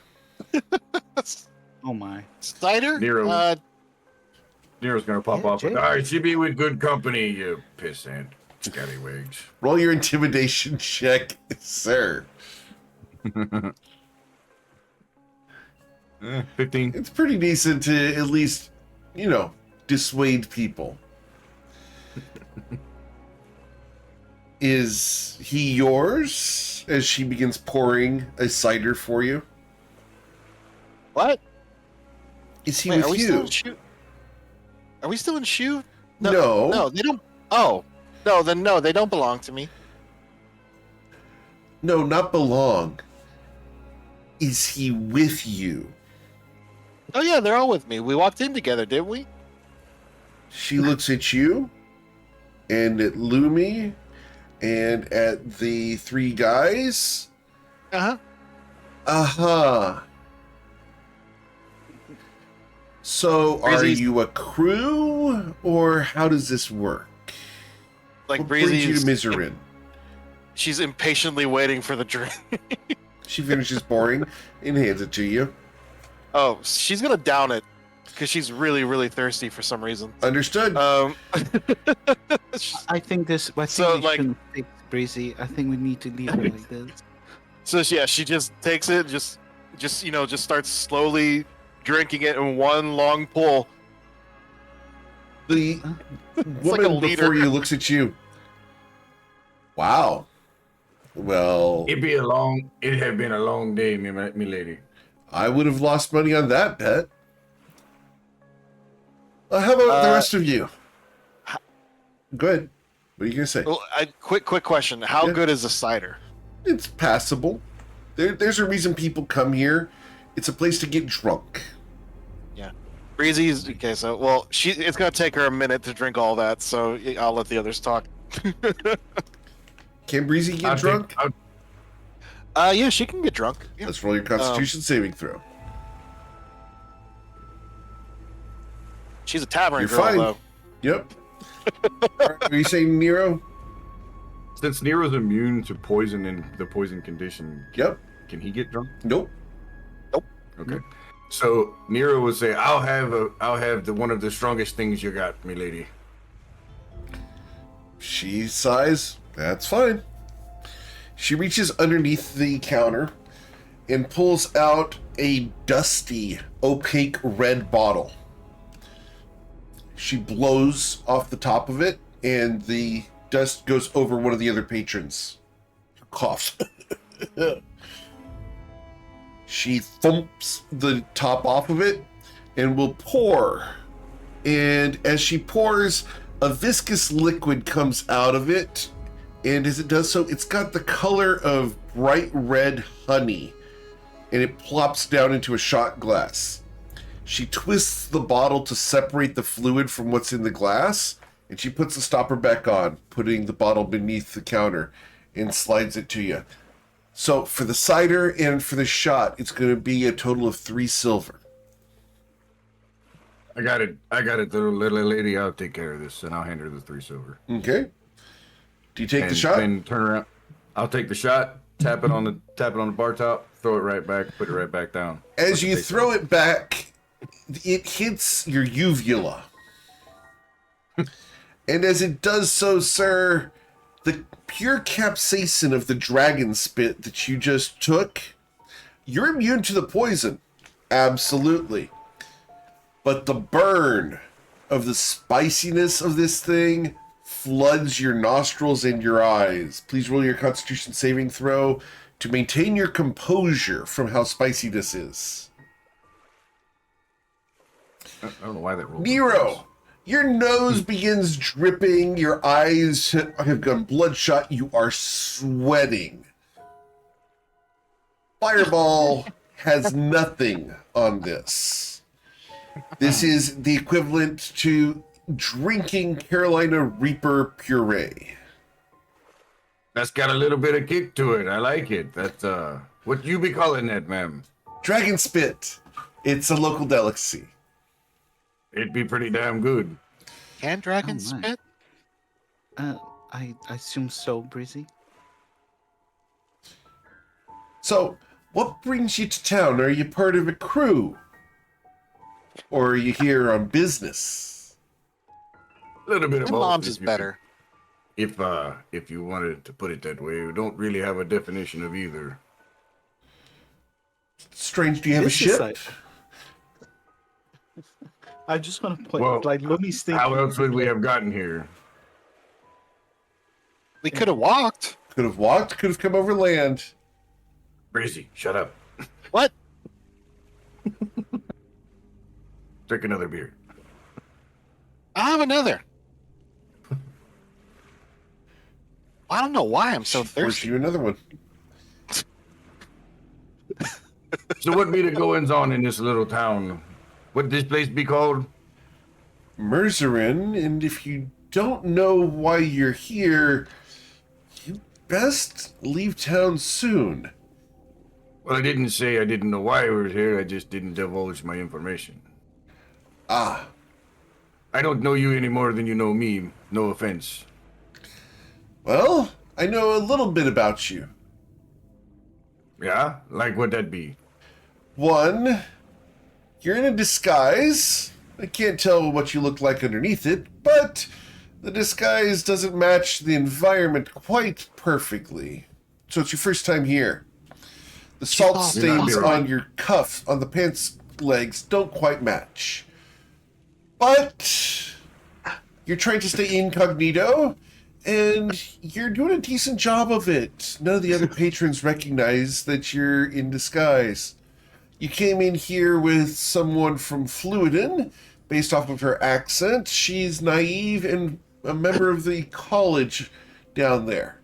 Oh my. Cider? Nero. Nero's gonna pop Yeah, off. Jay. Alright, she be with good company, you pissant. Scallywags. Roll your intimidation check, sir. 15. It's pretty decent to at least, dissuade people. Is he yours? As she begins pouring a cider for you. What? Is he Wait, with are we you? still in shoe? Are we still in shoe? No. No, they don't. Oh, no. Then no, they don't belong to me. No, not belong. Is he with you? Oh yeah, they're all with me. We walked in together, didn't we? She looks at you and at Lumi and at the three guys. Uh-huh. Uh-huh. So are Breezy's- you a crew or how does this work? Like What brings you to Breezy's. Miserin? She's impatiently waiting for the drink. She finishes pouring and hands it to you. Oh, she's gonna down it because she's really, really thirsty for some reason. Understood. She's- I think this. I think So, we like- shouldn't fix Breezy. I think we need to leave her like this. So she just takes it, just starts slowly drinking it in one long pull. The like woman a leader. before you looks at you. Wow. Well, It had been a long day, me lady. I would have lost money on that bet. How about the rest of you? Good. What are you gonna say? Well, quick question: how Yeah. good is the cider? It's passable. There's a reason people come here. It's a place to get drunk. Breezy's okay. So it's gonna take her a minute to drink all that. So I'll let the others talk. Can Breezy get drunk? Yeah, she can get drunk. Yeah. Let's roll your Constitution saving throw. She's a tavern You're girl, fine. though. Yep. All right, are you saying Nero? Since Nero's immune to poison and the poison condition, Yep. can he get drunk? Nope. Okay. So Nero would say, "I'll have one of the strongest things you got, me lady." She sighs. That's fine. She reaches underneath the counter and pulls out a dusty, opaque red bottle. She blows off the top of it, and the dust goes over one of the other patrons. Coughs. She thumps the top off of it and will pour. And as she pours, a viscous liquid comes out of it. And as it does so, it's got the color of bright red honey. And it plops down into a shot glass. She twists the bottle to separate the fluid from what's in the glass. And she puts the stopper back on, putting the bottle beneath the counter, and slides it to you. So for the cider and for the shot, it's going to be a total of 3 silver. I got it, little lady. I'll take care of this, and I'll hand her the 3 silver. Okay. Do you take the And shot? then turn around. I'll take the shot. Tap it on the bar top. Throw it right back. Put it right back down. As you throw it back, it hits your uvula. And as it does so, sir, the pure capsaicin of the dragon spit that you just took, you're immune to the poison. Absolutely. But the burn of the spiciness of this thing floods your nostrils and your eyes. Please roll your Constitution saving throw to maintain your composure from how spicy this is. I don't know why that rolled. Nero, your nose begins dripping, your eyes have gone bloodshot, you are sweating. Fireball has nothing on this. This is the equivalent to drinking Carolina Reaper puree. That's got a little bit of kick to it. I like it. That's what you be calling that, ma'am? Dragon spit. It's a local delicacy. It'd be pretty damn good. Can dragons Oh, my. spit? I assume so, Breezy. So, what brings you to town? Are you part of a crew? Or are you here on business? A little bit of My both. mom's if is you better. If you wanted to put it that way, we don't really have a definition of either. Strange, do you have This a is ship? like- I just want to point, Well, like, Lumi's thinking. How else would we have gotten here? We could have walked. Could have walked, could have come over land. Breezy, shut up. What? Drink another beer. I'll have another. I don't know why I'm so She forced thirsty. you another one. So what be the goings on in this little town? What this place be called? Merzerin, and if you don't know why you're here, you best leave town soon. Well, I didn't say I didn't know why we were here. I just didn't divulge my information. Ah, I don't know you any more than you know me. No offense. well, I know a little bit about you. Yeah? Like what that be? One, You're in a disguise. I can't tell what you look like underneath it, but the disguise doesn't match the environment quite perfectly. So it's your first time here. The salt Oh, stains you're on your cuffs, on the pants legs, don't quite match. But you're trying to stay incognito, and you're doing a decent job of it. None of the other patrons recognize that you're in disguise. You came in here with someone from Fluiden, based off of her accent. She's naive and a member of the college down there.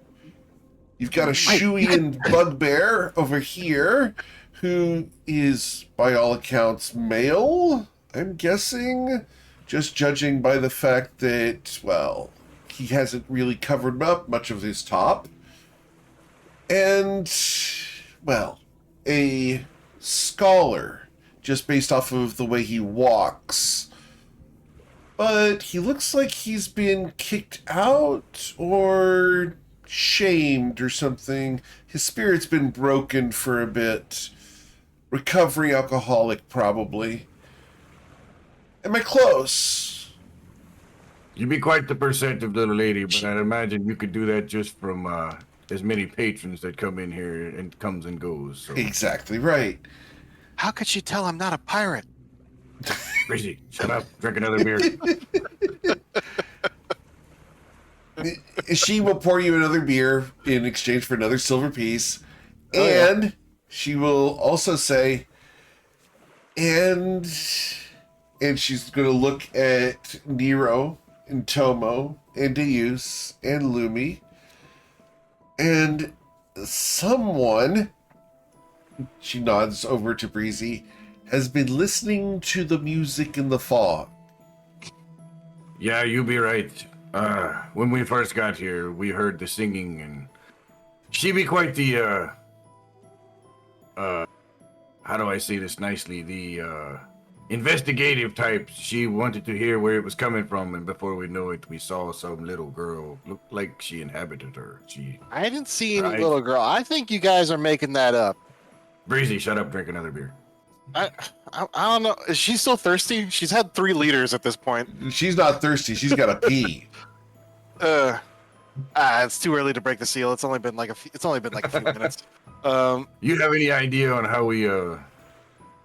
You've got a shoey and bugbear over here, who is, by all accounts, male, I'm guessing, just judging by the fact that, well, he hasn't really covered up much of his top. And, well, a scholar, just based off of the way he walks. But he looks like he's been kicked out or shamed or something. His spirit's been broken for a bit. Recovering alcoholic, probably. Am I close? You'd be quite the perceptive little lady, but I'd imagine you could do that just from as many patrons that come in here and comes and goes. So. Exactly right. How could she tell I'm not a pirate? Crazy, shut up, drink another beer. She will pour you another beer in exchange for another silver piece. Oh, yeah. And she will also say, and she's going to look at Nero and Tomo and Deus and Lumi. And someone, she nods over to Breezy, has been listening to the music in the fog. Yeah, you be right. When we first got here, we heard the singing, and she be quite the, how do I say this nicely? The, investigative type. She wanted to hear where it was coming from, and before we know it, we saw some little girl. Looked like she inhabited her. I didn't see any Right. little girl. I think you guys are making that up. Breezy, shut up, drink another beer. I don't know. Is she still thirsty? She's had 3 liters at this point. She's not thirsty. She's got to pee. It's too early to break the seal. It's only been like a few minutes. You have any idea on how we,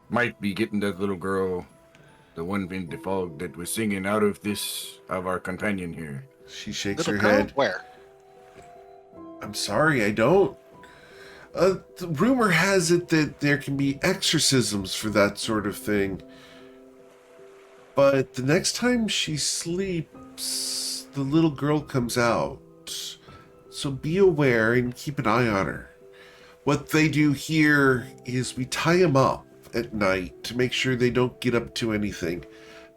might be getting that little girl, the one in the fog that was singing out of our companion here? She shakes Little her girl? head. Where? I'm sorry, I don't. The rumor has it that there can be exorcisms for that sort of thing. But the next time she sleeps, the little girl comes out. So be aware and keep an eye on her. What they do here is we tie them up at night to make sure they don't get up to anything.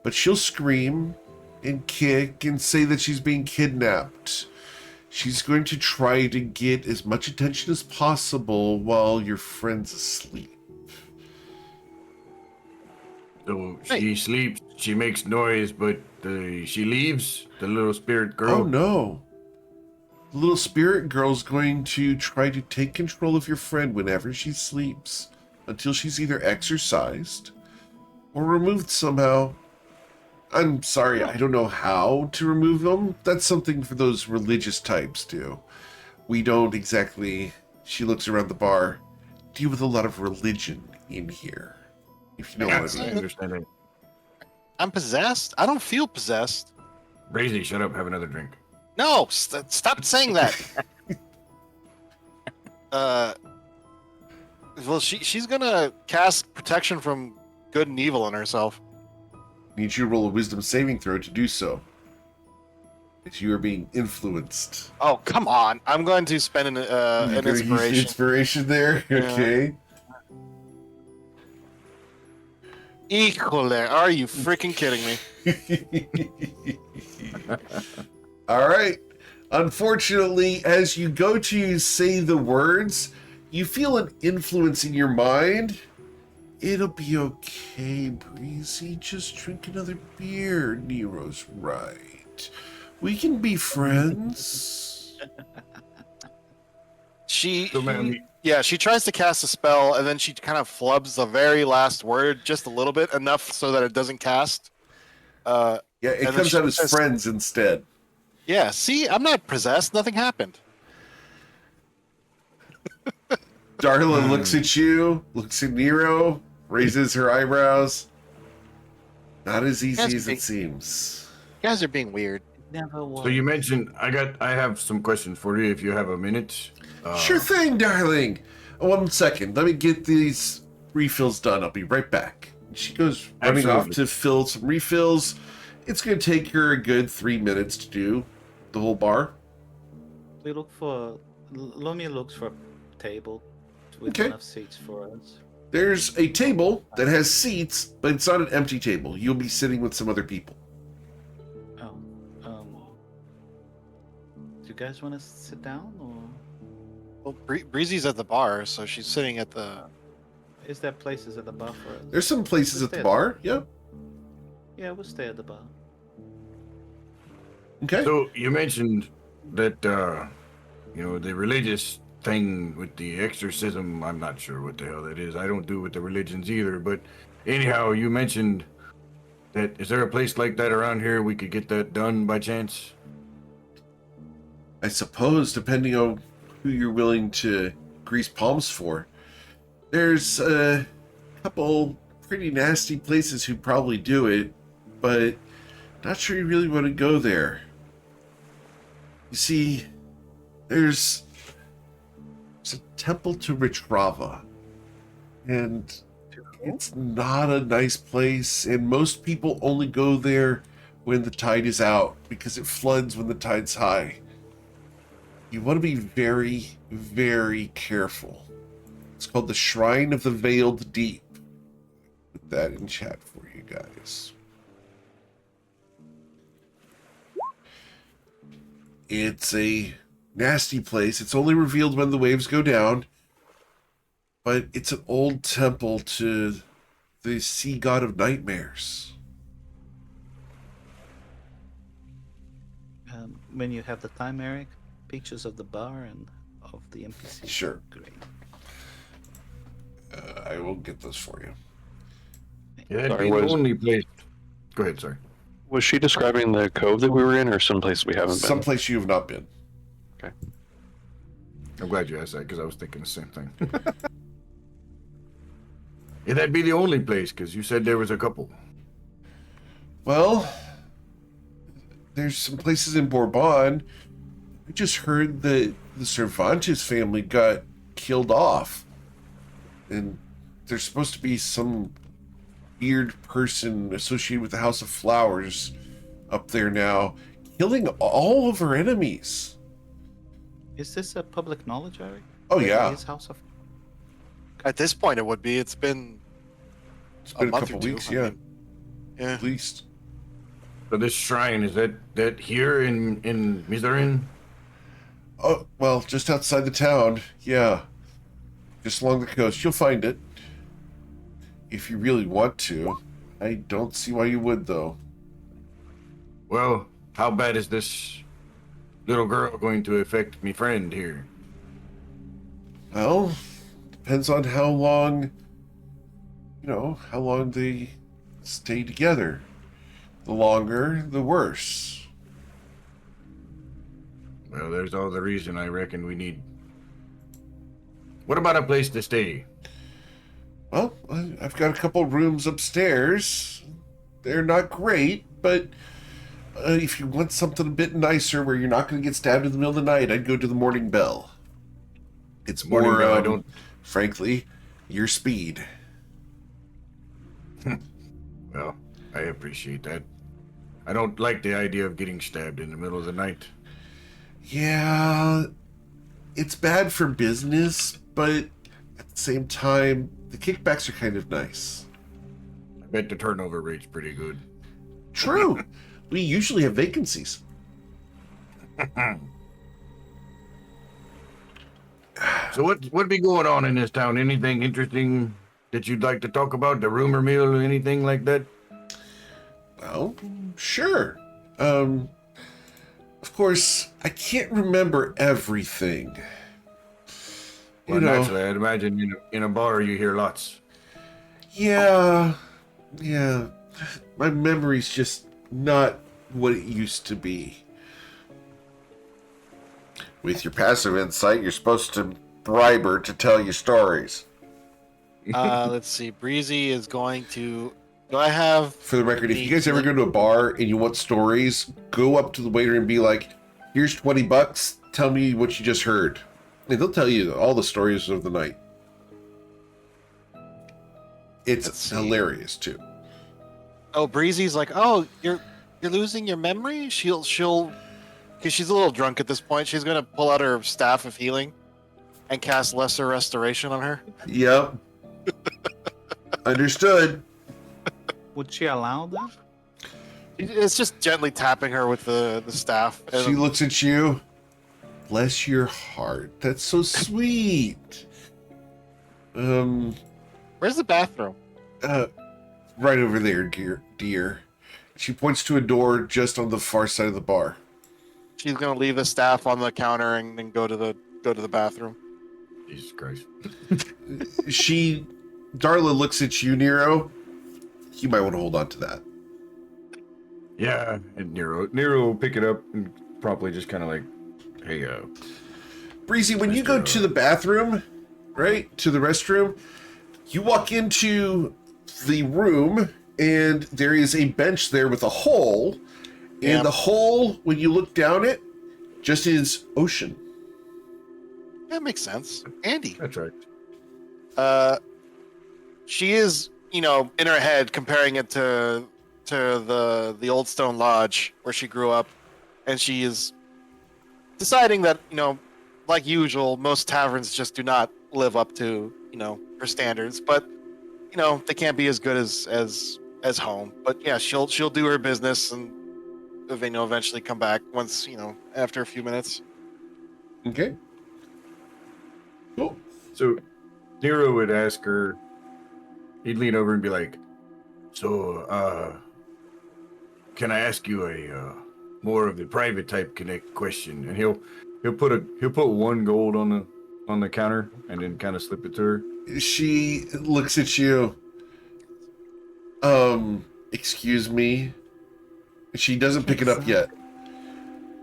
But she'll scream and kick and say that she's being kidnapped. She's going to try to get as much attention as possible while your friend's asleep. So she sleeps, she makes noise, but she leaves, the little spirit girl. Oh no. The little spirit girl's going to try to take control of your friend whenever she sleeps until she's either exorcised or removed somehow. I'm sorry, I don't know how to remove them. That's something for those religious types do. We don't exactly, she looks around the bar, deal with a lot of religion in here. If you know what I I mean. understand it. I'm possessed? I don't feel possessed. Breezy, shut up, have another drink. No, stop saying that. Well, she's gonna cast protection from good and evil on herself. Need you to roll a wisdom saving throw to do so. As you are being influenced. Oh, come on. I'm going to spend an You're gonna use inspiration. inspiration there? Yeah. Okay. Híjole, are you freaking kidding me? All right. Unfortunately, as you go to say the words, you feel an influence in your mind. It'll be okay, Breezy. Just drink another beer. Nero's right. We can be friends. She, So, ma'am, Yeah, she tries to cast a spell, and then she kind of flubs the very last word just a little bit, enough so that it doesn't cast. Yeah, it And then comes she out as says- friends instead. Yeah, see, I'm not possessed. Nothing happened. Darla looks at you, looks at Nero, raises her eyebrows. Not as easy That's as it big. seems. You guys are being weird. Never was. So you mentioned I have some questions for you if you have a minute. Sure thing, darling. 1 second. Let me get these refills done. I'll be right back. She goes running off Absolutely. to fill some refills. It's going to take her a good 3 minutes to do the whole bar. We look for. Lumia looks for a table with Okay. enough seats for us. There's a table that has seats, but it's not an empty table. You'll be sitting with some other people. Oh, do you guys want to sit down, or Well, Breezy's at the bar, so she's sitting at the. is there places at the bar for us? There's some places at the bar. Yeah. Yeah, we'll stay at the bar. Okay. So you mentioned that the religious thing with the exorcism. I'm not sure what the hell that is. I don't do with the religions either. But anyhow, you mentioned that. Is there a place like that around here we could get that done by chance? I suppose, depending on who you're willing to grease palms for. There's a couple pretty nasty places who probably do it, but not sure you really want to go there. You see, there's a temple to Ritrava, and it's not a nice place, and most people only go there when the tide is out, because it floods when the tide's high. You want to be very, very careful. It's called the Shrine of the Veiled Deep. Put that in chat for you guys. It's a nasty place. It's only revealed when the waves go down. But it's an old temple to the sea god of nightmares. When you have the time, Eric, pictures of the bar and of the NPC. Sure. Great. I will get those for you. Yeah, that'd Sorry, be the was- only place. Go ahead, sorry. Was she describing the cove that we were in, or someplace we haven't been? Someplace you have not been. I'm glad you asked that because I was thinking the same thing. Yeah, that'd be the only place because you said there was a couple. Well, there's some places in Bourbon. I just heard that the Cervantes family got killed off. And there's supposed to be some weird person associated with the House of Flowers up there now, killing all of our enemies. Is this a public knowledge, Eric? Oh, That yeah. it is House of. At this point, it would be. It's been It's a been a month couple or two. weeks, I yeah, mean, yeah. at least. So this shrine, is that here in Mizarin? Oh, well, just outside the town, yeah. Just along the coast. You'll find it. If you really want to. I don't see why you would, though. Well, how bad is this little girl going to affect me friend here? Well, depends on how long, how long they stay together. The longer, the worse. Well, there's all the reason I reckon we need. What about a place to stay? Well, I've got a couple rooms upstairs. They're not great, but if you want something a bit nicer where you're not going to get stabbed in the middle of the night, I'd go to the Morning Bell. It's Morning more, Bell, I don't- frankly, your speed. Well, I appreciate that. I don't like the idea of getting stabbed in the middle of the night. Yeah, it's bad for business, but at the same time, the kickbacks are kind of nice. I bet the turnover rate's pretty good. True. We usually have vacancies. So what be going on in this town? Anything interesting that you'd like to talk about? The rumor mill or anything like that? Well, sure. Of course, I can't remember everything. Well, know, naturally, I'd imagine in a bar you hear lots. yeah. My memory's just not what it used to be. With your passive insight, you're supposed to bribe her to tell you stories. Let's see. Breezy is going to. Do I have? For the record, if you guys ever go to a bar and you want stories, go up to the waiter and be like, here's $20. Tell me what you just heard. And they'll tell you all the stories of the night. Let's It's see. hilarious too. Oh, Breezy's like, oh, you're losing your memory. She'll, because she's a little drunk at this point. She's gonna pull out her staff of healing, and cast lesser restoration on her. Yep. Understood. Would she allow that? It's just gently tapping her with the staff. She looks at you. Bless your heart. That's so sweet. Where's the bathroom? Right over there, dear. She points to a door just on the far side of the bar. She's gonna leave the staff on the counter and then go to the bathroom. Jesus Christ. Darla looks at you, Nero. You might want to hold on to that. Yeah, and Nero will pick it up and promptly just kind of like, hey, Breezy, when you go to the bathroom, right, to the restroom, you walk into the room and there is a bench there with a hole, and Yep. the hole, when you look down it, just is ocean. That makes sense. Andy. that's right. She is, in her head comparing it to the old stone lodge where she grew up, and she is deciding that, like usual, most taverns just do not live up to, her standards, but they can't be as good as home. But yeah, she'll do her business and eventually come back once, after a few minutes. Okay. Cool. So Nero would ask her, he'd lean over and be like, so, can I ask you a more of the private type connect question? And he'll put 1 gold on the counter and then kind of slip it to her. She looks at you. Excuse me. She doesn't pick it up yet.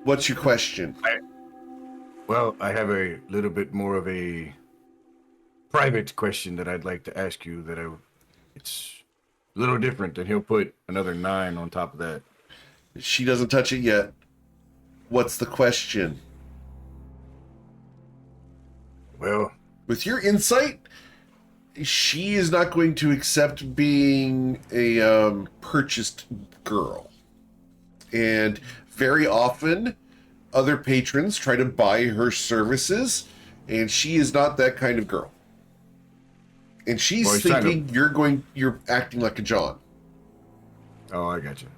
What's your question? Well, I have a little bit more of a private question that I'd like to ask you it's a little different, and he'll put another 9 on top of that. She doesn't touch it yet. What's the question? Well, With your insight, she is not going to accept being a purchased girl. And very often, other patrons try to buy her services, and she is not that kind of girl. And she's Well, he's trying thinking you're acting like a John. oh, I got you.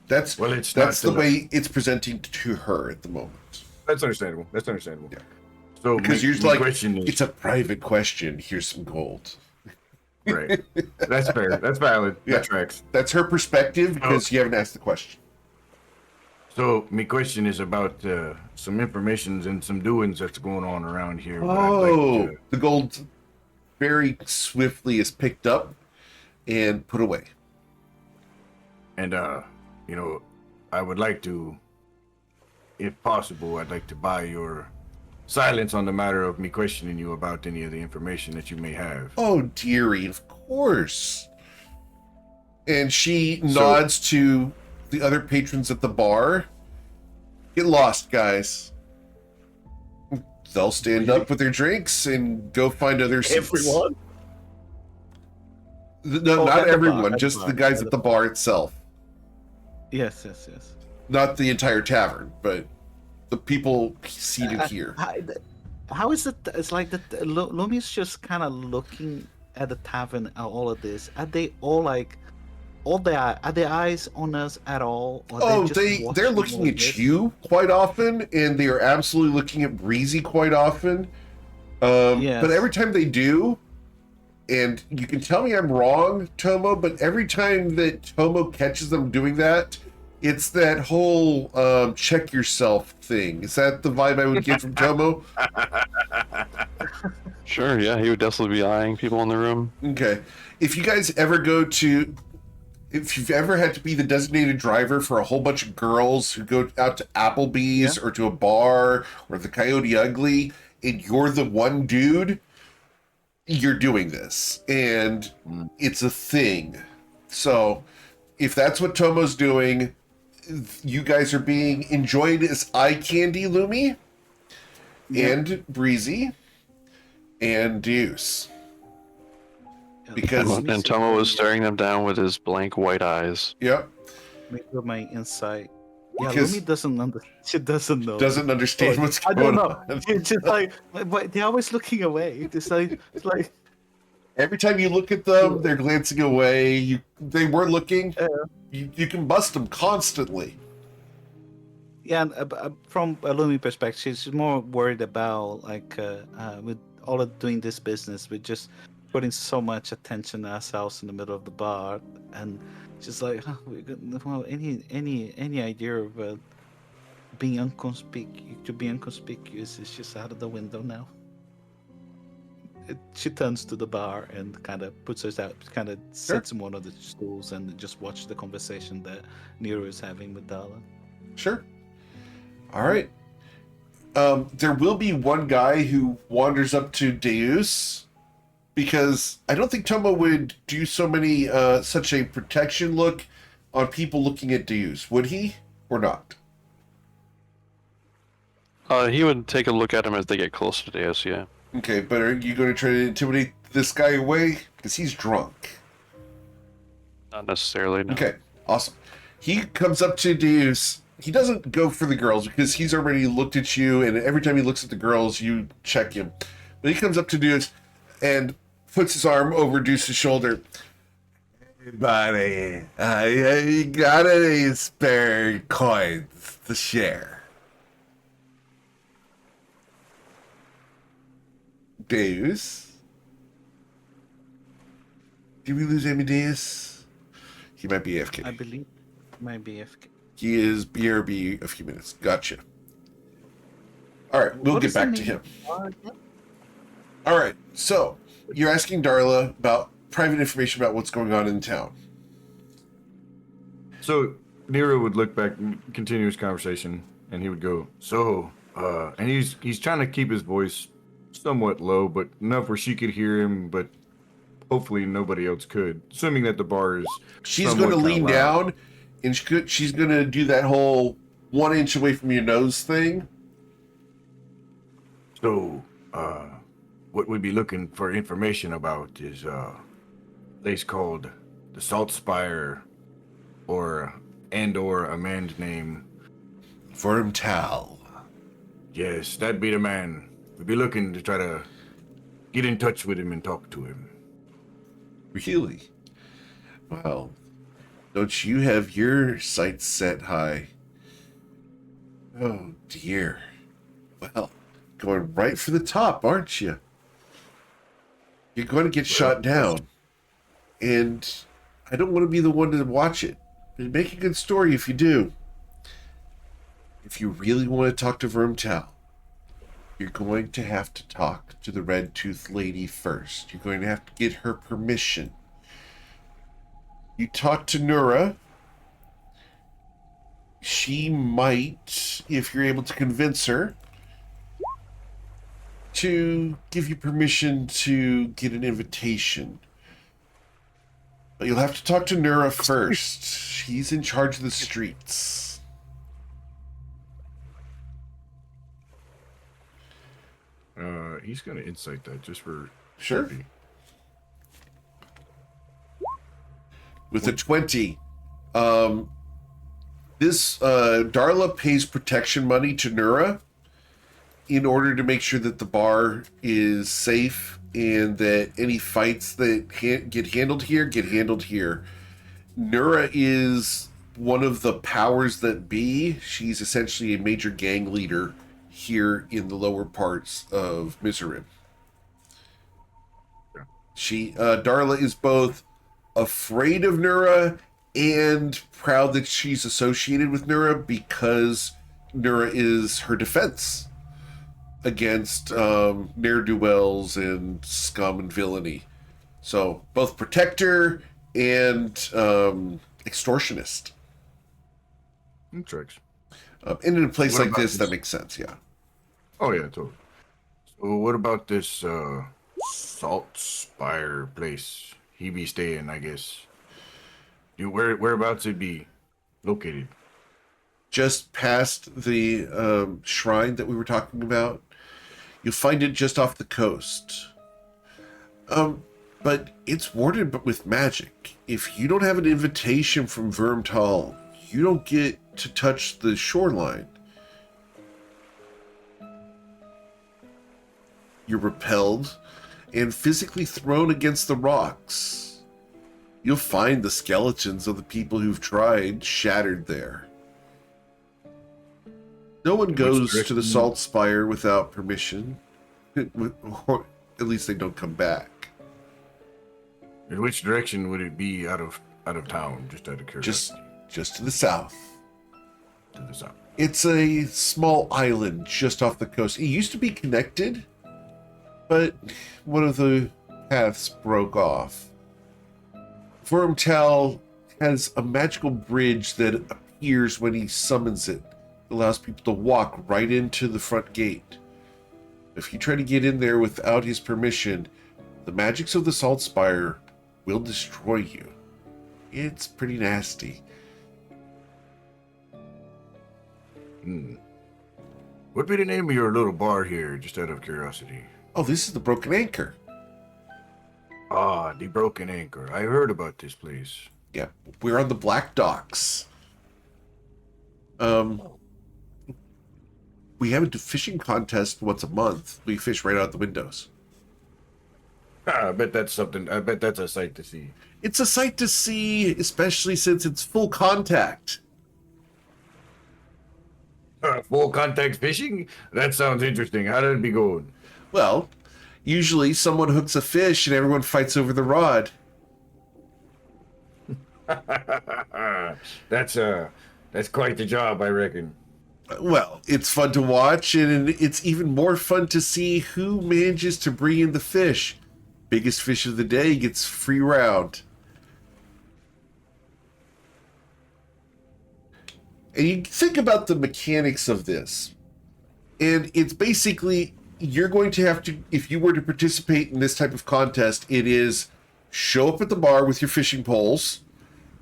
That's Well, that's the way it's presenting to her at the moment. That's understandable. Yeah. So Because my you're just like, question is, it's a private question. Here's some gold. right. That's fair. That's valid. Yeah. That tracks. That's her perspective because you haven't asked the question. So my question is about some information and some doings that's going on around here. but I'd Oh, like to- the gold very swiftly is picked up and put away. and I would like to, if possible, I'd like to buy your silence on the matter of me questioning you about any of the information that you may have. Oh, dearie, of course. And she nods to the other patrons at the bar. Get lost, guys. They'll stand up with their drinks and go find other seats. Everyone? No, Oh, not at the everyone, bar, at just the the bar, guys at the bar itself. Yes. Not the entire tavern, but the people seated here. How is it? It's like that. Lumi's just kind of looking at the tavern and all of this. Are they all like, are their eyes on us at all? Or Oh, just they're watching looking all at this? you quite often, and they are absolutely looking at Breezy quite often. Yes. But every time they do, and you can tell me I'm wrong, Tomo, but every time that Tomo catches them doing that, It's that whole check yourself thing. Is that the vibe I would get from Tomo? Sure, yeah, he would definitely be eyeing people in the room. Okay. If you guys ever if you've ever had to be the designated driver for a whole bunch of girls who go out to Applebee's or to a bar or the Coyote Ugly, and you're the one dude, you're doing this. And it's a thing. So if that's what Tomo's doing, you guys are being enjoyed as eye candy, Lumi, and Breezy, and Deuce. Because And Tomo was staring them down with his blank white eyes. Yep. Make up my insight. Yeah, Because- Lumi doesn't understand. She doesn't know. doesn't understand what's I going don't know. on. She's just like, but they're always looking away. It's like Every time you look at them, they're glancing away. They weren't looking. You can bust them constantly. yeah. And, from a Lumi perspective, she's more worried about with all of doing this business, with just putting so much attention to ourselves in the middle of the bar, and she's like, well, any idea of being inconspicuous is just out of the window now. She turns to the bar and kind of puts her out, kind of sits in one of the stools and just watches the conversation that Nero is having with Darla. Sure. All right. There will be one guy who wanders up to Deus, because I don't think Tomo would do such a protection look on people looking at Deus, would he? Or not? He would take a look at him as they get closer to Deus, yeah. Okay, but are you going to try to intimidate this guy away? Because he's drunk. Not necessarily, no. Okay, awesome. He comes up to Deus. He doesn't go for the girls because he's already looked at you, and every time he looks at the girls, you check him. But he comes up to Deus and puts his arm over Deuce's shoulder. Hey, buddy, you got any spare coins to share? Deus? Did we lose Amadeus? He might be AFK. I believe might be FK. He is BRB a few minutes. Gotcha. All right, we'll What get is the back to name him. of the bar again? All right, so you're asking Darla about private information about what's going on in town. So Nero would look back and continue his conversation, and he would go, and he's trying to keep his voice somewhat low, but enough where she could hear him, but hopefully nobody else could. Assuming that the bar is She's somewhat going to kinda lean loud. down, and she's going to do that whole 1 inch away from your nose thing. So, what we'd be looking for information about is a place called the Salt Spire, or a man's name. Vermtal. Yes, that'd be the man. We'd be looking to try to get in touch with him and talk to him. Really? Well, don't you have your sights set high? Oh, dear. Well, going right for the top, aren't you? You're going to get shot down. And I don't want to be the one to watch it. It'd make a good story if you do. If you really want to talk to Vermtal, you're going to have to talk to the red-toothed lady first. You're going to have to get her permission. You talk to Nura. She might, if you're able to convince her, to give you permission to get an invitation. But you'll have to talk to Nura first. She's in charge of the streets. He's gonna insight that just for Sure. safety. With a 20, this Darla pays protection money to Nura in order to make sure that the bar is safe and that any fights that get handled here. Nura is one of the powers that be. She's essentially a major gang leader here in the lower parts of Miserim. Darla is both afraid of Nura and proud that she's associated with Nura because Nura is her defense against ne'er-do-wells and scum and villainy. So both protector and extortionist. Interesting. And in a place What like about this, that this? makes sense, yeah. Oh yeah, totally. So what about this Salt Spire place? He be staying, I guess. Whereabouts it be located? Just past the shrine that we were talking about, you'll find it just off the coast. But it's warded with magic. If you don't have an invitation from Vermtal, you don't get to touch the shoreline. You're repelled and physically thrown against the rocks. You'll find the skeletons of the people who've tried shattered there. No one goes to the Salt Spire without permission. Or at least they don't come back. In which direction would it be out of town? Just out of curiosity. Just to the south. To the south. It's a small island just off the coast. It used to be connected, but one of the paths broke off. Vermtal has a magical bridge that appears when he summons it. It allows people to walk right into the front gate. If you try to get in there without his permission, the magics of the Salt Spire will destroy you. It's pretty nasty. What'd be the name of your little bar here, just out of curiosity? Oh, this is the Broken Anchor. Ah, the Broken Anchor. I heard about this place. Yeah, we're on the Black Docks. We have a fishing contest once a month. We fish right out the windows. I bet that's something. I bet that's a sight to see. It's a sight to see, especially since it's full contact. Full contact fishing? That sounds interesting. How did it be going? Well, usually someone hooks a fish and everyone fights over the rod. That's quite the job, I reckon. Well, it's fun to watch, and it's even more fun to see who manages to bring in the fish. Biggest fish of the day gets free round. And you think about the mechanics of this, and it's basically, you're going to have to, if you were to participate in this type of contest, it is show up at the bar with your fishing poles,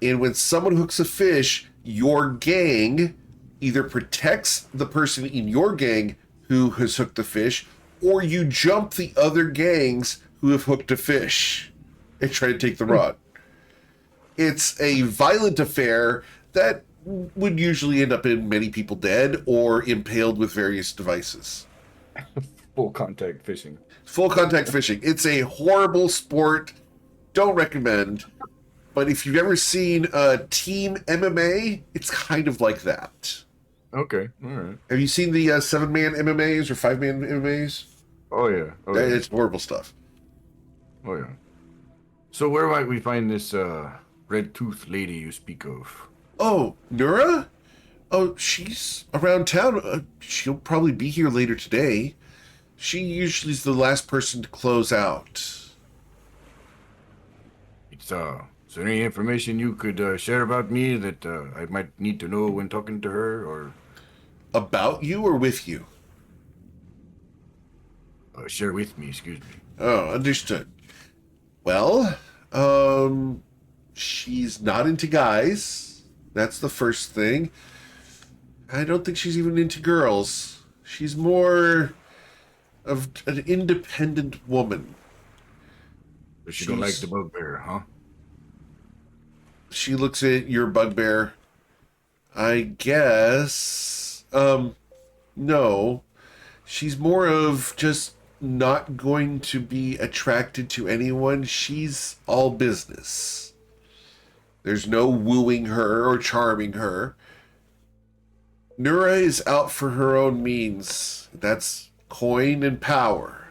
and when someone hooks a fish, your gang either protects the person in your gang who has hooked the fish, or you jump the other gangs who have hooked a fish and try to take the rod. It's a violent affair that would usually end up in many people dead or impaled with various devices. Full contact fishing. Full contact fishing. It's a horrible sport. Don't recommend. But if you've ever seen Team MMA, it's kind of like that. Okay, all right. Have you seen the 7-man MMAs or 5-man MMAs? Oh yeah. Oh, yeah. It's horrible stuff. Oh yeah. So where might we find this red-toothed lady you speak of? Oh, Nura? Oh, she's around town. She'll probably be here later today. She usually is the last person to close out. It's is there any information you could share about me that I might need to know when talking to her, or About you or with you? share with me? Excuse me. Oh, understood. Well, she's not into guys. That's the first thing. I don't think she's even into girls. She's more of an independent woman. But she don't like the bugbear, huh? She looks at your bugbear. I guess, no. She's more of just not going to be attracted to anyone. She's all business. There's no wooing her or charming her. Nura is out for her own means. That's coin and power.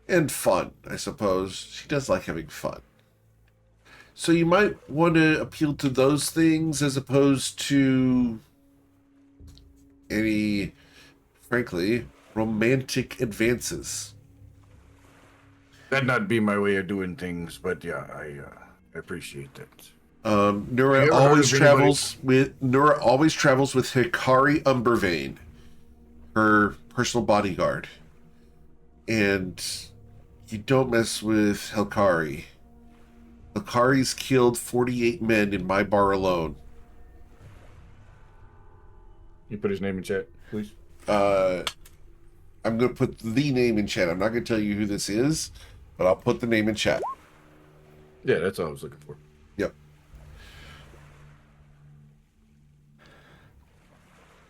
And fun, I suppose. She does like having fun. So you might want to appeal to those things as opposed to any, frankly, romantic advances. That'd not be my way of doing things, but yeah, I appreciate that. Nura You ever heard always of anybody- travels with Hikari Umbervane, her personal bodyguard. And you don't mess with Hikari. Hikari's killed 48 men in my bar alone. You put his name in chat, please. I'm going to put the name in chat. I'm not going to tell you who this is, but I'll put the name in chat. Yeah, that's all I was looking for. Yep.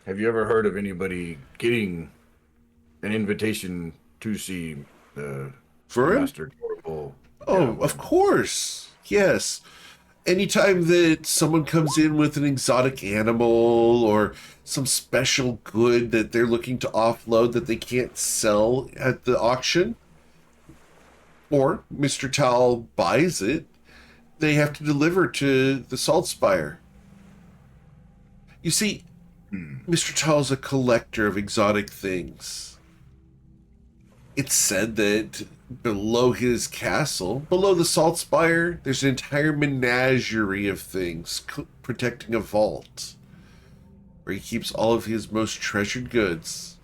Have you ever heard of anybody getting an invitation to see the For him? Master Torval? Oh, of course. Yes. Anytime that someone comes in with an exotic animal or some special good that they're looking to offload that they can't sell at the auction, or Mr. Tal buys it, they have to deliver to the Salt Spire. You see, Mr. Tal's a collector of exotic things. It's said that below his castle, below the Salt Spire, there's an entire menagerie of things protecting a vault where he keeps all of his most treasured goods.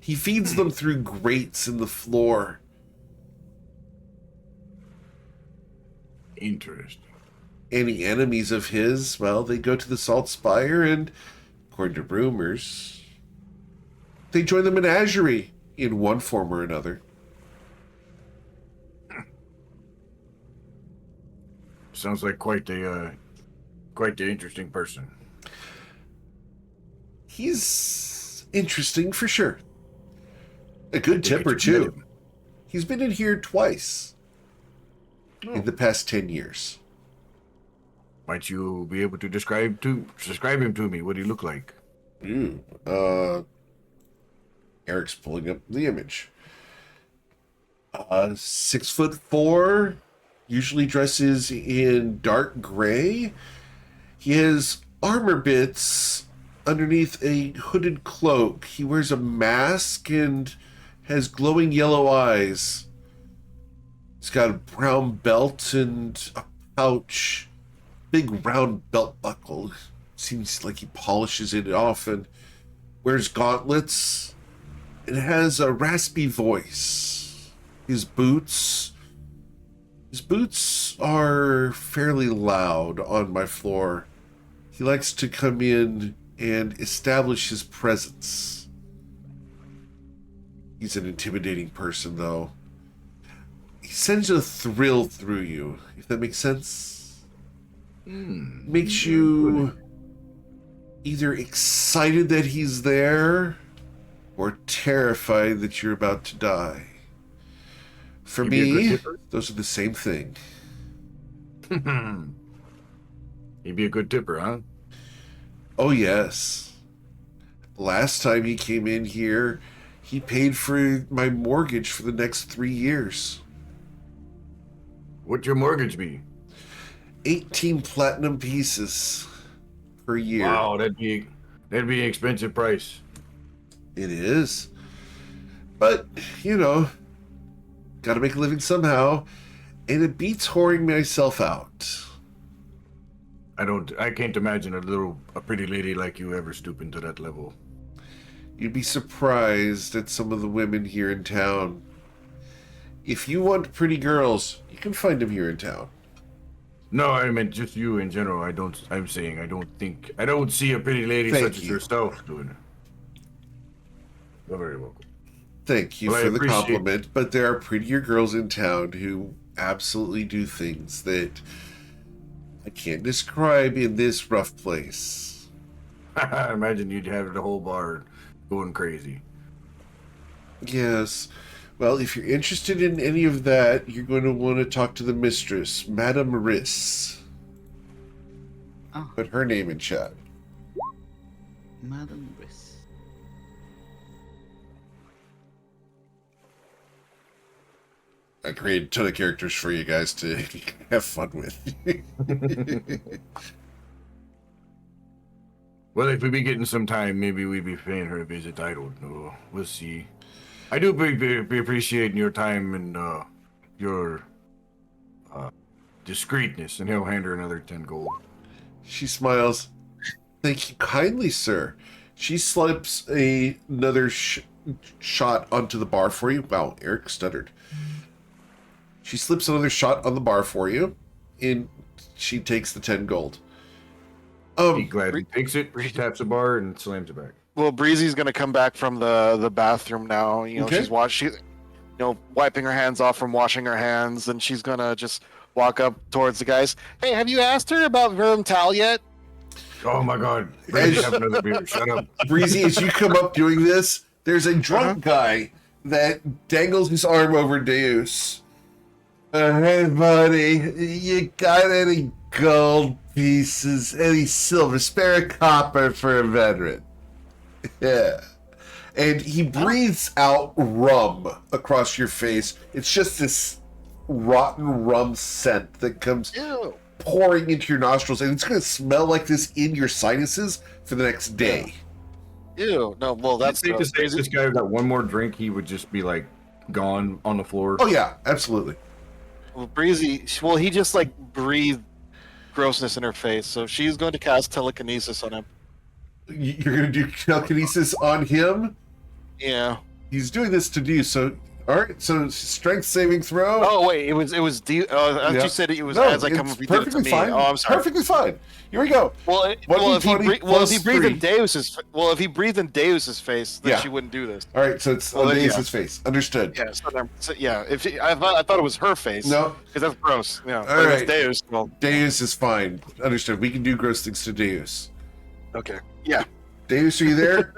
He feeds them through grates in the floor. Interesting. Any enemies of his, well, they go to the Salt Spire and, according to rumors, they join the menagerie in one form or another. Sounds like quite the interesting person. He's interesting for sure. A good Think I tipper just met too. him. He's been in here twice Oh. in the past 10 years. Might you be able to describe him to me? What do he look like? Eric's pulling up the image. 6'4", usually dresses in dark gray. He has armor bits underneath a hooded cloak. He wears a mask and has glowing yellow eyes. He's got a brown belt and a pouch. Big round belt buckle. Seems like he polishes it often. Wears gauntlets. It has a raspy voice. His boots are fairly loud on my floor. He likes to come in and establish his presence. He's an intimidating person, though. He sends a thrill through you, if that makes sense. Makes you either excited that he's there or terrified that you're about to die. For He'd be a good me, tipper. those are the same thing. He'd be a good tipper, huh? Oh, yes. Last time he came in here, he paid for my mortgage for the next 3 years. What'd your mortgage be? 18 platinum pieces per year. Wow, that'd be an expensive price. It is. But, you know, gotta make a living somehow. And it beats whoring myself out. I can't imagine a pretty lady like you ever stooping to that level. You'd be surprised at some of the women here in town. If you want pretty girls, you can find them here in town. No, I meant just you in general. I don't see a pretty lady Thank such as you. yourself doing it. You're very welcome. Thank you Well, I for the appreciate- compliment, but there are prettier girls in town who absolutely do things that I can't describe in this rough place. I imagine you'd have the whole bar going crazy. Yes. Well, if you're interested in any of that, you're going to want to talk to the mistress, Madame Riss. Oh, Put her name in chat. Madam Riss. I created a ton of characters for you guys to have fun with. Well, if we be getting some time, maybe we be paying her a visit. I don't know. We'll see. I do be appreciating your time and your discreetness, and he'll hand her another 10 gold. She smiles. Thank you kindly, sir. She slips another shot onto the bar for you. Wow, Eric stuttered. She slips another shot on the bar for you, and she takes the 10 gold. He gladly takes it, taps the bar, and slams it back. Well, Breezy's gonna come back from the bathroom now. You know, Okay. wiping her hands off from washing her hands, and she's gonna just walk up towards the guys. Hey, have you asked her about Vermtal yet? Oh my God! Breezy, have another beer. Shut up. Breezy, as you come up doing this, there's a drunk guy that dangles his arm over Deus. Hey, buddy, you got any gold pieces? Any silver? Spare a copper for a veteran. Yeah. And he breathes out rum across your face. It's just this rotten rum scent that comes Ew. pouring into your nostrils, and it's going to smell like this in your sinuses for the next day. Ew. No, well, that's safe to gross. say if this guy got one more drink, he would just be like gone on the floor. Oh, yeah, absolutely. Well, Breezy, well, he just like breathed grossness in her face, so she's going to cast telekinesis on him. You're going to do telekinesis on him? Yeah. He's doing this to do so. All right, so strength saving throw. Oh wait, it was. I thought Yeah. you said it was No, as I come it's up. You did it to perfectly me. fine. Oh, I'm sorry. Perfectly fine. Here we go. Well, if he 1d20 breathed plus in 3. Deus's face, then Yeah. she wouldn't do this. All right, so it's Well, on then, Deus's face. Understood. Yeah. If I thought it was her face. No, because that's gross. Yeah. All But right. it's Deus. Well, Deus is fine. Understood. We can do gross things to Deus. okay. Yeah. Deus, are you there?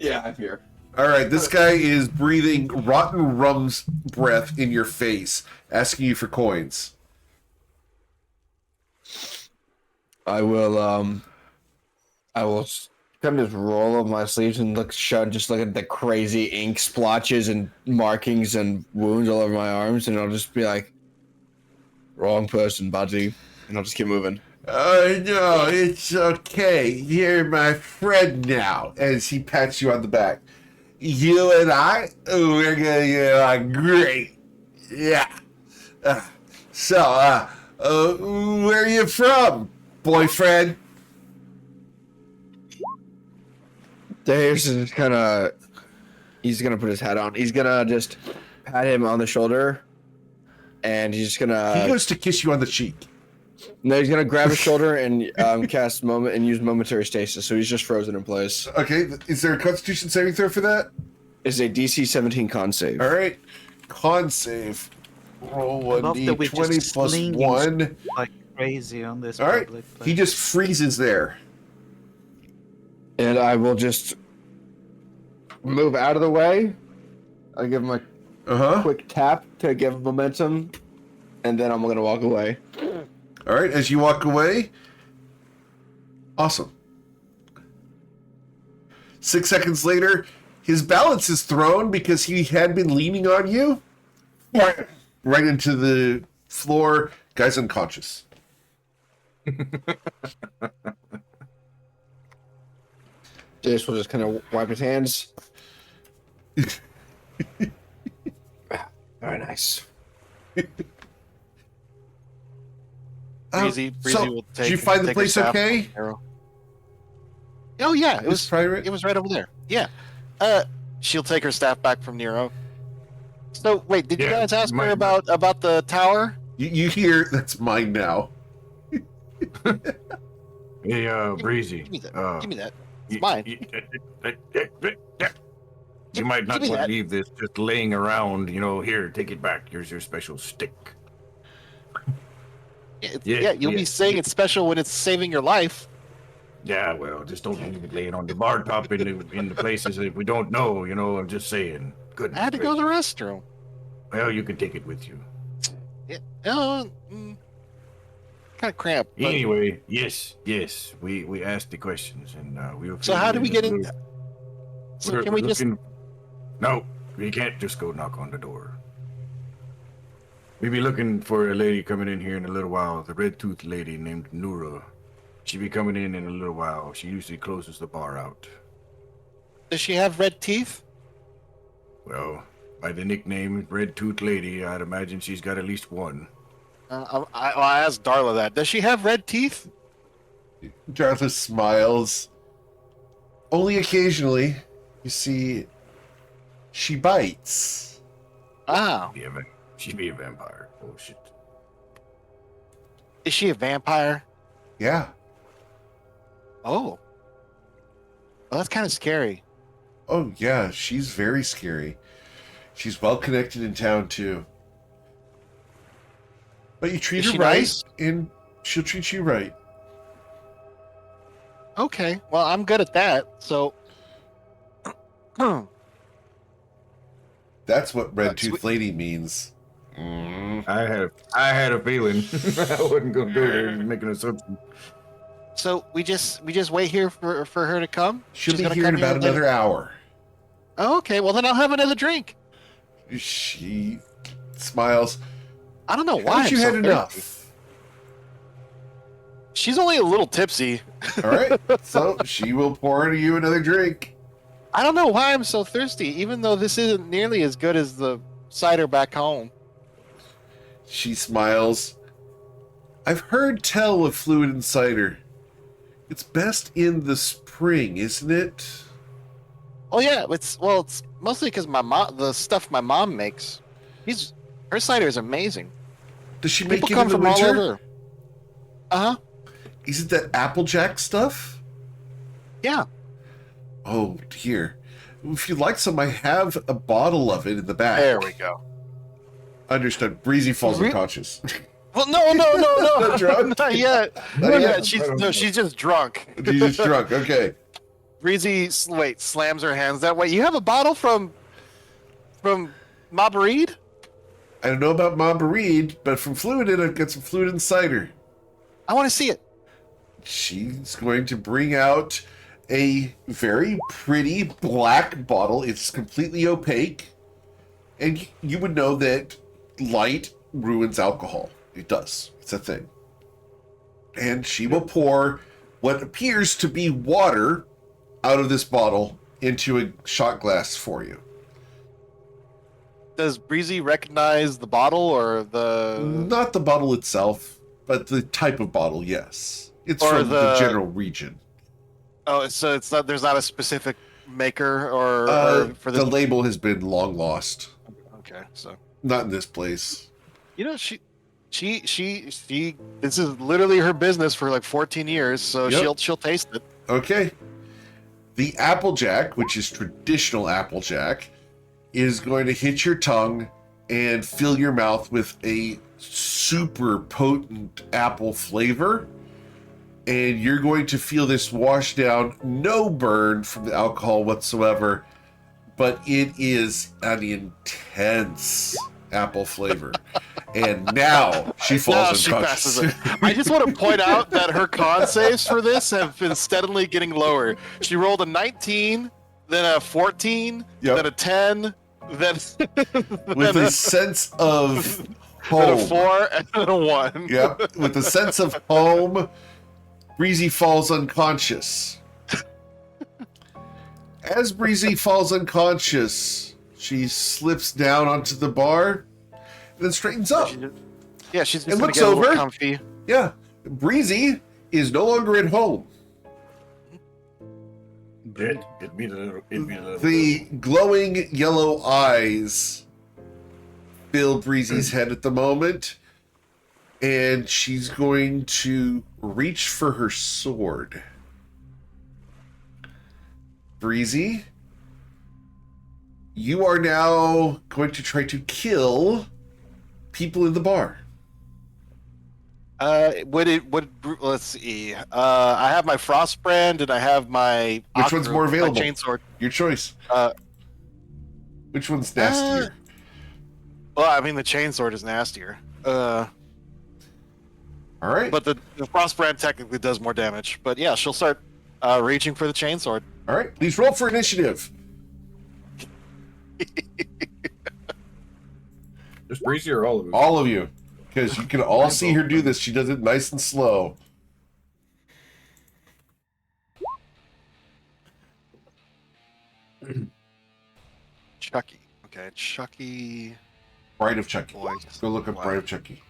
Yeah, I'm here. All right, this guy is breathing rotten rum's breath in your face, asking you for coins. I will kind of just roll up my sleeves and just look at the crazy ink splotches and markings and wounds all over my arms, and I'll just be like, "Wrong person, buddy," and I'll just keep moving. Oh, no, it's okay. You're my friend now, as he pats you on the back. You and I, we're gonna get along great. Yeah. So, where are you from, boyfriend? Darius is he's gonna put his hat on. He's gonna just pat him on the shoulder, and he's just gonna. He goes to kiss you on the cheek. No, he's gonna grab his shoulder and cast use momentary stasis. So he's just frozen in place. Okay, is there a Constitution saving throw for that? It's a DC 17 con save. All right, con save. Roll I love that we're 1d20 just plus slinging 1. like crazy on this All right, public he place. just freezes there. And I will just move out of the way. I'll give him a Uh-huh. quick tap to give him momentum, and then I'm gonna walk away. All right, as you walk away. Awesome. 6 seconds later, his balance is thrown because he had been leaning on you. Right into the floor. Guy's unconscious. Jace will just kind of wipe his hands. Very nice. Breezy so, will did take. you find the take her place staff okay? from Arrow. Oh yeah, it was private. It was right over there. Yeah. She'll take her staff back from Nero. So wait, did you Yeah, guys ask my- her about the tower? You hear that's mine now. Hey, Breezy. Give me that. Give me that. You- It's mine. You might not Give me want to that. leave this just laying around. Here, take it back. Here's your special stick. Yeah, you'll be saying it's special when it's saving your life. Yeah, well, just don't leave it laying on the bar top in the places that we don't know. I'm just saying. Good. I had to go to the restroom. Well, you can take it with you. Yeah. Kind of cramped. But... Anyway, yes, we asked the questions, and we'll. So how do we get in? So We're can we just? looking- No, we can't just go knock on the door. We be looking for a lady coming in here in a little while. The red-toothed lady named Nura. She be coming in a little while. She usually closes the bar out. Does she have red teeth? Well, by the nickname Red-Toothed Lady, I'd imagine she's got at least one. I asked Darla that. Does she have red teeth? Darla smiles. Only occasionally, you see, she bites. Ah. She'd be a vampire. Oh, shit. Is she a vampire? Yeah. Oh. Well, that's kind of scary. Oh, yeah, she's very scary. She's well connected in town, too. But you treat Is her she right, nice? and she'll treat you right. Okay. Well, I'm good at that. So. That's what Red That's Tooth Lady means. Mm. I had a feeling. I wasn't gonna do it. I was making an assumption. So we just wait here for her to come. She'll She's be gonna here in come about later? another hour. Oh, okay. Well, then I'll have another drink. She smiles. I don't know why. Haven't you I'm had so thirsty. enough? She's only a little tipsy. All right, so she will pour you another drink. I don't know why I'm so thirsty, even though this isn't nearly as good as the cider back home. She smiles. I've heard tell of fluid and cider. It's best in the spring, isn't it? Oh yeah, it's mostly because the stuff my mom makes. Her cider is amazing. Does she People make it come in the from all winter? over. Uh huh. Is it that Applejack stuff? Yeah. Oh, here. If you'd like some, I have a bottle of it in the back. There we go. Understood. Breezy falls Re- unconscious. Well, no, Not drunk? not yet. Not Not yet. yet. She's just drunk. She's just drunk. Okay. Breezy, slams her hands that way. You have a bottle from Marguerite? I don't know about Mamba Reed, but from Fluidin, I've got some Fluid and cider. I want to see it. She's going to bring out a very pretty black bottle. It's completely opaque. And you would know that light ruins alcohol. It does. It's a thing. And she will pour what appears to be water out of this bottle into a shot glass for you. Does Breezy recognize the bottle or the Not the bottle itself, but the type of bottle, yes. It's Or from the general region. Oh, so it's not. There's not a specific maker or for this. The label has been long lost. Okay, so Not in this place. you know she. This is literally her business for like 14 years, so Yep. she'll taste it. Okay. The Applejack, which is traditional Applejack, is going to hit your tongue and fill your mouth with a super potent apple flavor. And you're going to feel this wash down, no burn from the alcohol whatsoever, but it is an intense apple flavor. And now she Now falls she passes unconscious. it. I just want to point out that her con saves for this have been steadily getting lower. She rolled a 19, then a 14, Yep. then a 10, then With a sense of then a home. 4, and then a 1. Yep, with a sense of home, Breezy falls unconscious. As Breezy falls unconscious, she slips down onto the bar and then straightens up. Yeah, she's just And gonna looks get a little over. comfy. Yeah, Breezy is no longer at home. It'd be the little. The glowing yellow eyes fill Breezy's head at the moment, and she's going to reach for her sword. Breezy, you are now going to try to kill people in the bar. Let's see. I have my Frostbrand and I have my. Which one's more available? My chainsword. Your choice. Uh, Which one's nastier? Well, I mean the chainsword is nastier. All right. But the Frostbrand technically does more damage. But yeah, she'll start reaching for the chainsword. All right. Please roll for initiative. Just Breezy or all of us? All of you. Because you can all see her do this. She does it nice and slow. Chucky. Okay, Chucky. Bride of Chucky. Boy. Go look up Bride of Chucky.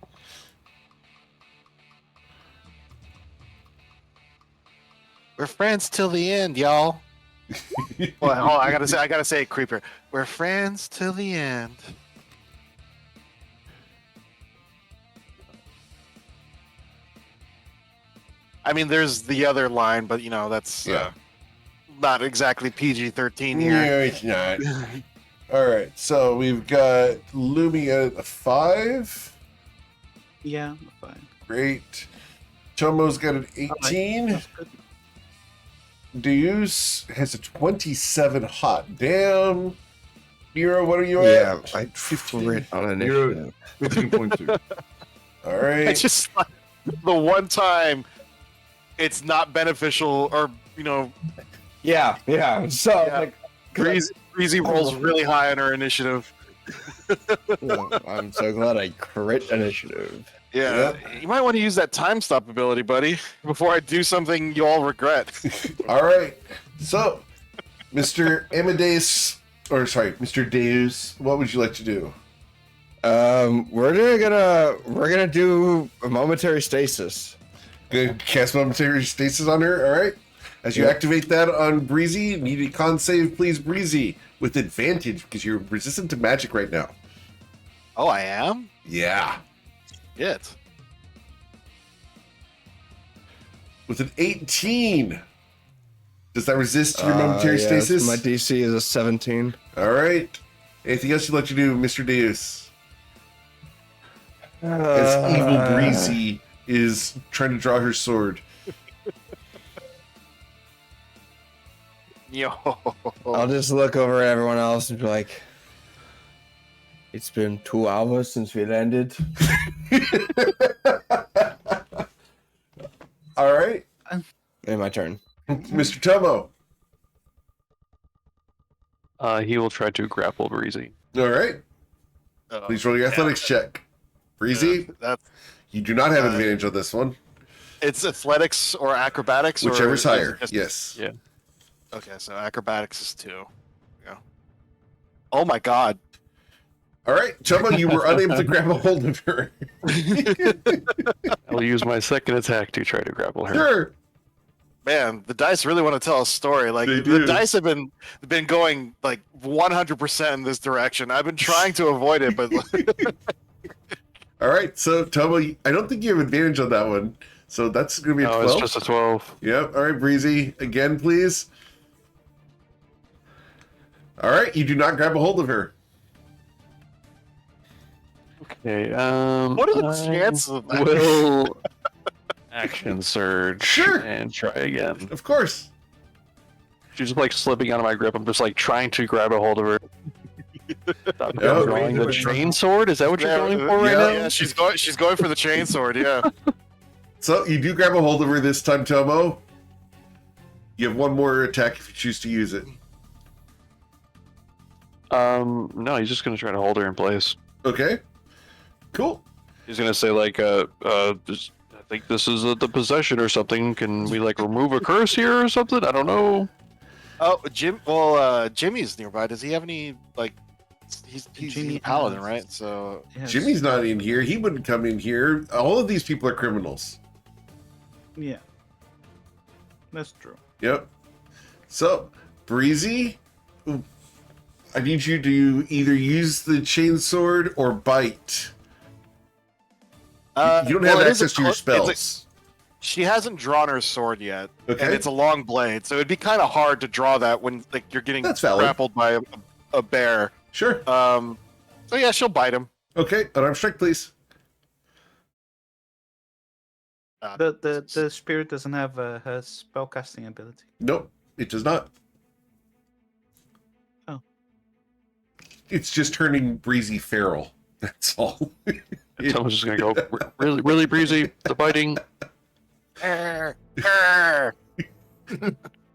We're friends till the end, y'all. Well, hold on, I gotta say it creepier. We're friends till the end. I mean, there's the other line, but you know that's not exactly PG-13 here. Yeah, it's not. All right, so we've got Lumi at a 5. Yeah, fine. Great. Tomo's got an 18. That's good. Deus has a 27 hot. Damn. Nero, what are you Yeah, at? I 15. crit on You're- initiative. 15.2. All right. It's just like the one time it's not beneficial, or you know, Yeah. So Yeah. like, Breezy rolls really high on her initiative. I'm so glad I crit initiative. Yeah, you might want to use that time stop ability, buddy, before I do something you all regret. All right. So, Mr. Amadeus, or sorry, Mr. Deus, what would you like to do? We're gonna do a momentary stasis. Gonna cast momentary stasis on her. All right. As you Yep. activate that on Breezy, need a con save, please, Breezy, with advantage because you're resistant to magic right now. Oh, I am? Yeah. Shit. With an 18. Does that resist your momentary stasis? My DC is a 17. All right. Anything else you'd like to do, Mr. Deus? As evil Breezy is trying to draw her sword. Yo. I'll just look over at everyone else and be like, "It's been 2 hours since we landed." All right. And my turn. Mr. Tomo. He will try to grapple Breezy. All right. Please roll your athletics check. Breezy, you do not have advantage on this one. It's athletics or acrobatics? Whichever's or higher. just- Yes. Yeah. Okay, so acrobatics is 2. Yeah. Oh my god. All right. Tomo, you were unable to grab a hold of her. I'll use my second attack to try to grapple her. Sure. Man, the dice really want to tell a story. Like They the do. dice have been going like 100% in this direction. I've been trying to avoid it, but All right. So, Tomo, I don't think you have advantage on that one. So that's going to be a No, 12. it's just a 12. Yep. All right, Breezy. Again, please. All right. You do not grab a hold of her. Okay, what are the I chances of that? will action surge Sure. and try again. Of course. She's like slipping out of my grip. I'm just like trying to grab a hold of her. Stop Yeah, drawing the chain sword. Is that what you're going for right yeah. now? Yeah, she's going for the chainsword. Yeah. So you do grab a hold of her this time, Tomo. You have one more attack if you choose to use it. No, he's just gonna try to hold her in place. Okay. Cool. He's gonna say like, I think this is the possession or something. Can we like remove a curse here or something? I don't know. Oh, Jim. Well, Jimmy's nearby. Does he have any like? He's Jimmy a paladin, has- right? So Yes. Jimmy's not in here. He wouldn't come in here. All of these people are criminals. Yeah. That's true. Yep. So, Breezy, I need you to either use the chainsword or bite. You don't have well, it is a access to your clo- it's spells. she hasn't drawn her sword yet, Okay. and it's a long blade, so it'd be kind of hard to draw that when like you're getting That's valid. grappled by a bear. Sure. So yeah, she'll bite him. Okay. Unarmed strike, please. The spirit doesn't have her spellcasting ability. Nope. It does not. Oh. It's just turning Breezy feral. That's all. Someone's just gonna go really, really Breezy. The biting.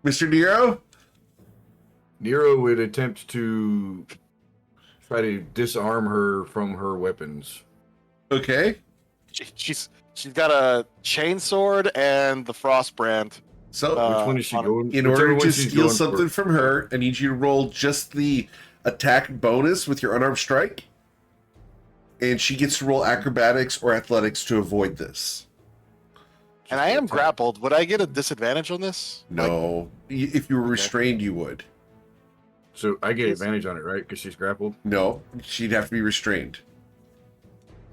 Mr. Nero? Nero would attempt to try to disarm her from her weapons. Okay. She's got a chainsword and the frost brand. So, Which one is she on- going? in whichever order one to she's steal going something for. from her, I need you to roll just the attack bonus with your unarmed strike. And she gets to roll acrobatics or athletics to avoid this. And I am grappled. Would I get a disadvantage on this? Like, No. If you were restrained, you would. So I get Yes. advantage on it, right? Because she's grappled. No. She'd have to be restrained.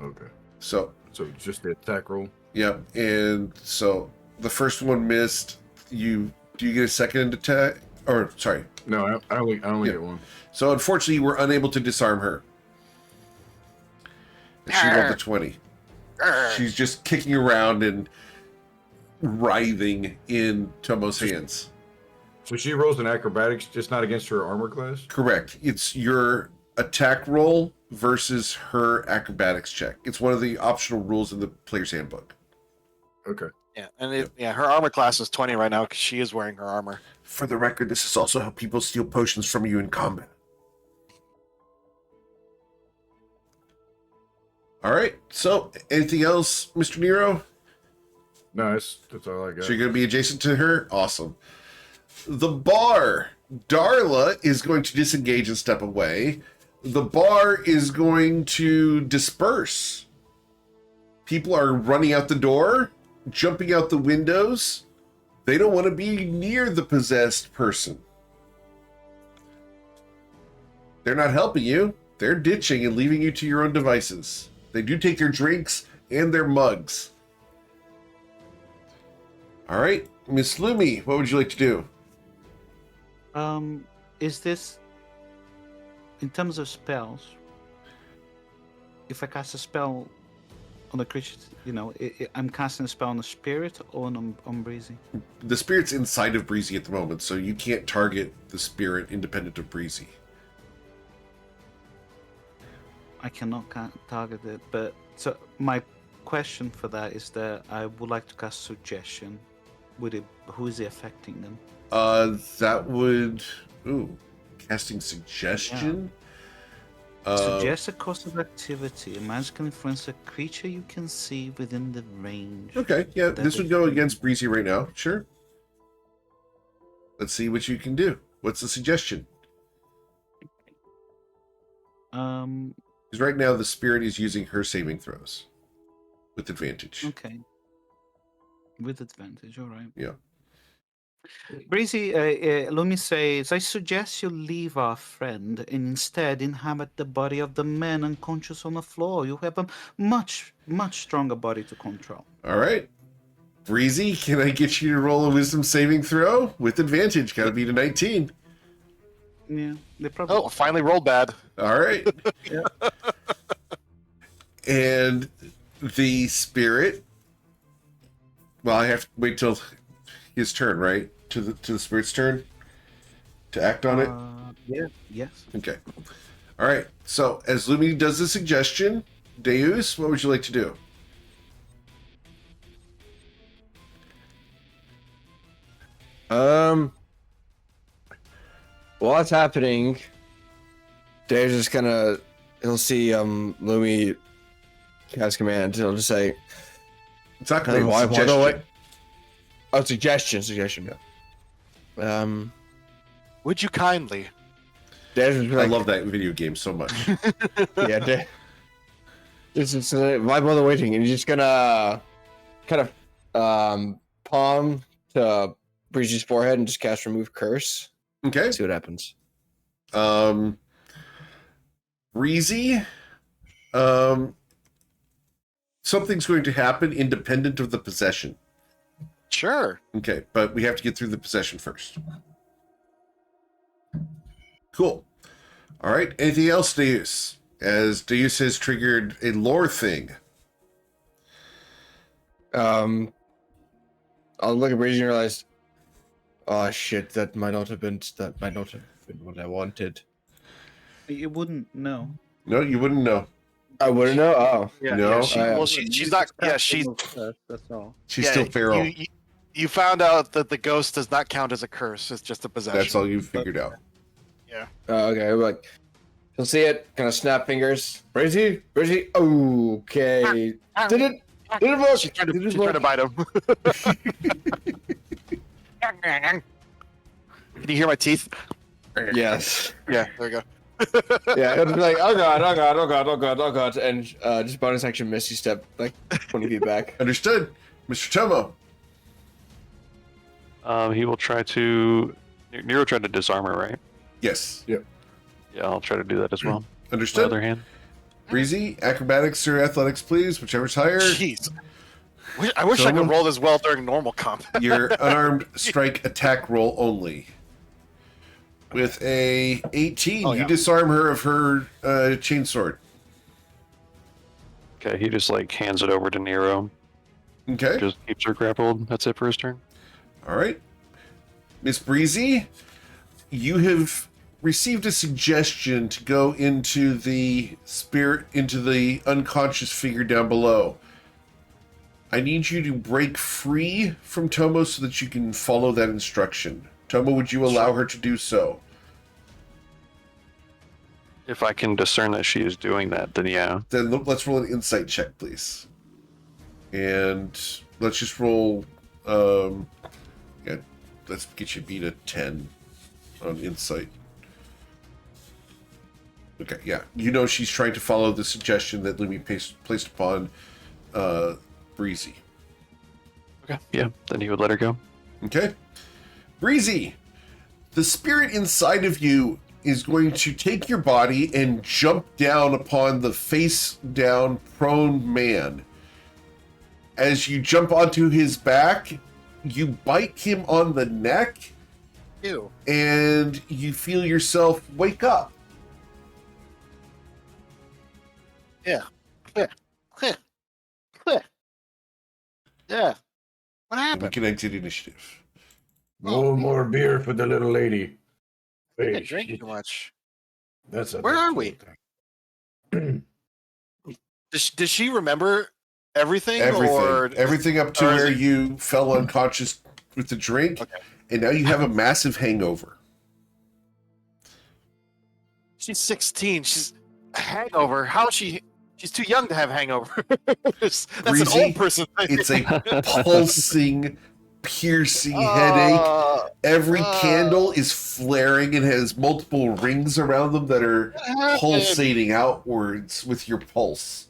Okay. So, So just the attack roll. yep. And so the first one missed. Do you get a second attack? Or, sorry. No, I only Yeah. get one. So, unfortunately, you were unable to disarm her. And she rolled a 20. She's just kicking around and writhing in Tomo's hands. So she rolls an acrobatics, just not against her armor class. Correct. It's your attack roll versus her acrobatics check. It's one of the optional rules in the player's handbook. Okay. yeah, and her armor class is 20 right now because she is wearing her armor. For the record, this is also how people steal potions from you in combat. All right. So, anything else, Mr. Nero? No, that's all I got. So you're going to be adjacent to her? Awesome. The bar. Darla is going to disengage and step away. The bar is going to disperse. People are running out the door, jumping out the windows. They don't want to be near the possessed person. They're not helping you. They're ditching and leaving you to your own devices. They do take their drinks and their mugs. All right, Miss Lumi, what would you like to do? Is this in terms of spells? If I cast a spell on a creature, I'm casting a spell on a spirit or on Breezy. The spirit's inside of Breezy at the moment, so you can't target the spirit independent of Breezy. I cannot target it, but so my question for that is that I would like to cast suggestion. Who is it affecting them? That would casting suggestion. Suggest a course of activity. A magical influence a creature you can see within the range. Okay, yeah, that this they would go can- against Breezy right now. Sure. Let's see what you can do. What's the suggestion? Because right now the spirit is using her saving throws with advantage. Okay. With advantage, all right. Yeah. Breezy, Lumi says, I suggest you leave our friend and instead inhabit the body of the man unconscious on the floor. You have a much, much stronger body to control. All right. Breezy, can I get you to roll a wisdom saving throw with advantage? Gotta be to 19. Yeah, they probably. Oh, finally rolled bad. All right. Yeah. And the spirit. Well, I have to wait till his turn, right? To the spirit's turn to act on it. Yeah. Yes. Okay. All right. So as Lumi does the suggestion, Deus, what would you like to do? While that's happening, Dave's just he'll see Lumi cast command. He'll just say, It's not going to be Why- a why suggestion. don't I- "Oh, suggestion." Would you kindly? Dave's just be I like, love that video game so much. yeah, Dave. This is my mother waiting, and he's just gonna kind of palm to Breezy's forehead and just cast remove curse. Okay. See what happens. Breezy, something's going to happen independent of the possession. Sure. Okay, but we have to get through the possession first. Cool. All right. Anything else, Deus? As Deus has triggered a lore thing. I'll look at Breezy and realize, oh shit, that might not have been what I wanted. You wouldn't know. No, you wouldn't know. I wouldn't know. Oh, Yeah. No. Yeah, she's not. Yeah, she's. That's all. She's yeah, still feral. You found out that the ghost does not count as a curse. It's just a possession. That's all you figured out. Yeah. okay. He'll see it, kind of snap fingers. Brizzy? Okay. Did it work? She's trying to bite him. Can you hear my teeth? Yes. Yeah, there we go. Yeah, it'll be like, oh god, and just bonus action Misty Step, like 20 feet back. Understood. Mr. Tomo. He will try to. Nero tried to disarm her, right? Yes. Yeah, I'll try to do that as well. On the Understood. other hand, Breezy, acrobatics or athletics, please, whichever's higher. Jeez. I wish I could roll this well during normal combat. Your unarmed strike attack roll only. With a 18, Oh, yeah. you disarm her of her chainsword. okay, he just like hands it over to Nero. Okay. Just keeps her grappled. That's it for his turn. All right. Miss Breezy, you have received a suggestion to go into the unconscious figure down below. I need you to break free from Tomo so that you can follow that instruction. Tomo, would you allow her to do so? If I can discern that she is doing that, then yeah. Then let's roll an insight check, please. And let's just roll. Yeah, let's get you beat a 10 on insight. Okay, yeah. You know she's trying to follow the suggestion that Lumi placed upon Breezy. Okay. Yeah, then he would let her go. Okay. Breezy, the spirit inside of you is going to take your body and jump down upon the face down prone man. As you jump onto his back, you bite him on the neck. Ew. And you feel yourself wake up. Yeah. Yeah. Yeah. What And we happened? can exit initiative. No more beer for the little lady. I Hey, didn't drink shit. too much. That's a Where are we? Does she remember everything? Everything. Or Everything up to or is where it- you fell unconscious with the drink. Okay. And now you have a massive hangover. She's 16. She's a hangover. How is she? She's too young to have hangover. That's Breezy, an old person thing. It's a pulsing, piercing headache. Every candle is flaring and has multiple rings around them that are pulsating outwards with your pulse.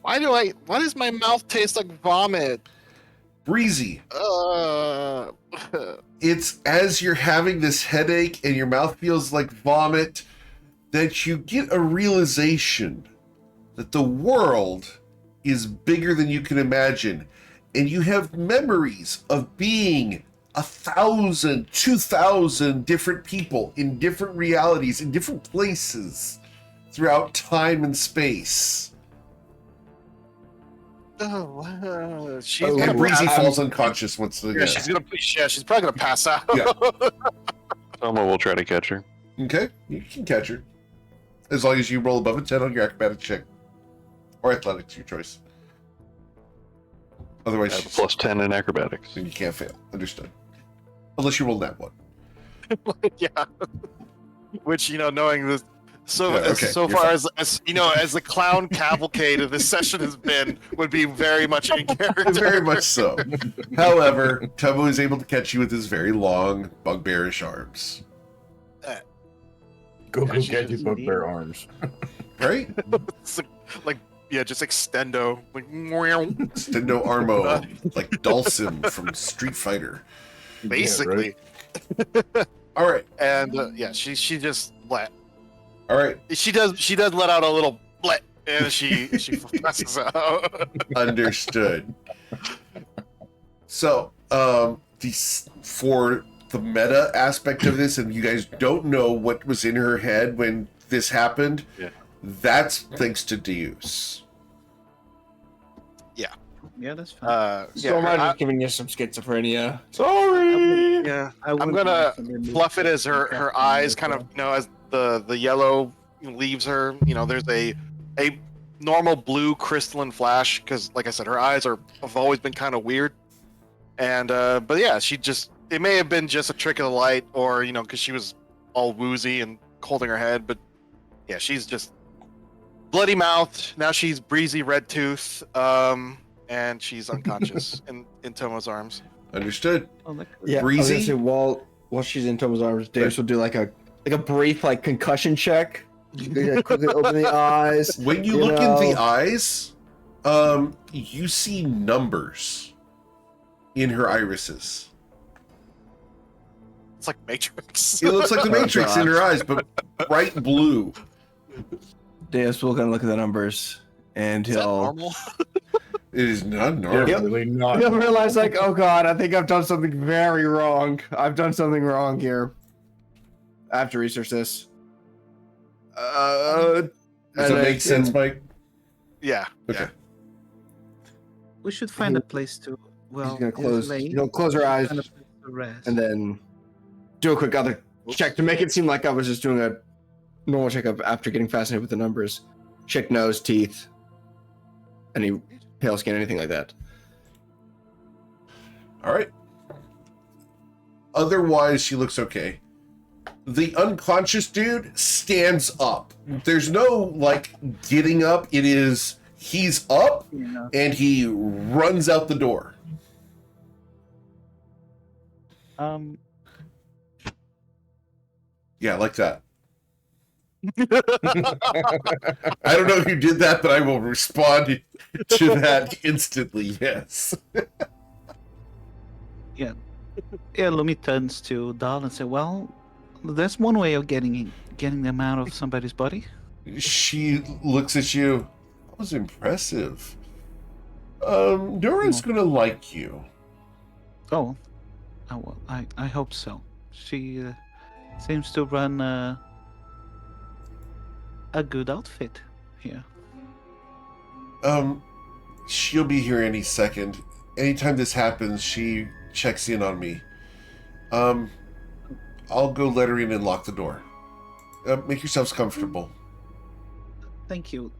Why does my mouth taste like vomit? Breezy, Uh, it's as you're having this headache and your mouth feels like vomit that you get a realization that the world is bigger than you can imagine. And you have memories of being 1,000, 2,000 different people in different realities, in different places throughout time and space. she's And gonna Breezy pass- falls unconscious once again. Yeah, she's probably gonna pass out. Yeah. Tomo will try to catch her. Okay, you can catch her. As long as you roll above a 10 on your acrobatic check. Or athletics, your choice. I Otherwise, have a plus 10 in acrobatics. then you can't fail. Understood. Unless you roll that one. Yeah. Which, knowing this so Yeah, okay, so you're far fine. as as the clown cavalcade of this session has been, would be very much in character. Very much so. However, Tomo is able to catch you with his very long, bugbearish arms. Go Yeah, she catch your doesn't bugbear arms. Right? It's like just extendo. Like, meow. Stendo Armo, like Dhalsim from Street Fighter. Basically. All right. And she just let All right. she does let out a little blet, and she passes out. Understood. So, for the meta aspect of this, and you guys don't know what was in her head when this happened, Yeah. that's thanks to Deus. Yeah, that's fine. So am I just giving you some schizophrenia. Sorry. Yeah, I I'm wouldn't gonna recommend fluff it it as her eyes kind of as the yellow leaves her. There's a normal blue crystalline flash because, like I said, her eyes have always been kind of weird. And but yeah, it may have been just a trick of the light, or because she was all woozy and holding her head, but Yeah, she's just bloody mouthed. Now she's breezy red tooth. And she's unconscious in Tomo's arms. Understood. Oh, look. Yeah, I was gonna Breezy? say while she's in Tomo's arms, Davis will do like a brief like concussion check. Quickly open the eyes. When you look in the eyes, you see numbers in her irises. It's like Matrix. It looks like the Oh, Matrix in her eyes, but bright blue. Davis will kind of look at the numbers, and Is that he'll normal? It is not normal. Definitely not. he'll realize like, oh god, I think I've done something very wrong. I've done something wrong here. I have to research this. Does that and make sense, Mike? Yeah. Okay. Yeah. We should find a place to. Well, He's gonna close. lay, He'll close her eyes find a place to rest. and then do a quick other check to make it seem like I was just doing a normal checkup after getting fascinated with the numbers. Check nose, teeth, any pale skin, anything like that. All right. Otherwise, she looks okay. The unconscious dude stands up. There's no like getting up. It is he's up You know. and he runs out the door. Yeah, like that. I don't know who did that, but I will respond to that instantly. Yes. Yeah, Lumi turns to Dahl and says, "Well, there's one way of getting them out of somebody's body." She looks at you. That was impressive. Nora's gonna like you. Oh, well, I hope so. She seems to run a good outfit here. She'll be here any second. Anytime this happens, she checks in on me. I'll go let her in and lock the door. Make yourselves comfortable. Thank you.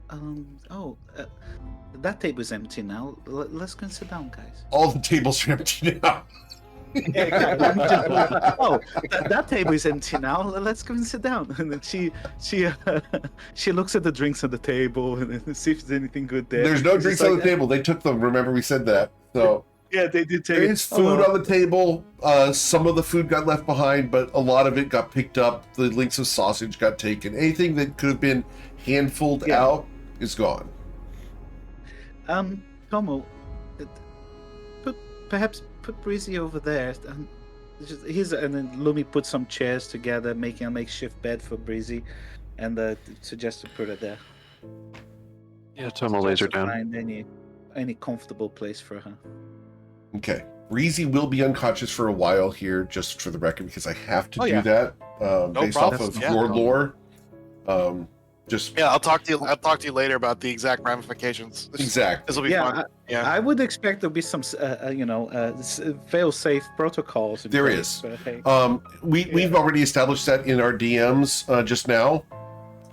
That table's empty now. Let's go and sit down, guys. All the tables are empty now. That table is empty now. Let's go and sit down. And then she looks at the drinks on the table and then see if there's anything good there. There's no It's drinks just on the table. They took them. Remember we said that. So Yeah, they did take there's it. food on the table. Some of the food got left behind, but a lot of it got picked up. The links of sausage got taken. Anything that could have been handfulled out is gone. Tomo, perhaps put Breezy over there. And then Lumi put some chairs together, making a makeshift bed for Breezy, and suggests to put it there. Yeah, Tomo lays her down. Find any comfortable place for her. Okay. Breezy will be unconscious for a while here, just for the record, because I have to Oh, do yeah. that based problem. off of Yeah. your lore. Just Yeah, I'll talk to you later about the exact ramifications. exact. This will be Yeah, fun. Yeah. I would expect there'll be some, fail-safe protocols. In There place, is. but hey. We've already established that in our DMs just now.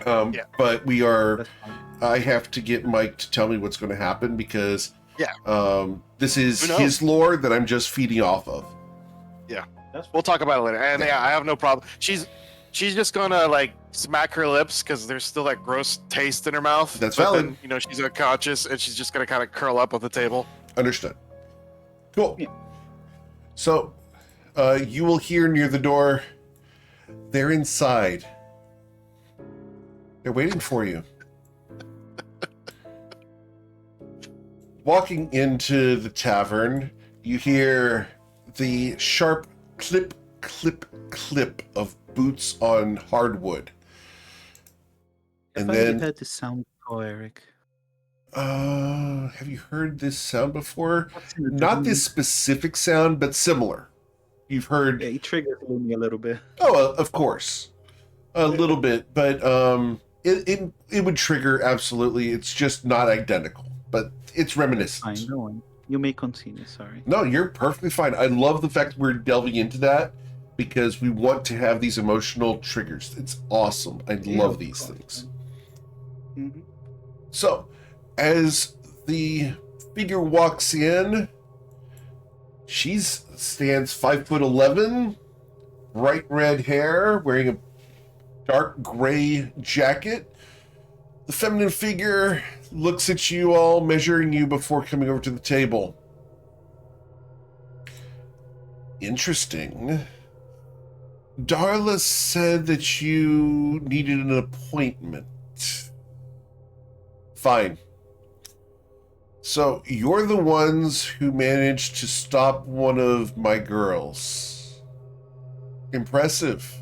Yeah. But we are. That's fine. I have to get Mike to tell me what's going to happen because Yeah. this is Who knows? his lore that I'm just feeding off of. We'll talk about it later. And yeah, I have no problem. She's just gonna like smack her lips because there's still that gross taste in her mouth. That's But valid. then, she's unconscious and she's just gonna kind of curl up on the table. Understood. Cool. Yeah. So, you will hear near the door. They're inside. They're waiting for you. Walking into the tavern, you hear the sharp clip, clip, clip of boots on hardwood. And Have you then, heard the sound before, Eric? have you heard this sound before? What's in the Not room? this specific sound, but similar. You've heard, Yeah, it triggers Lumi a little bit. of course, a little bit, but it would trigger absolutely. It's just not identical, but it's reminiscent. Fine, no one. You may continue. Sorry. No, you're perfectly fine. I love the fact we're delving into that because we want to have these emotional triggers. It's awesome. I love these things. Mm-hmm. So, as the figure walks in, she stands 5'11", bright red hair, wearing a dark gray jacket. The feminine figure looks at you all, measuring you before coming over to the table. Interesting. Darla said that you needed an appointment. Fine. So you're the ones who managed to stop one of my girls. Impressive.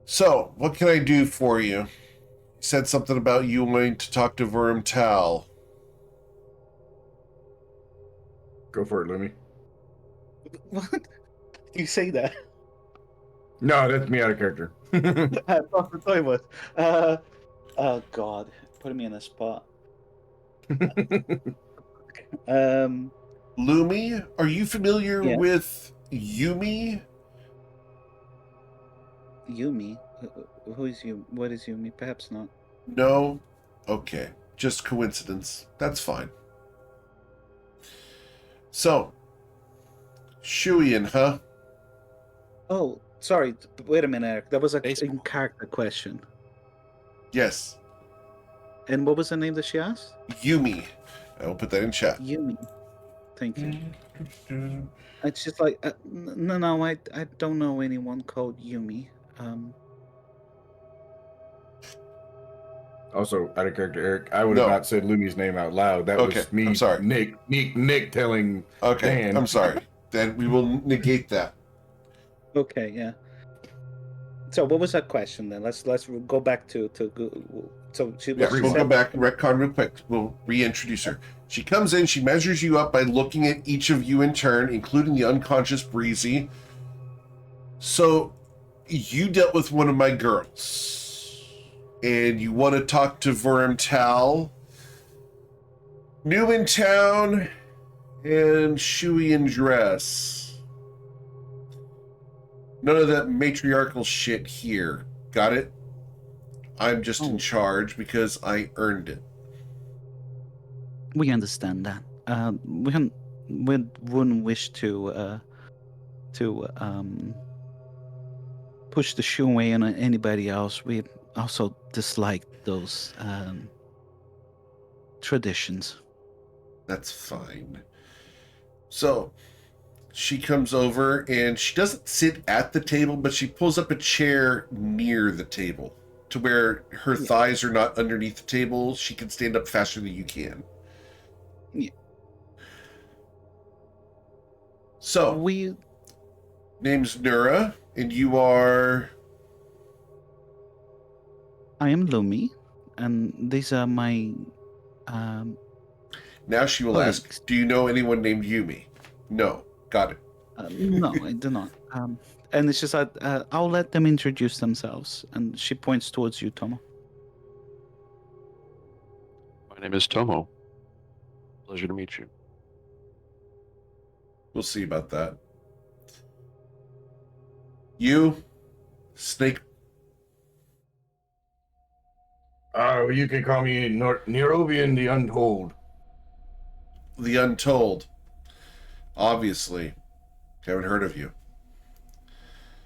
So, what can I do for you? You said something about you wanting to talk to Tal. Go for it, Lumi. What? You say that? No, that's me out of character. I thought it was. Oh God, putting me in a spot. Lumi, are you familiar Yeah. with Yumi? Yumi. Who is Yumi? What is Yumi? Perhaps not. No? Okay. Just coincidence. That's fine. So, Shuian, huh? Oh, sorry. Wait a minute, Eric. That was a Baseball. in-character question. Yes. And what was the name that she asked? Yumi. I will put that in chat. Yumi. Thank you. It's just like no, I don't know anyone called Yumi. Also, out of character, Eric, I would No. have not said Lumi's name out loud. That Okay, was me, I'm sorry. Nick telling Okay, Dan. I'm sorry. Then we will negate that. Okay, yeah. So what was that question then? Let's go back to so she Yeah, was. we'll go back and retcon real quick. We'll reintroduce her. She comes in, she measures you up by looking at each of you in turn, including the unconscious Breezy. So, you dealt with one of my girls, and you want to talk to Tal, new in town, and Shuey in dress. None of that matriarchal shit here. Got it? I'm just in charge because I earned it. We understand that. We wouldn't wish to push the shoe away on anybody else. We also dislike those traditions. That's fine. So, she comes over and she doesn't sit at the table, but she pulls up a chair near the table to where her thighs are not underneath the table. She can stand up faster than you can. Yeah. So, name's Nura, and you are... I am Lumi, and these are my Now she will colleagues. ask, do you know anyone named Yumi? No. Got it. No, I do not. And it's just that I'll let them introduce themselves. And she points towards you, Tomo. My name is Tomo. Pleasure to meet you. We'll see about that. You, Snake. You can call me Nerovian the Untold. The Untold. Obviously. Haven't heard of you.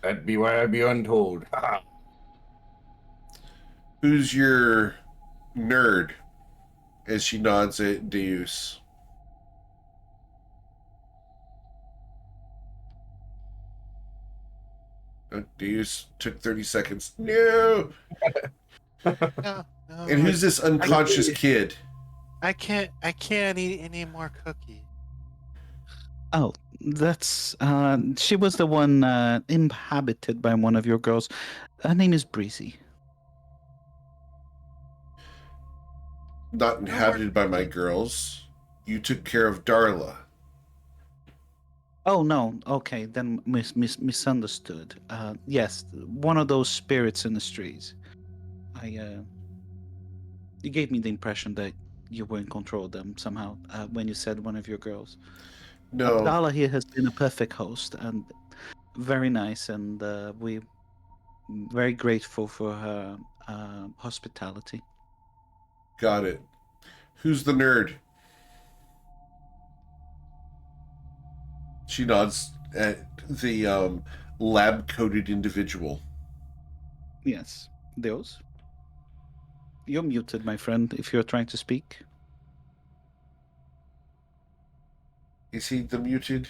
That'd be why I'd be untold. Who's your nerd? As she nods at Deus. Deus took 30 seconds. No! No, And who's this unconscious kid? I can't eat any more cookies. Oh, that's she was the one inhabited by one of your girls. Her name is Breezy. Not inhabited by my girls. You took care of Darla. Oh no, okay, then misunderstood. Yes, one of those spirits in the streets. You gave me the impression that you were in control of them somehow when you said one of your girls. No. Abdallah here has been a perfect host and very nice, and we're very grateful for her hospitality. Got it. Who's the nerd? She nods at the lab-coated individual. Yes. Deus? You're muted, my friend, if you're trying to speak. Is he the muted?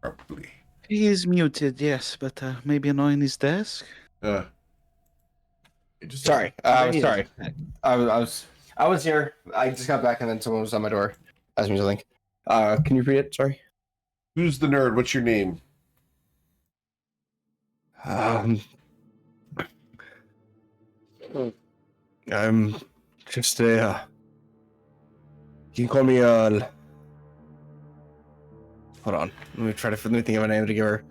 Probably. He is muted, yes, but maybe not in his desk. It just Sorry. There he is. Sorry. I was here. I just got back and then someone was on my door. Asking me something. Can you read it? Sorry. Who's the nerd? What's your name? I'm just a. You can call me Hold on. Let me think of a name to give her.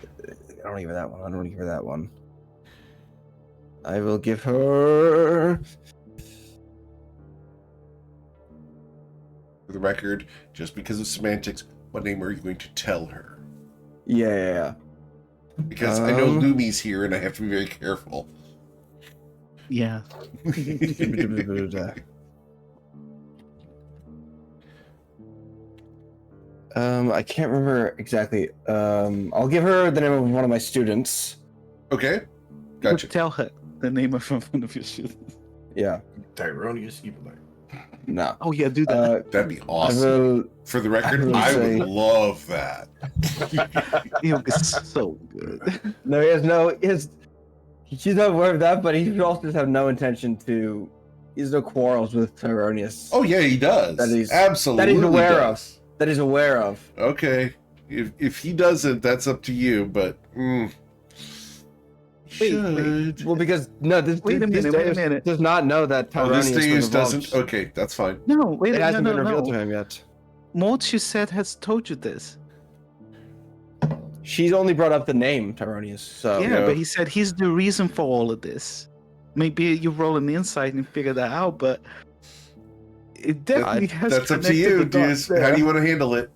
I don't want to give her that one. I don't want to give her that one. I will give her. For the record, just because of semantics, what name are you going to tell her? Yeah. Because I know Lumi's here and I have to be very careful. Yeah. I can't remember exactly. I'll give her the name of one of my students. Okay, But gotcha. tell her the name of one of your students. Yeah. Tyronius Evil. No. Oh, yeah, do that. That'd be I awesome. will. For the record, will I say- would love that. It'll be so good. No, he has no. He's not aware of that, but he also just have no intention to. He has no quarrels with Tyronius. Oh yeah, he does. That he's- Absolutely that he's aware does. That he's aware of. Okay, if he doesn't, that's up to you. But Wait. should. Well, because no, this Wait a this minute, wait a Deus minute. does not know that Oh, Tyronius this was Deus involved. doesn't. Okay, that's fine. No, wait, It no, hasn't no, been revealed no. to him yet. Maud, you said, has told you this. She's only brought up the name Tyronius. So Yeah, but he said he's the reason for all of this. Maybe you roll an insight and figure that out, but it definitely has That's up to connected you, the dots Deus. How there. do you want to handle it?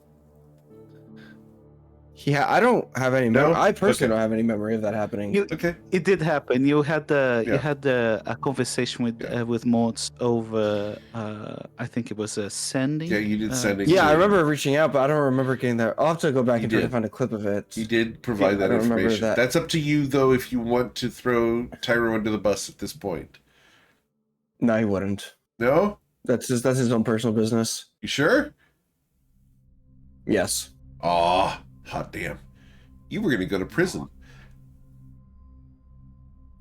I don't have any. No? I personally Okay. don't have any memory of that happening. Okay. It did happen. You had Yeah. a conversation with Maud over I think it was a sending. Yeah, you did sending. Yeah, I too. remember reaching out, but I don't remember getting that. I'll have to go back You and try to did. find a clip of it. He did provide Yeah, I that don't remember information. that. That's up to you, though, if you want to throw Tyro under the bus at this point. No, he wouldn't. No? That's his own personal business. You sure? Yes. Aw, hot damn. You were going to go to prison.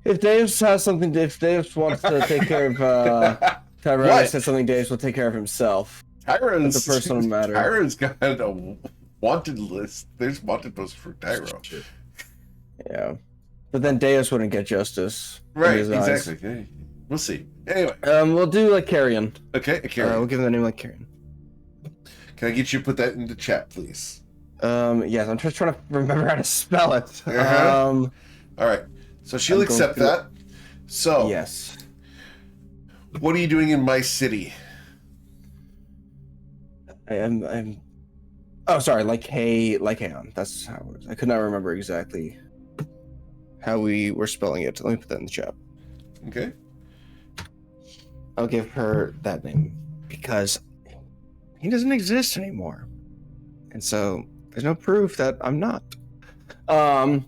If Deus has something, if Deus wants to take care of Tyronius, What? that's something Deus will take care of himself. Tyro's It's a personal matter. Tyro's got a wanted list. There's wanted posters for Tyro. Shit. Yeah. But then Deus wouldn't get justice. in Right, his eyes. exactly. Okay. We'll see. Anyway, We'll do like Carrion. okay, Karen. We'll give him the name like Carrion. Can I get you to put that into chat, please? Yes, I'm just trying to remember how to spell it. Uh-huh. All right. So she'll I'm going accept through that. So, Yes. what are you doing in my city? I'm. Oh, sorry. Like Heion. That's how it was. I could not remember exactly how we were spelling it. Let me put that in the chat. Okay. I'll give her that name because he doesn't exist anymore, and so there's no proof that I'm not. I'm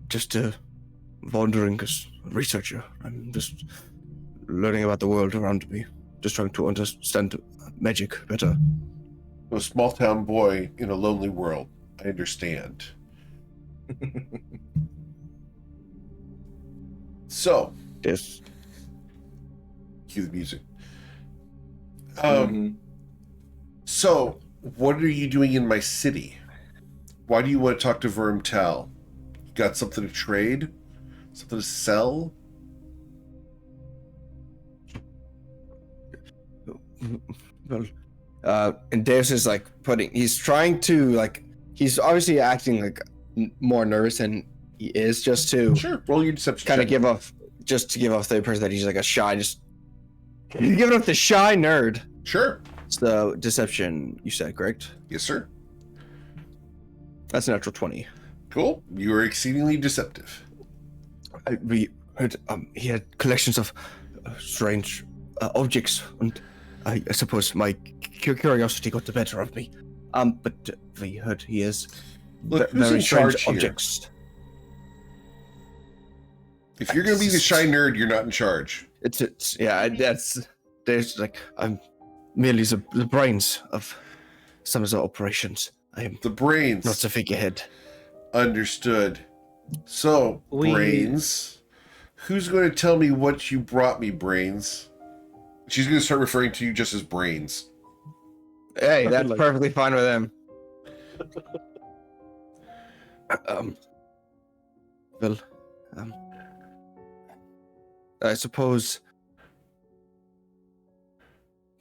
just a wandering researcher. I'm just learning about the world around me, just trying to understand magic better. A small town boy in a lonely world. I understand. So, Yes. cue the music. So, what are you doing in my city? Why do you want to talk to Vermtal? You got something to trade? Something to sell? Well, and Deus is like he's trying to he's obviously acting like more nervous than he is, just to Sure, roll your deception kind of check. give off the impression that he's like a shy, he's giving off the shy nerd. Sure. So deception, you said, correct? Yes, sir. That's a natural 20. Cool. You are exceedingly deceptive. We heard he had collections of strange objects, and I suppose my curiosity got the better of me. But we heard he is Look, who's very in strange charge here? objects. If you're going to be the shy nerd, you're not in charge. It's yeah. There's like I'm merely the brains of some of the operations. I am The brains. not the figurehead. Understood. So, Brains, who's going to tell me what you brought me, Brains? She's going to start referring to you just as Brains. Hey, that's like- perfectly fine with him. Well, I suppose.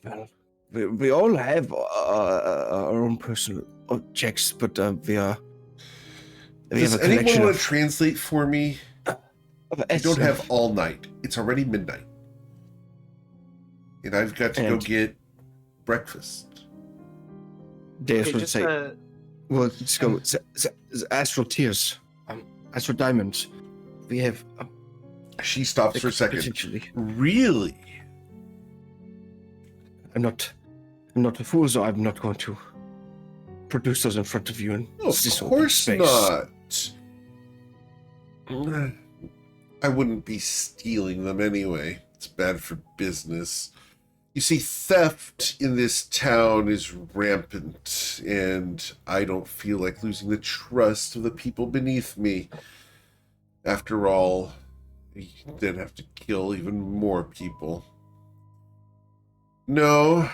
Well, we all have our own personal objects, but we are. We Does have a anyone collection want to translate for me? of I don't have all night. It's already midnight. And I've got to go And- get breakfast. Days Okay, would just, say. Well, let's go. Astral tears, astral diamonds. We have. She stops for a second. Potentially. Really? I'm not a fool, so I'm not going to produce those in front of you in No, of this open course space. not. I wouldn't be stealing them anyway. It's bad for business. You see, theft in this town is rampant, and I don't feel like losing the trust of the people beneath me. After all, you then have to kill even more people. No,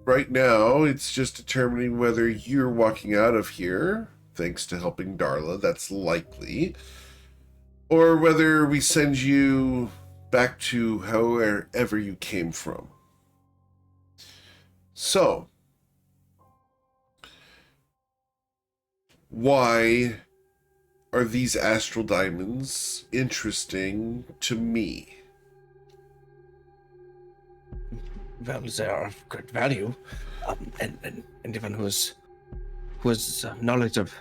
right now it's just determining whether you're walking out of here, thanks to helping Darla, that's likely, or whether we send you back to wherever you came from. So, why are these astral diamonds interesting to me? Well, they are of great value, and anyone who has knowledge of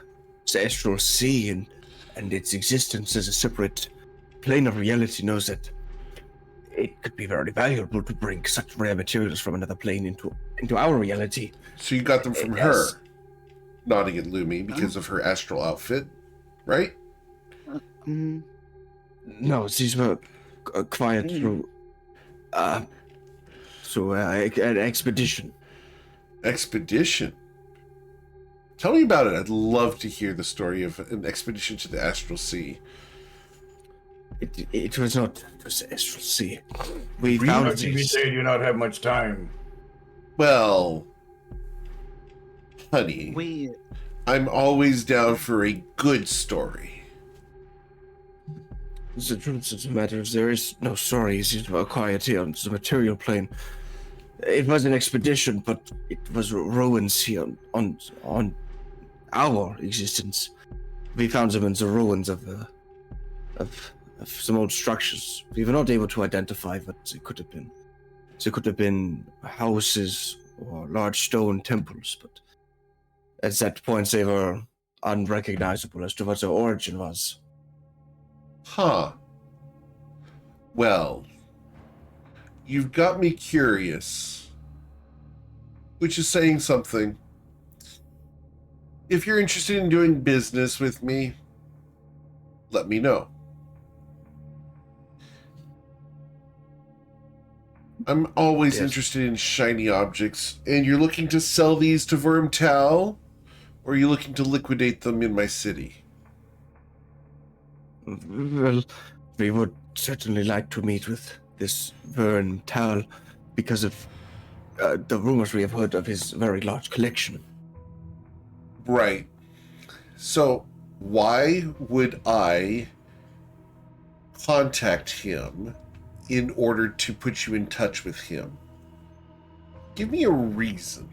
the astral sea and its existence as a separate plane of reality knows that it could be very valuable to bring such rare materials from another plane into our reality. So you got them from Yes. her, nodding at Lumi because of her astral outfit, right? Mm, No, these were acquired through an expedition. Expedition. Tell me about it. I'd love to hear the story of an expedition to the astral sea. It was not the astral sea. We How found much you these. say you not have much time? Well, honey, we I'm always down for a good story. The truth of the matter is there is no stories acquired here on the material plane. It was an expedition, but it was ruins here on our existence. We found them in the ruins of some old structures. We were not able to identify what they could have been. They could have been houses or large stone temples, but at that point they were unrecognizable as to what their origin was. Huh. Well, you've got me curious, which is saying something. If you're interested in doing business with me, let me know. I'm always Yes. interested in shiny objects, and you're looking to sell these to Vermtal, or are you looking to liquidate them in my city? Well, we would certainly like to meet with this Vern Tal because of the rumors we have heard of his very large collection. Right. So, why would I contact him in order to put you in touch with him? Give me a reason.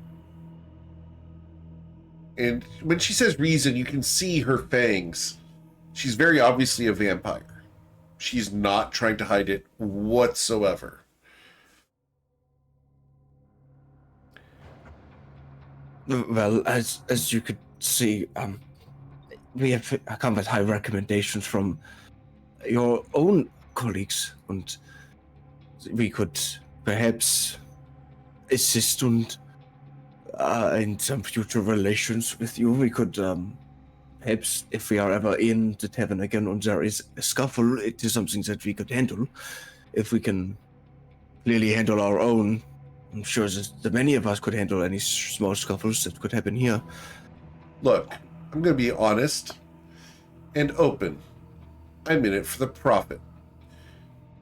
And when she says reason, you can see her fangs. She's very obviously a vampire. She's not trying to hide it whatsoever. Well, as you could see, we have come with high recommendations from your own colleagues, and we could perhaps assist and in some future relations with you, we could perhaps, if we are ever in the tavern again and there is a scuffle, it is something that we could handle. If we can clearly handle our own, I'm sure that many of us could handle any small scuffles that could happen here. Look, I'm going to be honest and open. I'm in it for the profit.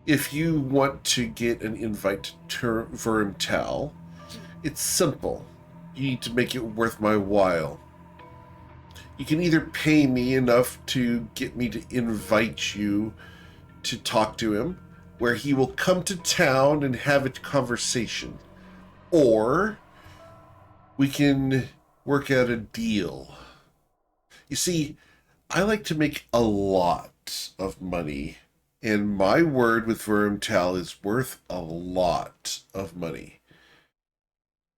If you want to get an invite to Vermtal, it's simple. You need to make it worth my while. You can either pay me enough to get me to invite you to talk to him, where he will come to town and have a conversation, or we can work out a deal. You see, I like to make a lot of money, and my word with Vermtal is worth a lot of money.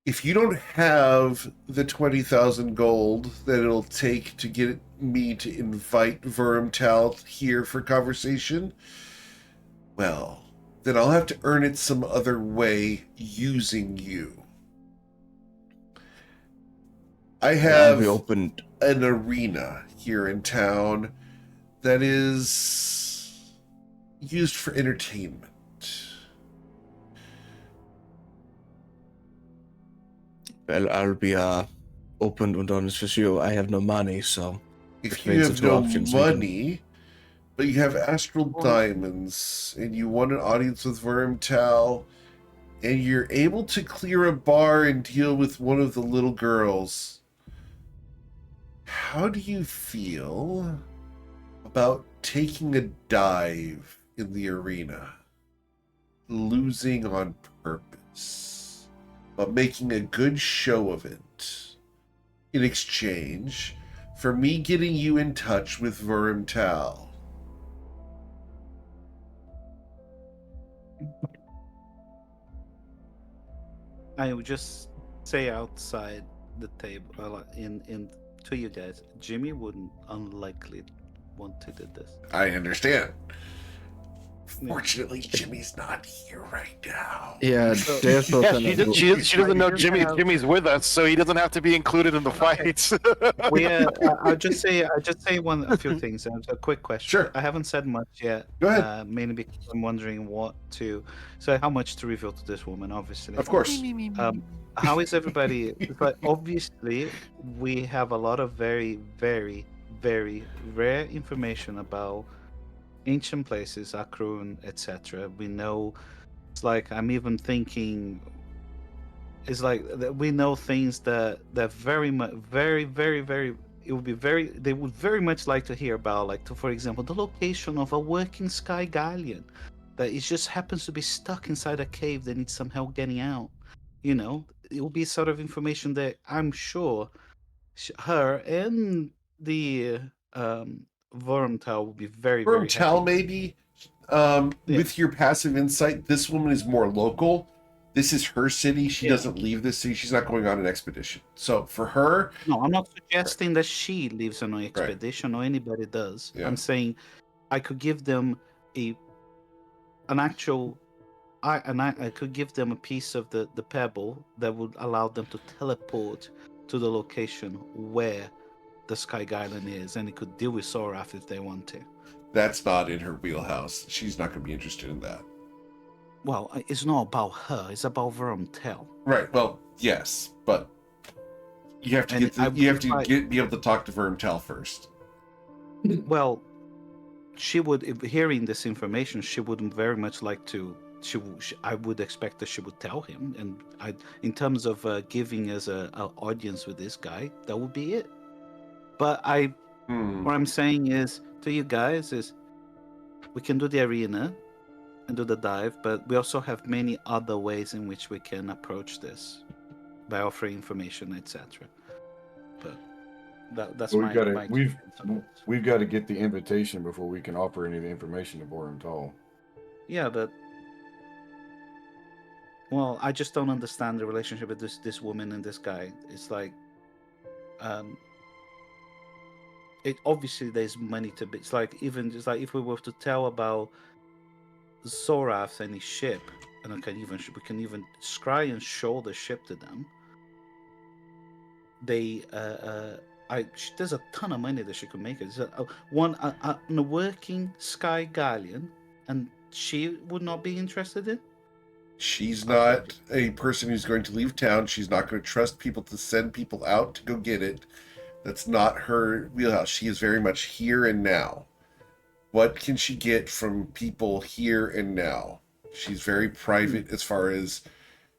If you don't have the 20,000 gold that it'll take to get me to invite Vermtal here for conversation, well, then I'll have to earn it some other way using you. I have We opened. an arena here in town that is used for entertainment. Well, I'll be open and honest with you. I have no money, so If Which you means have the two no options we can- money, but you have astral diamonds, and you want an audience with Vermtal, and you're able to clear a bar and deal with one of the little girls, how do you feel about taking a dive in the arena? Losing on purpose, but making a good show of it in exchange for me getting you in touch with Vermtal. I would just say outside the table, in to you guys, Jimmy wouldn't unlikely want to do this. I understand. Yeah. Fortunately, Jimmy's not here right now. Yeah, So- there's no Yeah, kind of- she doesn't know You're gonna have- Jimmy's with us, so he doesn't have to be included in the fights. I'll just say a few things. A quick question. Sure. I haven't said much yet. Go ahead. Mainly because I'm wondering how much to reveal to this woman. Obviously, Of course. how is everybody? But obviously, we have a lot of very, very, very rare information about ancient places, Akrun, etc. We know. It's like I'm even thinking. It's like we know things that very much, very, very, very. It would be very. They would very much like to hear about, like, for example, the location of a working sky galleon that it just happens to be stuck inside a cave that needs some help getting out. You know, it will be sort of information that I'm sure her and the Wormtail will be very, very Vermtal, happy. maybe. Yeah. With your passive insight, this woman is more local. This is her city. She Yeah. doesn't leave this city. She's not going on an expedition. So for her, No, I'm not suggesting that she leaves on an expedition or anybody does. Yeah. I'm saying I could give them an actual. I could give them a piece of the pebble that would allow them to teleport to the location where the Sky Island is, and it could deal with Sorath if they want to. that's not in her wheelhouse. She's not going to be interested in that. Well, it's not about her. It's about Vermtel. Right. Well, yes, but you have to And be able to talk to Vermtal first. Well, she would, if hearing this information, she wouldn't very much like to. I would expect that she would tell him, and in terms of giving us a audience with this guy, that would be it. But what I'm saying is to you guys is, we can do the arena and do the dive, but we also have many other ways in which we can approach this by offering information, etc. But that's Well, my experience on it. we've got to get the invitation before we can offer any of the information to Borenthal. Yeah, but well, I just don't understand the relationship with this woman and this guy. It's like, it obviously there's money to be. It's like even just like if we were to tell about Zorath and his ship, and we can even scry and show the ship to them. they there's a ton of money that she could make. It's a working Sky Galleon, and she would not be interested in. She's I'll take not a person who's going to leave town. She's not going to trust people to send people out to go get it. That's not her wheelhouse. She is very much here and now. What can she get from people here and now? She's very private as far as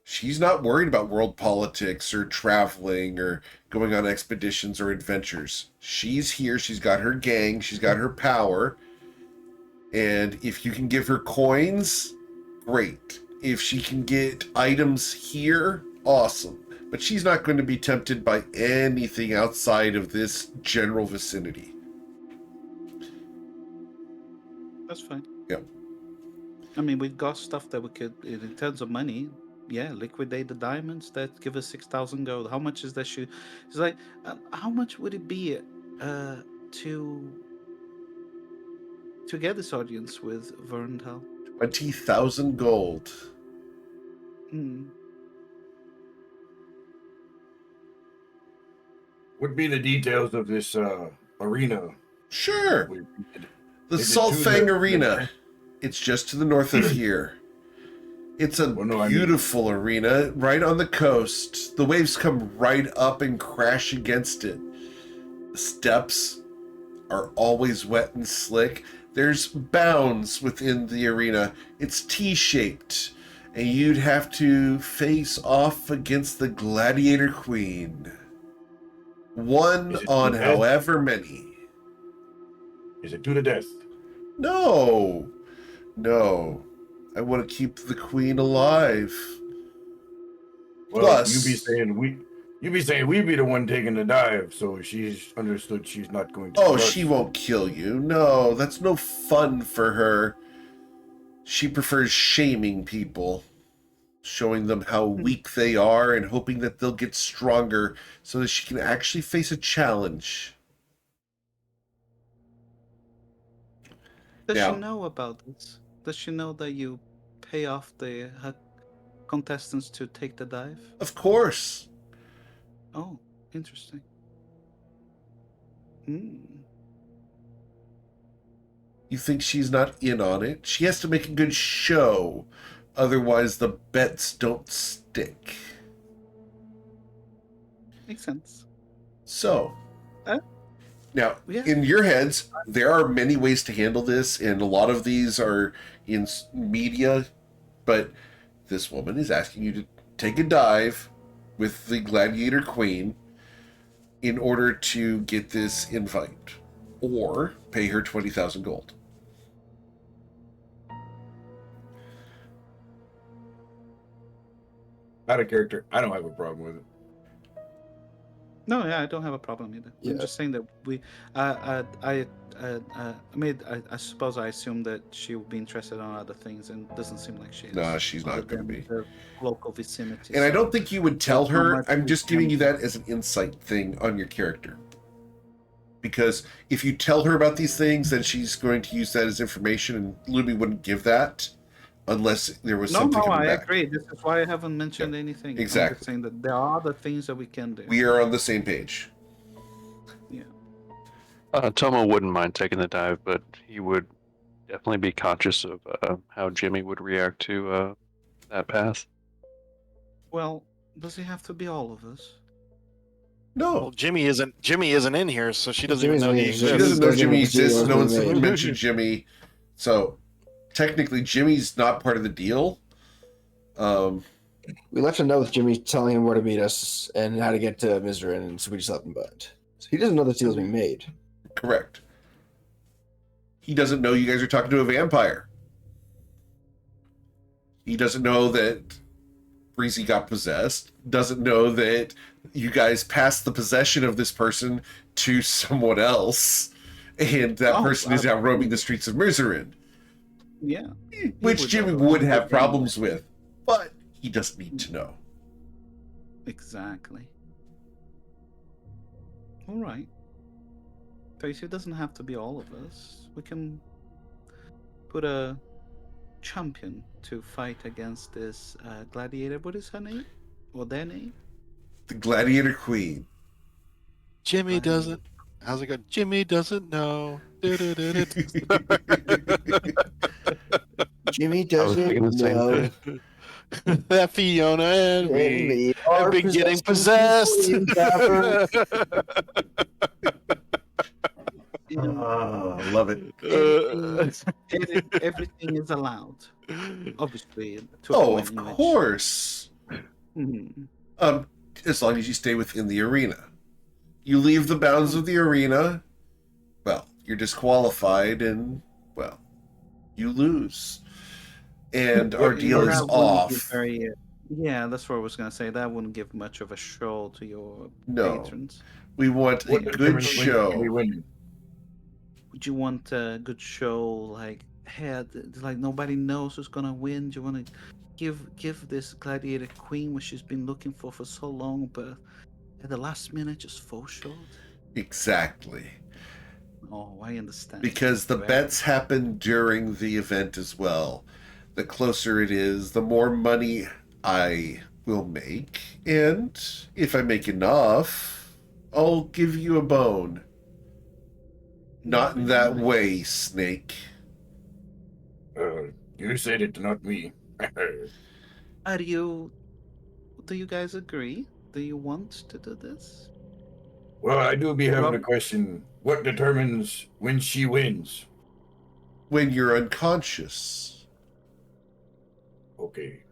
she's not worried about world politics or traveling or going on expeditions or adventures. She's here. She's got her gang. She's got her power. And if you can give her coins, great. If she can get items here, awesome. But she's not going to be tempted by anything outside of this general vicinity. That's fine. Yep. I mean, we've got stuff that we could, in terms of money, liquidate the diamonds that give us 6,000 gold. How much is that shoe? It's like, how much would it be to get this audience with Verntal? 20,000 gold. What be the details of this arena? Sure. The Is it Salfang to Arena. It's just to the north of here. It's a beautiful arena right on the coast. The waves come right up and crash against it. The steps are always wet and slick. There's bounds within the arena. It's T-shaped, and you'd have to face off against the Gladiator Queen. One on however many. Is it to the death? No. I want to keep the queen alive. Well, Plus, you be saying we be the one taking the dive, so she's understood she's not going to. Oh, she won't kill you. No, that's no fun for her. She prefers shaming people, showing them how weak they are and hoping that they'll get stronger so that she can actually face a challenge. Does she know about this? Does she know that you pay off the contestants to take the dive? Of course. Oh, interesting. You think she's not in on it? She has to make a good show. Otherwise, the bets don't stick. Makes sense. So, now, in your heads, there are many ways to handle this, and a lot of these are in media, but this woman is asking you to take a dive with the Gladiator Queen in order to get this invite, or pay her 20,000 gold. Out of character, I don't have a problem with it. No, I don't have a problem either. I'm just saying that we, I suppose I assume that she will be interested on other things, and it doesn't seem like she is. No, she's not going to be. The local vicinity. And I don't think you would tell her. I'm just giving you that as an insight thing on your character. Because if you tell her about these things, then she's going to use that as information, and Lumi wouldn't give that unless there was something coming back. I agree. This is why I haven't mentioned anything. Exactly. I'm just saying that there are other things that we can do. We are on the same page. Yeah. Tomo wouldn't mind taking the dive, but he would definitely be conscious of how Jimmy would react to that path. Well, does it have to be all of us? No. Well, Jimmy isn't in here, so she doesn't even know he exists. She doesn't know Jimmy exists. No one's mentioned Jimmy. So technically, Jimmy's not part of the deal. We left a note with Jimmy telling him where to meet us and how to get to Mizrin, and so we just left him but. So he doesn't know this deal's being made. Correct. He doesn't know you guys are talking to a vampire. He doesn't know that Breezy got possessed. Doesn't know that you guys passed the possession of this person to someone else, and that person is now roaming the streets of Mizerin. Yeah. Which Jimmy would have problems with, but he doesn't need to know. Exactly. All right. Tracy, it doesn't have to be all of us. We can put a champion to fight against this gladiator. What is her name? Or their name? The Gladiator Queen. Jimmy Right. doesn't. How's it go? Jimmy doesn't know. Du-du-du-du. Jimmy I was thinking the doesn't same know. thing. That Fiona and me have been getting possessed. Ah, love it. Everything is allowed, obviously, to a Oh, point of in which. course. Mhm. As long as you stay within the arena. You leave the bounds of the arena, well, you're disqualified and, well, you lose. And our deal is That wouldn't give off. very. Yeah, that's what I was gonna say. That wouldn't give much of a show to your No. patrons. We want a What good determines when show. we win? Would you want a good show like, hey, like nobody knows who's gonna win? Do you want to give this gladiator queen what she's been looking for so long, but at the last minute just faux showed? Exactly. Oh, I understand. Because the Very- bets happen during the event as well. The closer it is, the more money I will make. And if I make enough, I'll give you a bone. Not that way, Snake. You said it, not me. Do you guys agree? Do you want to do this? Well, I do be having a Rob- question. What determines when she wins? When you're unconscious. Okay.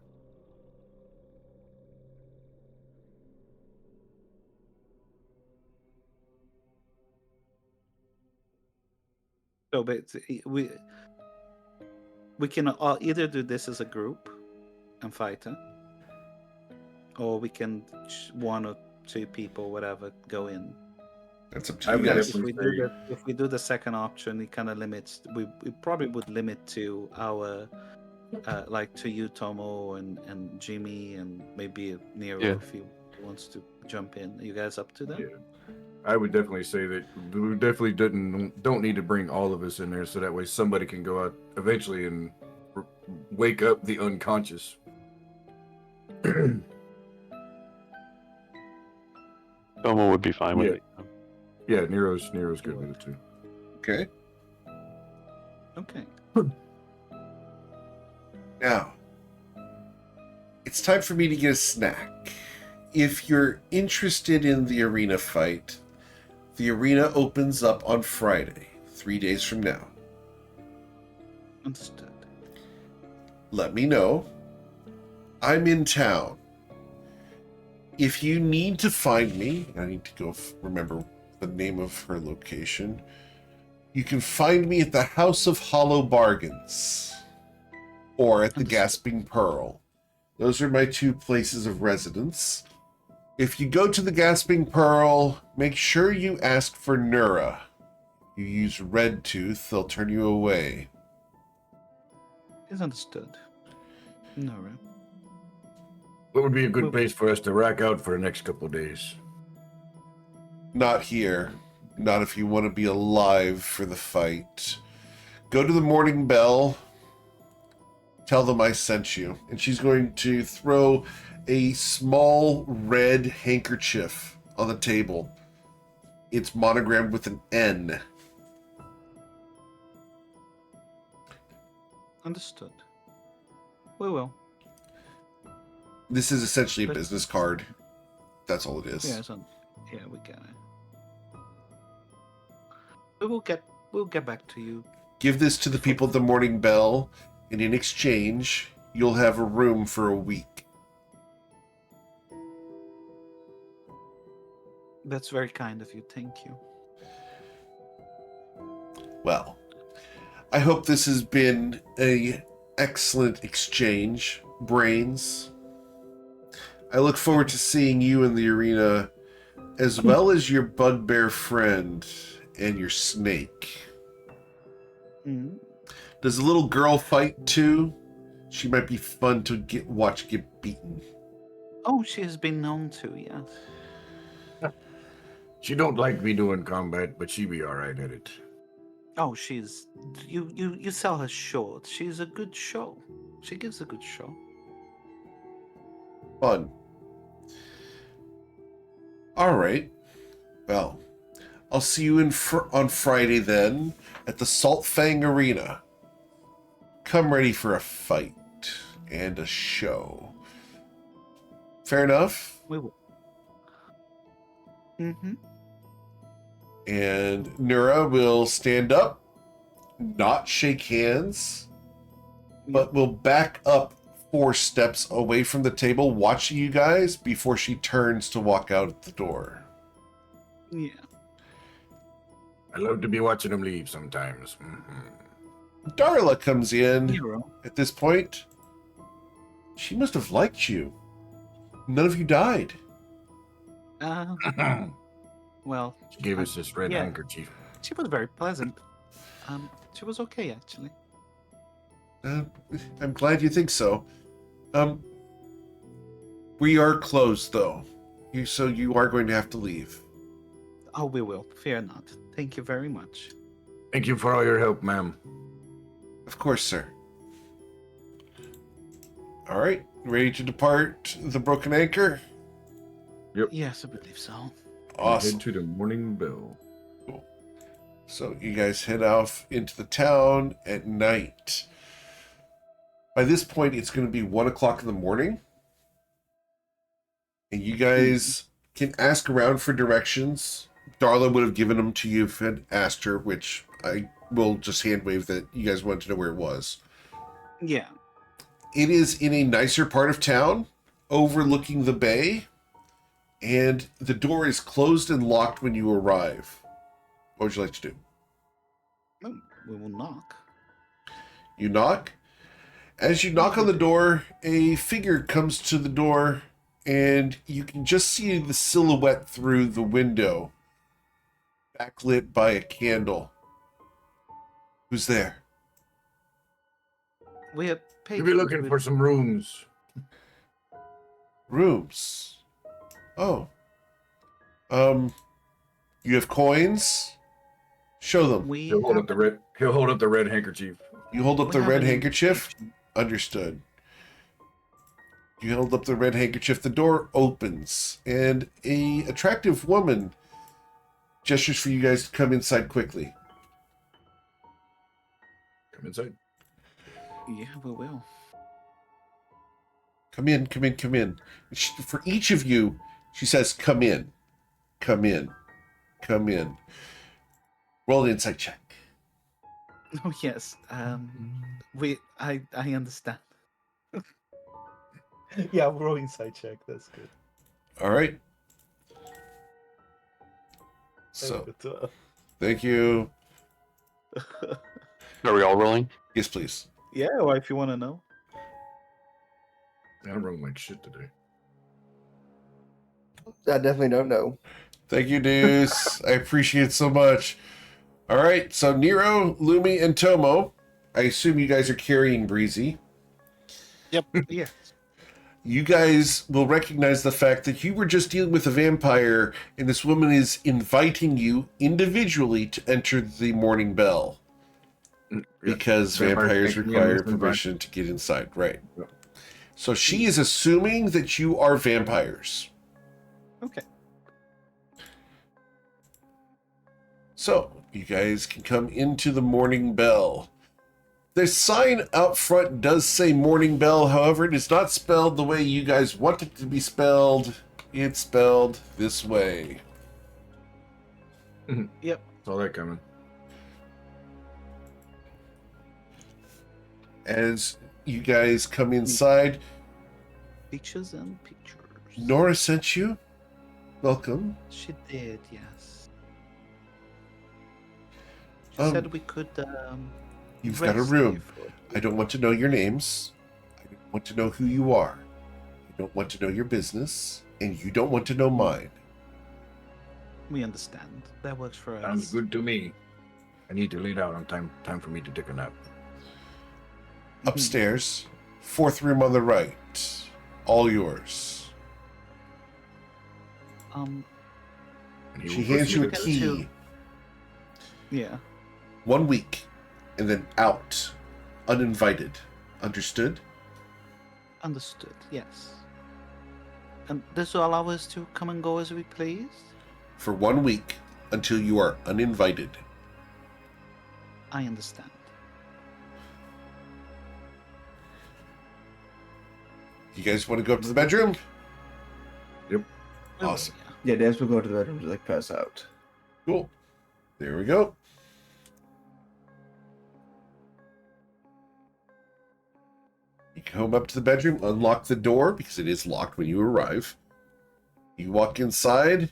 So, but we can either do this as a group and fight her, or we can one or two people, whatever, go in. That's up to I you would guys. If we do the second option, it kind of limits. We probably would limit to our, like to you, Tomo, and Jimmy, and maybe Nero Yeah. if he wants to jump in. Are you guys up to that? Yeah. I would definitely say that we definitely don't need to bring all of us in there, so that way somebody can go out eventually and wake up the unconscious. Tomo would be fine with Yeah. it. Yeah, Nero's good with it too. Okay. Okay. Now, it's time for me to get a snack. If you're interested in the arena fight, the arena opens up on Friday, 3 days from now. Understood. Let me know. I'm in town. If you need to find me, I need to go remember the name of her location. You can find me at the House of Hollow Bargains or at the Understood. Gasping Pearl. Those are my two places of residence. If you go to the Gasping Pearl, make sure you ask for Nura. You use Red Tooth, they'll turn you away. Is understood. No, right? What would be a good Well- place for us to rack out for the next couple of days? Not here. Not if you want to be alive for the fight. Go to the Morning Bell. Tell them I sent you. And she's going to throw a small red handkerchief on the table. It's monogrammed with an N. Understood. We will. This is essentially a But- business card. That's all it is. Yeah, yeah, we get it. We'll get back to you. Give this to the people at the Morning Bell, and in exchange, you'll have a room for a week. That's very kind of you. Thank you. Well, I hope this has been a excellent exchange, Brains. I look forward to seeing you in the arena, as well as your bugbear friend and your snake. Mhm. Does a little girl fight too? She might be fun to watch get beaten. Oh, she has been known to, yes. She don't like me doing combat, but she be all right at it. Oh, she's you sell her short. She's a good show. She gives a good show. Fun. All right. Well, I'll see you on Friday then at the Salt Fang Arena. Come ready for a fight and a show. Fair enough? We will. Mm-hmm. And Nura will stand up, not shake hands, but will back up 4 steps away from the table, watching you guys before she turns to walk out the door. Yeah. I love to be watching them leave sometimes. Darla comes in Hero. at this point. She must have liked you. None of you died. Well, She gave us this red yeah. handkerchief. she was very pleasant. She was okay actually. I'm glad you think so. We are closed though, so you are going to have to leave. Oh, we will. Fear not. Thank you very much. Thank you for all your help, ma'am. Of course, sir. All right, ready to depart the Broken Anchor? Yes, I believe so. Awesome. Head to the Morning Bell. So you guys head off into the town at night. By this point, it's going to be 1 o'clock in the morning. And you guys can ask around for directions. Darla would have given them to you if you had asked her, which I will just hand wave that you guys wanted to know where it was. Yeah. It is in a nicer part of town, overlooking the bay, and the door is closed and locked when you arrive. What would you like to do? Oh, we will knock. You knock. As you knock on the door, a figure comes to the door, and you can just see the silhouette through the window, backlit by a candle. Who's there? We are We'll be looking for some rooms. Rooms. Oh. You have coins? Show them. We He'll hold up the red. He'll hold up the red handkerchief. You hold up we the have red an handkerchief? invitation. Understood. You hold up the red handkerchief. The door opens, and a attractive woman gestures for you guys to come inside quickly. Come inside. Yeah, we will. Come in, come in, come in. For each of you, she says, come in, come in, come in. Roll an insight check. Oh yes. I understand. Yeah, we're rolling side check. That's good. All right. So, thank you. Are we all rolling? Yes, please. Yeah, or if you want to know. I'm rolling like shit today. I definitely don't know. Thank you, Deuce. I appreciate it so much. All right, so Nero, Lumi, and Tomo. I assume you guys are carrying Breezy. Yeah. You guys will recognize the fact that you were just dealing with a vampire, and this woman is inviting you individually to enter the Morning Bell. Because vampires require permission to get inside, right? Yep. So she is assuming that you are vampires. Okay. So you guys can come into the Morning Bell. The sign out front does say Morning Bell, however, it is not spelled the way you guys want it to be spelled. It's spelled this way. Yep. Saw that coming. As you guys come inside, Pictures and pictures. Nora sent you. Welcome. She did, yes. She Um, said we could. You've got a rest room. here for- I don't want to know your names. I don't want to know who you are. I don't want to know your business. And you don't want to know mine. We understand. That works for us. Sounds good to me. I need to lay down on time for me to take a nap. Upstairs, 4th room on the right. All yours. And he She will hands you a proceed- key. Yeah. 1 week. And then out. Uninvited. Understood? Understood. Yes. And this will allow us to come and go as we please. For 1 week, until you are uninvited. I understand. You guys want to go up to the bedroom? Yep. Awesome. Yeah, Devs will go to the bedroom to like pass out. Cool. There we go. You come up to the bedroom, unlock the door because it is locked when you arrive. You walk inside.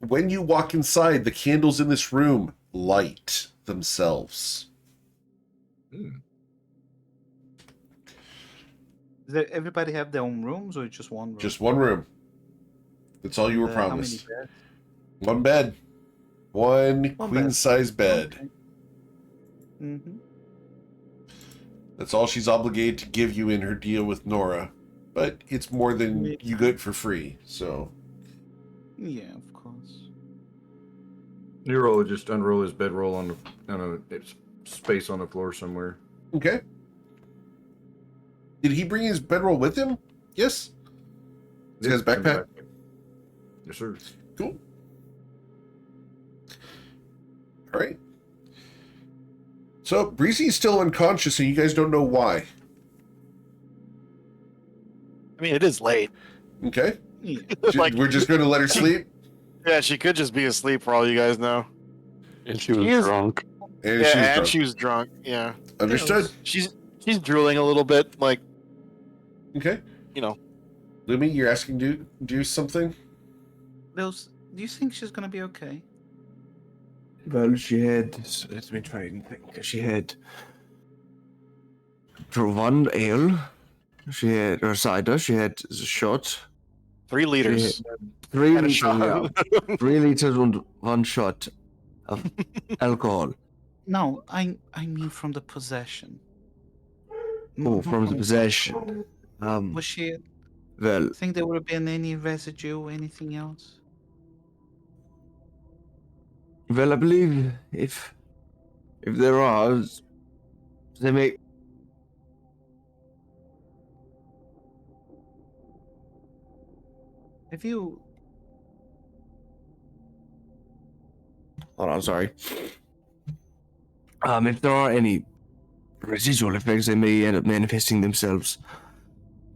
When you walk inside, the candles in this room light themselves. Does everybody have their own rooms or just one room? Just one room. That's all you were How many promised. beds? One bed. One One queen-size bed. Okay. Mm-hmm. That's all she's obligated to give you in her deal with Nora. But it's more than you get for free, so... Yeah, of course. Nero will just unroll his bedroll on a space on the floor somewhere. Okay. Did he bring his bedroll with him? Yes. He's got his backpack? Yes, sir. Cool. All right. So Breezy's still unconscious, and you guys don't know why. I mean, it is late. Okay. Yeah. Like- We're just going to let her sleep. Yeah, she could just be asleep for all you guys know. And she was She is- drunk. And Yeah, she's and drunk. she was drunk. Yeah, Understood. she's drooling a little bit. Like, Okay. you know. Lumi, you're asking to do something? Do you think she's gonna be okay? Well, she had. Let me try and think. She had. For one ale, she had or cider. She had a shot. 3 liters. 3 And a liters. shot. Yeah, 3 liters and 1 shot of alcohol. No, I mean from the possession. Oh, Not from the possession. Was she? Well, Think there would have been any residue, anything else? I believe if there are, they may. Have you? Hold on, sorry. If there are any residual effects, they may end up manifesting themselves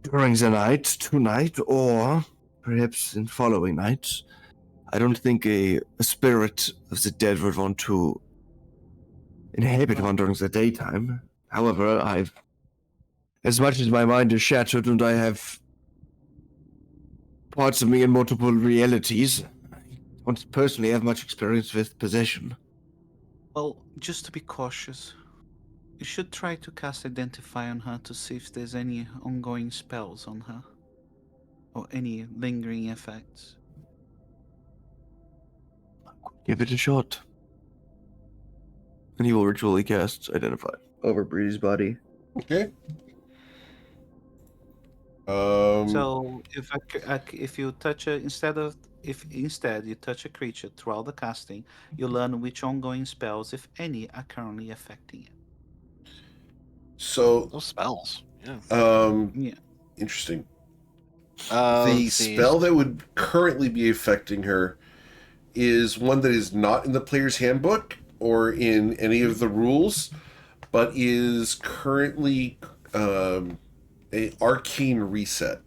during the night, tonight, or perhaps in following nights. I don't think a spirit of the dead would want to inhabit one during the daytime. However, as much as my mind is shattered and I have parts of me in multiple realities, I don't personally have much experience with possession. Well, just to be cautious, you should try to cast Identify on her to see if there's any ongoing spells on her, or any lingering effects. Give it a shot. And he will ritually cast Identify over Breezy's body. Okay. So if you touch instead you touch a creature throughout the casting, you learn which ongoing spells, if any, are currently affecting it. So, Those spells. Yeah. Yeah. interesting. The The spell that would currently be affecting her is one that is not in the player's handbook or in any of the rules, but is currently a arcane reset.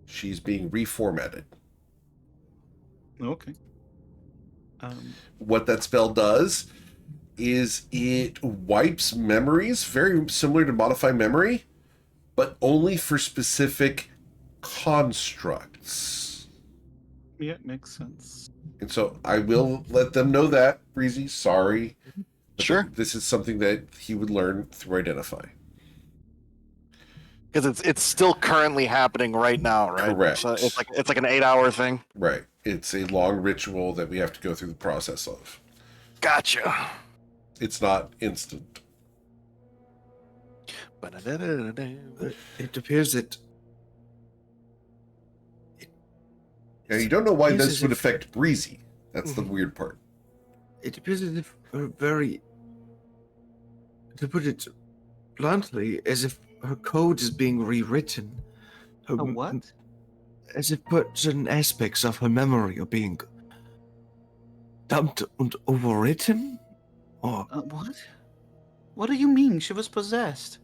She's being reformatted. Okay. What that spell does is it wipes memories, very similar to Modify Memory, but only for specific constructs. Yeah, makes sense. And so I will let them know that, Breezy. Sorry. But Sure. This is something that he would learn through Identify. Because it's still currently happening right now, right? Correct. So it's like an 8-hour thing. Right. It's a long ritual that we have to go through the process of. Gotcha. It's not instant. It appears that Now, you don't know why Yes, this as would if- affect Breezy. That's the weird part. it appears as if her very, to put it bluntly, as if her code is being rewritten. Her, A what? As if certain aspects of her memory are being dumped and overwritten? Or What? What do you mean? She was possessed.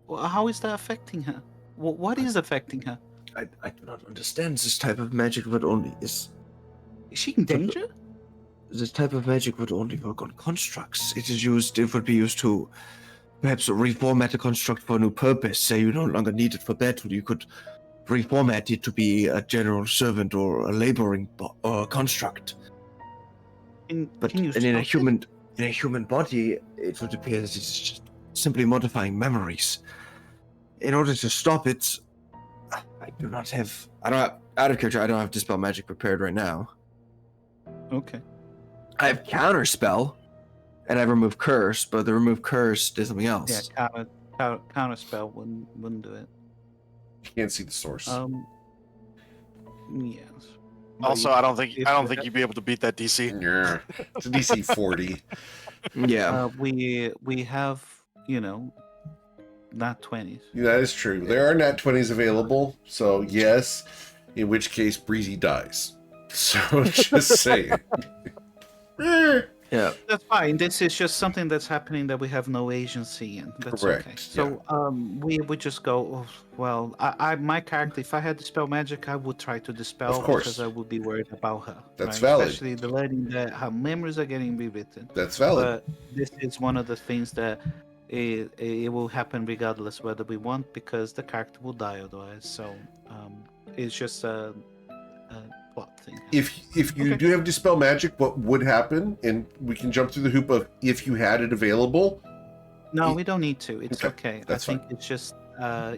How is that affecting her? What is affecting her? I do not understand this type of magic. Would only is Is she in danger? this type of magic would only work on constructs. It is used. It would be used to perhaps reformat a construct for a new purpose. Say you no longer need it for battle, you could reformat it to be a general servant or a laboring construct. But Can you in a stop it? human body, it would appear that it's just simply modifying memories. In order to stop it, I don't have, out of character, I don't have Dispel Magic prepared right now. Okay. I have Counterspell, and I remove Curse, but the remove Curse does something Yeah, else. counter spell wouldn't do it. You can't see the source. Yes. Also, I don't think you'd be able to beat that DC. Yeah. It's a DC 40. Yeah. We have nat 20s. That is true. There are nat 20s available, so yes, in which case Breezy dies. So just saying. Yeah. That's fine. This is just something that's happening that we have no agency in. That's Correct, okay. So we would just go. Oh, well, my character, if I had dispel magic, I would try to dispel Of course. because I would be worried about her. That's valid. Especially the learning that her memories are getting rewritten. That's valid. But this is one of the things that it will happen regardless whether we want, because the character will die otherwise. So it's just a plot thing. If you do have Dispel Magic, what would happen, and we can jump through the hoop of if you had it available. No, we don't need to. It's okay. That's I think it's just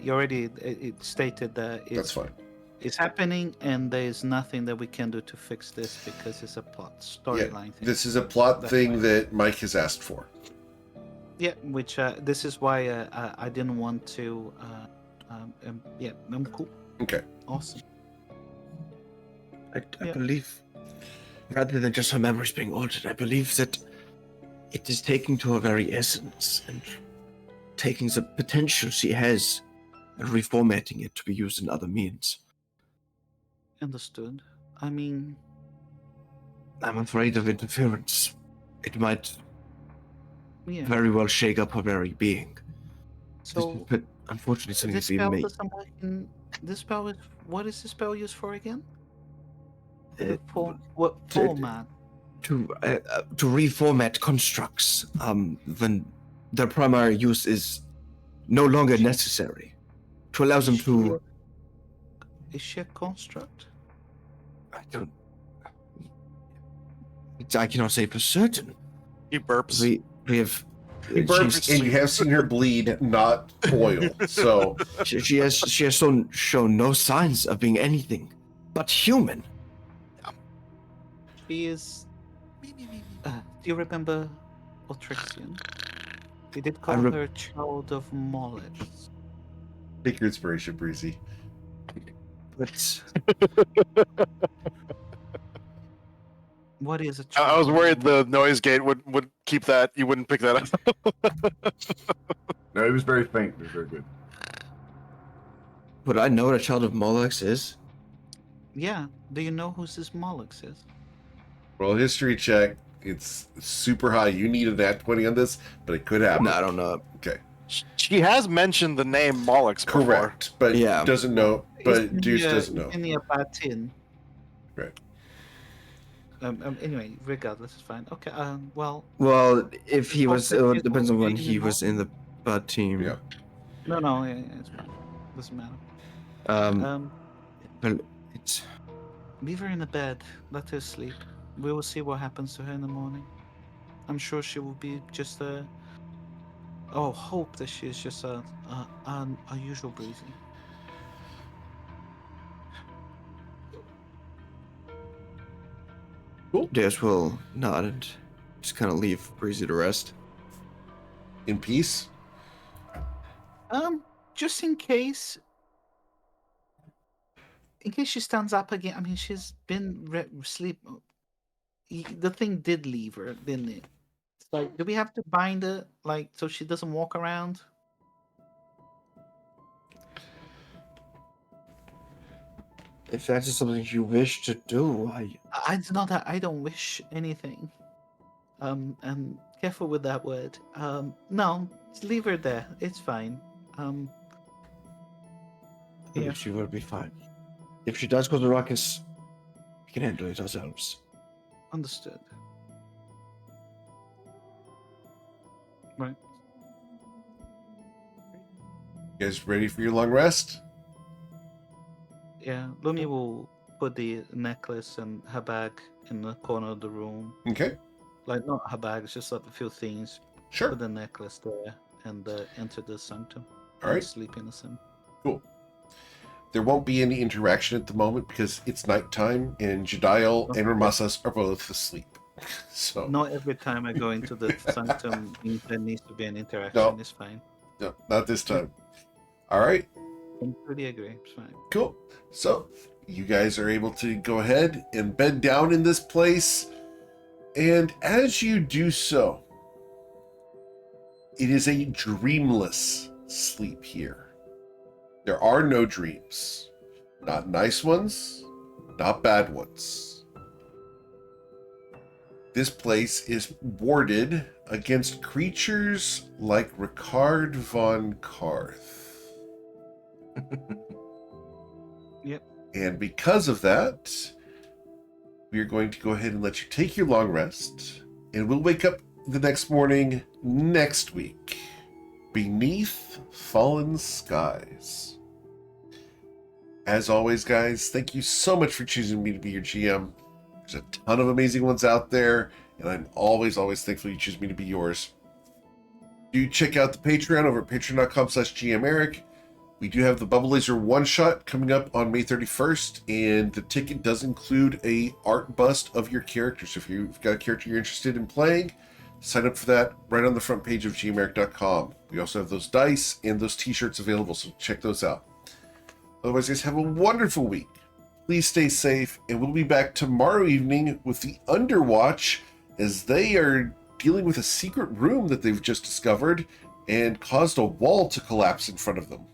you already it stated that That's fine. it's happening, and there's nothing that we can do to fix this because it's a plot storyline thing. This is a plot That's thing fine. that Mike has asked for. Yeah, which this is why I didn't want to. Yeah, I'm cool. Okay. Awesome. I Yeah. believe, rather than just her memories being altered, I believe that it is taking to her very essence and taking the potential she has and reformatting it to be used in other means. Understood. I mean, I'm afraid of interference. It might yeah. very well shake up her very being. So But unfortunately, something this that's been spell made. doesn't work in. This spell is what is the spell used for again? For what format? To reformat constructs when their primary use is no longer necessary, to allow them to. Is she a construct? I cannot say for certain. He burps. We have. He burps, and you have seen her bleed, not boil. So She has shown no signs of being anything but human. She is. Do you remember Otrixian? They did call her Child of Molex. take your inspiration, Breezy. But What is a I child? was worried the noise gate would keep that. You wouldn't pick that up. No, it was very faint. It was very good. would I know what a child of Molex is? Yeah. Do you know who this Molex is? Roll a history check. It's super high. You need a nat 20 on this, but it could happen. No, I don't know. Okay. She has mentioned the name Mollix before. Correct. But Yeah. doesn't know. But It's Deuce in the- doesn't know. In the Abatin. Right. Anyway, regardless, it's fine. Okay. Well. Well, if he was, Also, it depends on when it's he was in the bad team. Yeah. No. Yeah, it's fine. Doesn't matter. Well, it's Leave her in the bed. Let her sleep. We will see what happens to her in the morning. I'm sure she will be just a. Oh, hope that she is just a usual Breezy. Deus will nod and just kind of leave Breezy to rest. In peace? Just in case. In case she stands up again. I mean, she's been sleep. The thing did leave her, didn't it? It's like, do we have to bind her, like, so she doesn't walk around? If that is something you wish to do, It's not that I don't wish anything. And careful with that word. No, just leave her there. It's fine. Yeah. She will be fine. If she does go to Ruckus, we can handle it ourselves. Understood. Right. You guys ready for your long rest? Yeah, Lumi will put the necklace and her bag in the corner of the room. Okay, Like, not her bag, it's just like a few things. sure. Put the necklace there and enter the sanctum. All right. And sleep in the sanctum. Cool. There won't be any interaction at the moment because it's nighttime and Jediel and Ramasas are both asleep. So Not every time I go into the sanctum there needs to be an interaction. No. It's fine. no, not this time. All right, Completely agree. It's fine. cool. So you guys are able to go ahead and bed down in this place. And as you do so, it is a dreamless sleep here. There are no dreams. Not nice ones, not bad ones. This place is warded against creatures like Ricard von Karth. Yep. And because of that, we are going to go ahead and let you take your long rest, and we'll wake up the next morning next week beneath fallen skies. As always, guys, thank you so much for choosing me to be your GM. There's a ton of amazing ones out there, and I'm always thankful you choose me to be yours. Do check out the Patreon over at patreon.com/GMEric. We do have the Bubble Laser one-shot coming up on May 31st, and the ticket does include a art bust of your character. So if you've got a character you're interested in playing, sign up for that right on the front page of gmeric.com. We also have those dice and those t-shirts available, so check those out. Otherwise, guys, have a wonderful week. Please stay safe, and we'll be back tomorrow evening with the Underwatch as they are dealing with a secret room that they've just discovered and caused a wall to collapse in front of them.